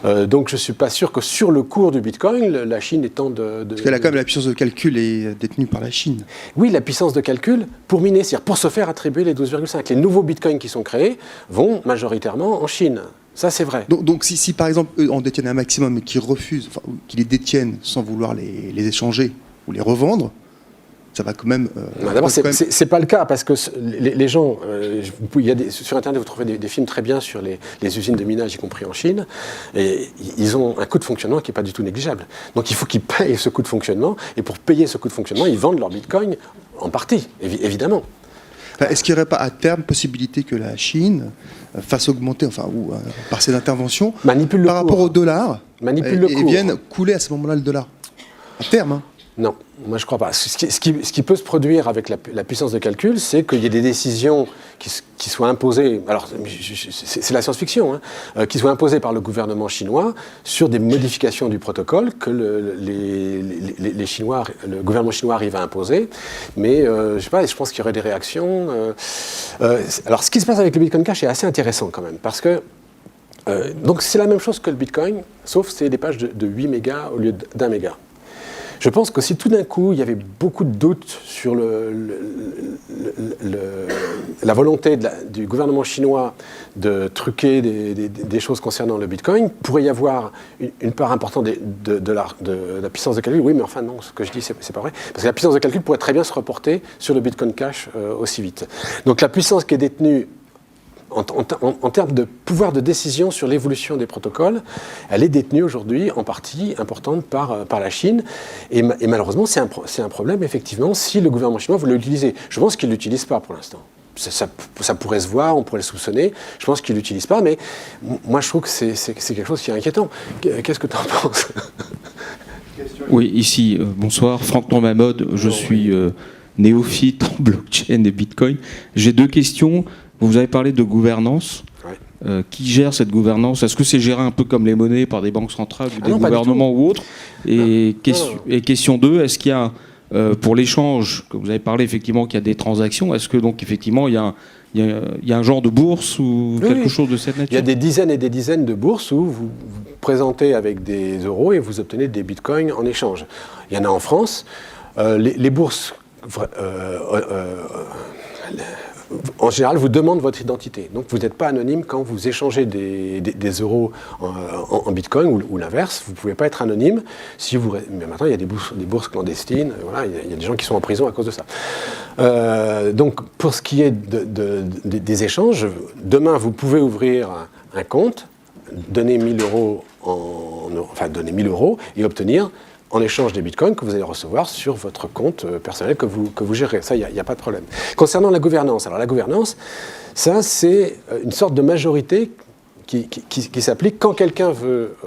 Donc je ne suis pas sûr que sur le cours du Bitcoin, la Chine étant Parce qu'elle a quand même la puissance de calcul est détenue par la Chine. Oui, la puissance de calcul pour miner, c'est-à-dire pour se faire attribuer les 12,5. Les nouveaux Bitcoins qui sont créés vont majoritairement en Chine. Ça, c'est vrai. Donc si par exemple, eux en détiennent un maximum et qu'ils refusent, qu'ils les détiennent sans vouloir les échanger ou les revendre, ça va quand même... D'abord, c'est pas le cas, parce que les gens... sur Internet, vous trouvez des films très bien sur les usines de minage, y compris en Chine, et ils ont un coût de fonctionnement qui n'est pas du tout négligeable. Donc il faut qu'ils payent ce coût de fonctionnement, et pour payer ce coût de fonctionnement, ils vendent leur Bitcoin en partie, évidemment. Est-ce qu'il n'y aurait pas à terme possibilité que la Chine fasse augmenter, par ses interventions, par rapport au dollar, et vienne couler à ce moment-là le dollar à terme, hein. Non, moi je ne crois pas. Ce qui peut se produire avec la puissance de calcul, c'est qu'il y ait des décisions qui soient imposées, alors c'est la science-fiction, hein, qui soient imposées par le gouvernement chinois sur des modifications du protocole que le gouvernement chinois arrive à imposer. Mais je sais pas, je pense qu'il y aurait des réactions. Alors ce qui se passe avec le Bitcoin Cash est assez intéressant quand même, parce que donc c'est la même chose que le Bitcoin, sauf c'est des pages de 8 mégas au lieu d'1 méga. Je pense que si tout d'un coup, il y avait beaucoup de doutes sur la volonté du gouvernement chinois de truquer des choses concernant le Bitcoin, il pourrait y avoir une part importante de la puissance de calcul. Oui, mais enfin non, ce que je dis, c'est pas vrai. Parce que la puissance de calcul pourrait très bien se reporter sur le Bitcoin Cash aussi vite. Donc la puissance qui est détenue en termes de pouvoir de décision sur l'évolution des protocoles, elle est détenue aujourd'hui en partie importante par la Chine. Et malheureusement, c'est un problème, effectivement, si le gouvernement chinois voulait l'utiliser. Je pense qu'il ne l'utilise pas pour l'instant. Ça pourrait se voir, on pourrait le soupçonner. Je pense qu'il ne l'utilise pas, mais moi, je trouve que c'est quelque chose qui est inquiétant. Qu'est-ce que tu en penses ? Oui, ici, bonsoir, Franck Normamode, je suis néophyte en blockchain et Bitcoin. J'ai deux questions. Vous avez parlé de gouvernance. Ouais. Qui gère cette gouvernance ? Est-ce que c'est géré un peu comme les monnaies par des banques centrales ou des gouvernements ou autres ? Et question 2, est-ce qu'il y a, pour l'échange, que vous avez parlé effectivement qu'il y a des transactions, est-ce que donc effectivement il y a un genre de bourse ou quelque chose de cette nature ? Il y a des dizaines et des dizaines de bourses où vous présentez avec des euros et vous obtenez des bitcoins en échange. Il y en a en France. Les bourses... en général, vous demandent votre identité. Donc, vous n'êtes pas anonyme quand vous échangez des euros en bitcoin ou l'inverse. Vous ne pouvez pas être anonyme. Mais maintenant, il y a des bourses clandestines. Voilà, il y a des gens qui sont en prison à cause de ça. Donc, pour ce qui est des échanges, demain, vous pouvez ouvrir un compte, donner 1 000 euros donner 1 000 euros et obtenir en échange des bitcoins que vous allez recevoir sur votre compte personnel que vous gérez. Ça, il n'y a pas de problème. Concernant la gouvernance, alors la gouvernance, ça, c'est une sorte de majorité qui s'applique quand quelqu'un veut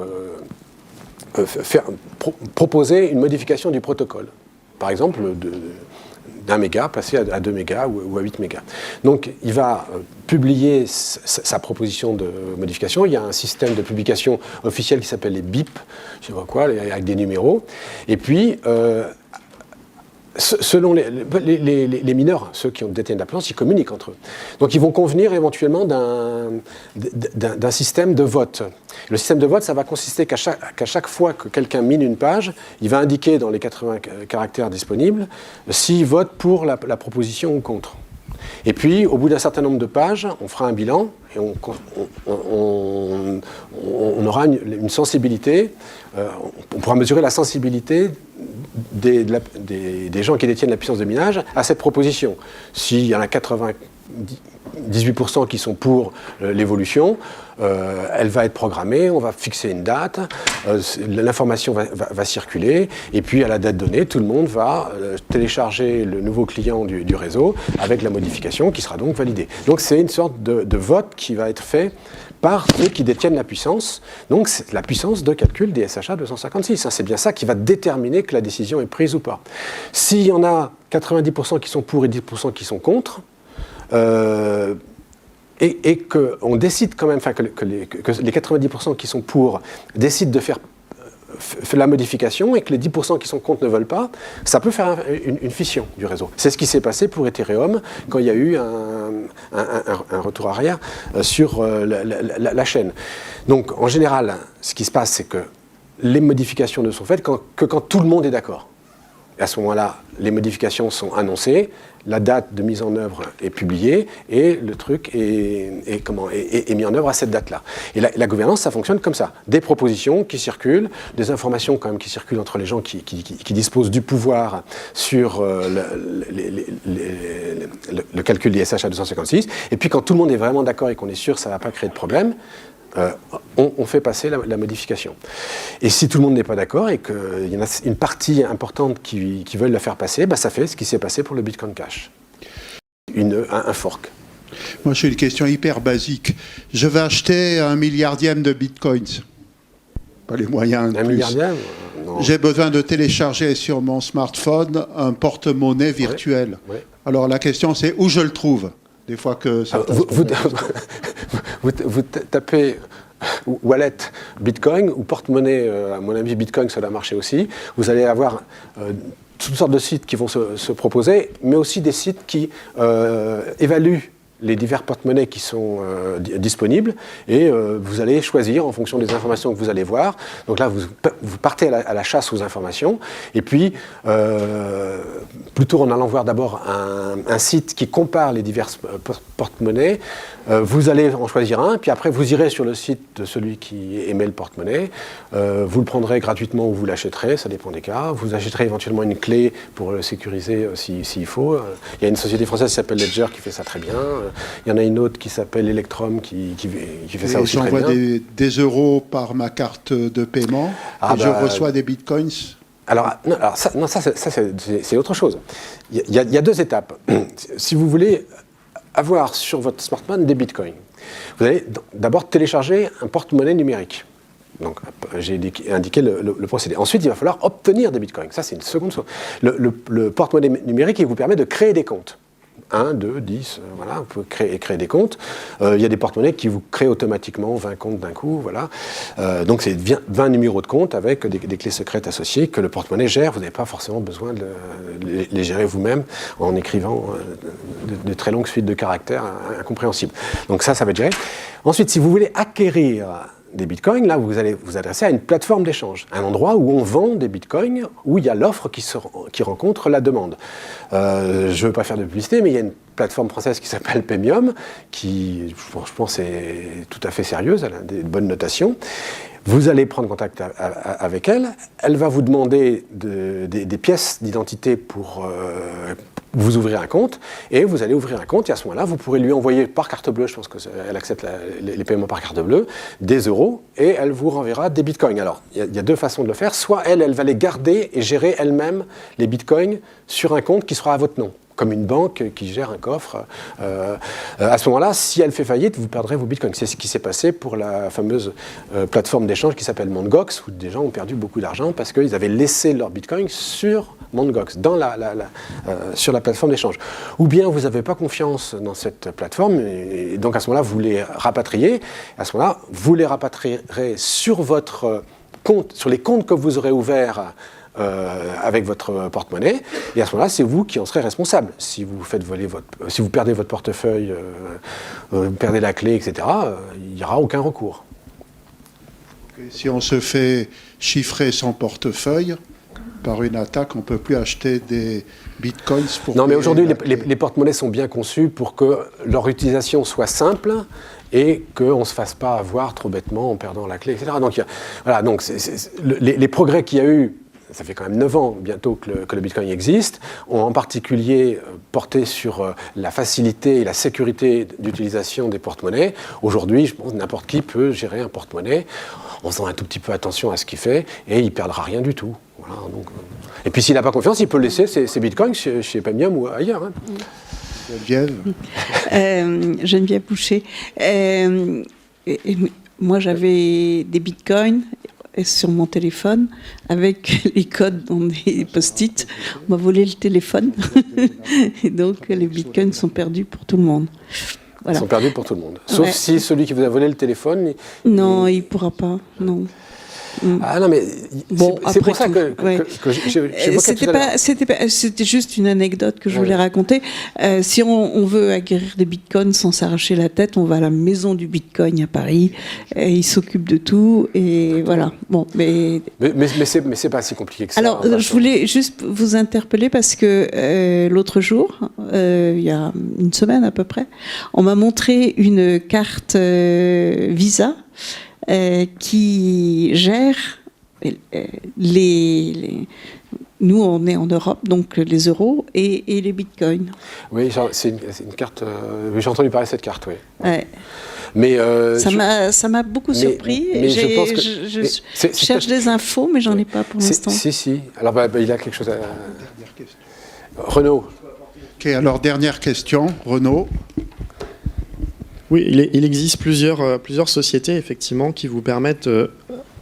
proposer une modification du protocole. Par exemple, d'1 méga passer à 2 mégas ou à 8 mégas. Donc, il va publier sa proposition de modification. Il y a un système de publication officiel qui s'appelle les BIP, je ne sais pas quoi, avec des numéros. Et puis, selon les mineurs, ceux qui détiennent la plante, ils communiquent entre eux. Donc, ils vont convenir éventuellement d'un système de vote. Le système de vote, ça va consister qu'à chaque fois que quelqu'un mine une page, il va indiquer dans les 80 caractères disponibles s'il vote pour la proposition ou contre. Et puis, au bout d'un certain nombre de pages, on fera un bilan et on aura une sensibilité, on pourra mesurer la sensibilité des gens qui détiennent la puissance de minage à cette proposition. S'il y en a 98% qui sont pour l'évolution, elle va être programmée, on va fixer une date, l'information va circuler, et puis à la date donnée, tout le monde va télécharger le nouveau client du réseau avec la modification qui sera donc validée. Donc c'est une sorte de vote qui va être fait par ceux qui détiennent la puissance. Donc c'est la puissance de calcul des SHA 256. C'est bien ça qui va déterminer que la décision est prise ou pas. S'il y en a 90% qui sont pour et 10% qui sont contre, et qu'on décide quand même, que les 90% qui sont pour décident de faire la modification et que les 10% qui sont contre ne veulent pas, ça peut faire une fission du réseau. C'est ce qui s'est passé pour Ethereum quand il y a eu un retour arrière sur la chaîne. Donc en général, ce qui se passe, c'est que les modifications ne sont faites que quand tout le monde est d'accord. Et à ce moment-là, les modifications sont annoncées, la date de mise en œuvre est publiée et le truc est mis en œuvre à cette date-là. Et la gouvernance, ça fonctionne comme ça. Des propositions qui circulent, des informations quand même qui circulent entre les gens qui disposent du pouvoir sur le calcul des SHA 256. Et puis quand tout le monde est vraiment d'accord et qu'on est sûr que ça ne va pas créer de problème, on fait passer la modification. Et si tout le monde n'est pas d'accord et qu'il y en a une partie importante qui veulent la faire passer, ça fait ce qui s'est passé pour le Bitcoin Cash. Un fork. Moi, j'ai une question hyper basique. Je vais acheter 1 milliardième de Bitcoins. Pas les moyens de plus. 1 milliardième ? Non. J'ai besoin de télécharger sur mon smartphone un porte-monnaie virtuel. Oui. Alors la question, c'est où je le trouve ? Des fois que ça vous tapez wallet Bitcoin ou porte-monnaie, à mon avis Bitcoin ça doit marcher aussi, vous allez avoir toutes sortes de sites qui vont se proposer, mais aussi des sites qui évaluent les divers porte-monnaies qui sont disponibles et vous allez choisir en fonction des informations que vous allez voir. Donc là, vous partez à la chasse aux informations et puis plutôt en allant voir d'abord un site qui compare les diverses porte-monnaies, vous allez en choisir un, puis après vous irez sur le site de celui qui émet le porte-monnaie, vous le prendrez gratuitement ou vous l'achèterez, ça dépend des cas, vous achèterez éventuellement une clé pour le sécuriser s'il faut. Il y a une société française qui s'appelle Ledger qui fait ça très bien. Il y en a une autre qui s'appelle Electrum qui fait ça aussi très bien. J'envoie des euros par ma carte de paiement et je reçois des bitcoins. Alors ça c'est autre chose. Il y a deux étapes. Si vous voulez avoir sur votre smartphone des bitcoins, vous allez d'abord télécharger un porte-monnaie numérique. Donc, j'ai indiqué le procédé. Ensuite, il va falloir obtenir des bitcoins. Ça, c'est une seconde chose. Le porte-monnaie numérique, il vous permet de créer des comptes. 1, 2, 10, voilà, vous pouvez créer des comptes. Il y a des porte-monnaies qui vous créent automatiquement 20 comptes d'un coup, voilà. Donc c'est 20 numéros de compte avec des clés secrètes associées que le porte-monnaie gère. Vous n'avez pas forcément besoin de les gérer vous-même en écrivant de très longues suites de caractères incompréhensibles. Donc ça va être géré. Ensuite, si vous voulez acquérir des bitcoins, là vous allez vous adresser à une plateforme d'échange, un endroit où on vend des bitcoins, où il y a l'offre qui rencontre la demande. Je ne veux pas faire de publicité, mais il y a une plateforme française qui s'appelle Paymium, qui je pense est tout à fait sérieuse, elle a des bonnes notations. Vous allez prendre contact avec elle, elle va vous demander des pièces d'identité pour vous ouvrir un compte, et vous allez ouvrir un compte, et à ce moment-là, vous pourrez lui envoyer par carte bleue, je pense qu'elle accepte les paiements par carte bleue, des euros, et elle vous renverra des bitcoins. Alors, il y a deux façons de le faire. Soit elle va les garder et gérer elle-même les bitcoins sur un compte qui sera à votre nom, comme une banque qui gère un coffre. À ce moment-là, si elle fait faillite, vous perdrez vos bitcoins. C'est ce qui s'est passé pour la fameuse plateforme d'échange qui s'appelle Mt. Gox, où des gens ont perdu beaucoup d'argent parce qu'ils avaient laissé leurs bitcoins sur Mt. Gox, sur la plateforme d'échange. Ou bien vous n'avez pas confiance dans cette plateforme, et donc à ce moment-là, vous les rapatriez. À ce moment-là, vous les rapatrierez sur votre compte, sur les comptes que vous aurez ouverts avec votre porte-monnaie, et à ce moment-là, c'est vous qui en serez responsable. Si vous faites voler si vous perdez votre portefeuille, vous perdez la clé, etc., il n'y aura aucun recours. Si on se fait chiffrer son portefeuille, Par une attaque, on ne peut plus acheter des bitcoins pour... Non, mais aujourd'hui, les porte-monnaies sont bien conçus pour que leur utilisation soit simple et qu'on ne se fasse pas avoir trop bêtement en perdant la clé, etc. Donc, voilà, donc les progrès qu'il y a eu, ça fait quand même 9 ans bientôt que le Bitcoin existe, ont en particulier porté sur la facilité et la sécurité d'utilisation des porte-monnaies. Aujourd'hui, je pense que n'importe qui peut gérer un porte-monnaie en faisant un tout petit peu attention à ce qu'il fait et il ne perdra rien du tout. Voilà, donc, et puis s'il n'a pas confiance, il peut laisser ses bitcoins chez Paymium ou ailleurs. Hein. Geneviève Boucher. Moi, j'avais des bitcoins sur mon téléphone avec les codes dans des post-it. On m'a volé le téléphone. Et donc, les bitcoins sont perdus pour tout le monde. Voilà. Ils sont perdus pour tout le monde. Sauf si celui qui vous a volé le téléphone... Non, il ne pourra pas, non. Ah non, mais bon, c'est pour ça que c'était juste une anecdote que je voulais raconter. Si on veut acquérir des bitcoins sans s'arracher la tête, on va à la maison du bitcoin à Paris. Ils s'occupent de tout et voilà. Bon, mais c'est pas si compliqué que ça. Alors, je voulais juste vous interpeller parce que l'autre jour, il y a une semaine à peu près, on m'a montré une carte Visa. Qui gère nous on est en Europe, donc les euros et les bitcoins. Oui, c'est une carte, j'ai entendu parler de cette carte, oui. Ouais. Mais ça m'a beaucoup surpris. Je cherche des infos, mais j'en ai pas pour l'instant. Si. Alors il a quelque chose à... Renaud. Ok, alors dernière question, Renaud. Oui, il existe plusieurs sociétés, effectivement, qui vous permettent,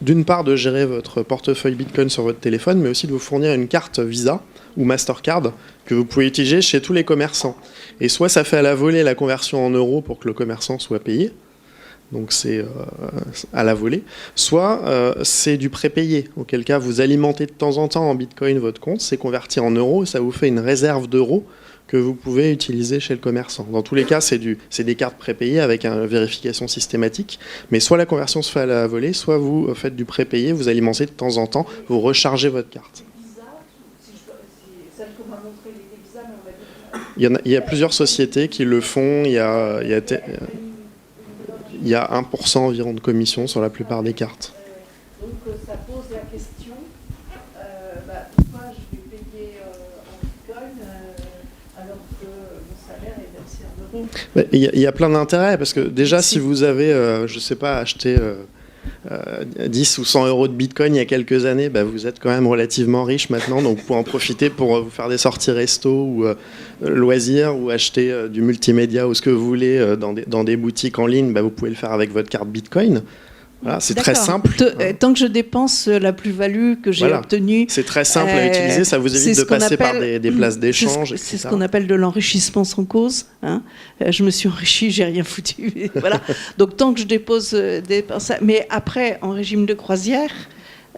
d'une part, de gérer votre portefeuille Bitcoin sur votre téléphone, mais aussi de vous fournir une carte Visa ou Mastercard que vous pouvez utiliser chez tous les commerçants. Et soit ça fait à la volée la conversion en euros pour que le commerçant soit payé, donc c'est à la volée, soit c'est du prépayé, auquel cas vous alimentez de temps en temps en Bitcoin votre compte, c'est converti en euros et ça vous fait une réserve d'euros que vous pouvez utiliser chez le commerçant. Dans tous les cas, c'est des cartes prépayées avec une vérification systématique, mais soit la conversion se fait à la volée, soit vous faites du prépayé, vous alimentez de temps en temps, vous rechargez votre carte. Il y a plusieurs sociétés qui le font, il y a 1% environ de commission sur la plupart des cartes. Donc ça pose la question, pourquoi je vais payer en Bitcoin alors que mon salaire est versé en euros? Il y a plein d'intérêts, parce que déjà si vous avez, je ne sais pas, acheté 10 ou 100 euros de Bitcoin il y a quelques années, vous êtes quand même relativement riche maintenant, donc vous pouvez en profiter pour vous faire des sorties resto ou loisirs, ou acheter du multimédia ou ce que vous voulez dans des boutiques en ligne, vous pouvez le faire avec votre carte Bitcoin. Voilà, c'est très simple. Tant que je dépense la plus-value que j'ai obtenue... C'est très simple à utiliser, ça vous évite de passer par des places d'échange, C'est ce qu'on appelle de l'enrichissement sans cause. Hein. Je me suis enrichi, j'ai rien foutu. Voilà. Donc tant que je dépose... Mais après, en régime de croisière,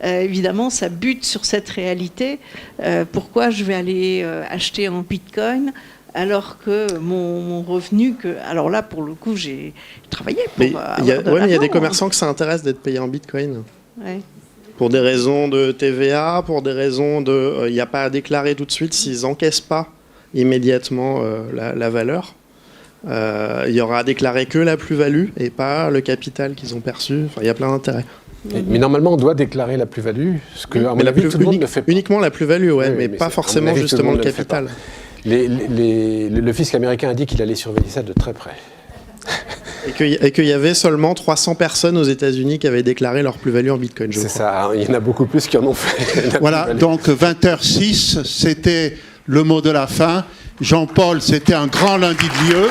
évidemment, ça bute sur cette réalité. Pourquoi je vais aller acheter en Bitcoin alors que mon revenu, alors là, pour le coup, j'ai travaillé pour il y a des commerçants que ça intéresse d'être payés en Bitcoin. Ouais. Pour des raisons de TVA, pour des raisons de... Il n'y a pas à déclarer tout de suite s'ils n'encaissent pas immédiatement la valeur. Il y aura à déclarer que la plus-value et pas le capital qu'ils ont perçu. Enfin, il y a plein d'intérêts. Mais normalement, on doit déclarer la plus-value. Ce que, à mon avis, tout le monde ne fait pas. Uniquement la plus-value, mais pas forcément justement le capital. Le fisc américain a dit qu'il allait surveiller ça de très près. Et qu'il y avait seulement 300 personnes aux États-Unis qui avaient déclaré leur plus-value en Bitcoin. C'est ça, il y en a beaucoup plus qui en ont fait. Voilà, donc 20h06, c'était le mot de la fin. Jean-Paul, c'était un grand lundi de lieu.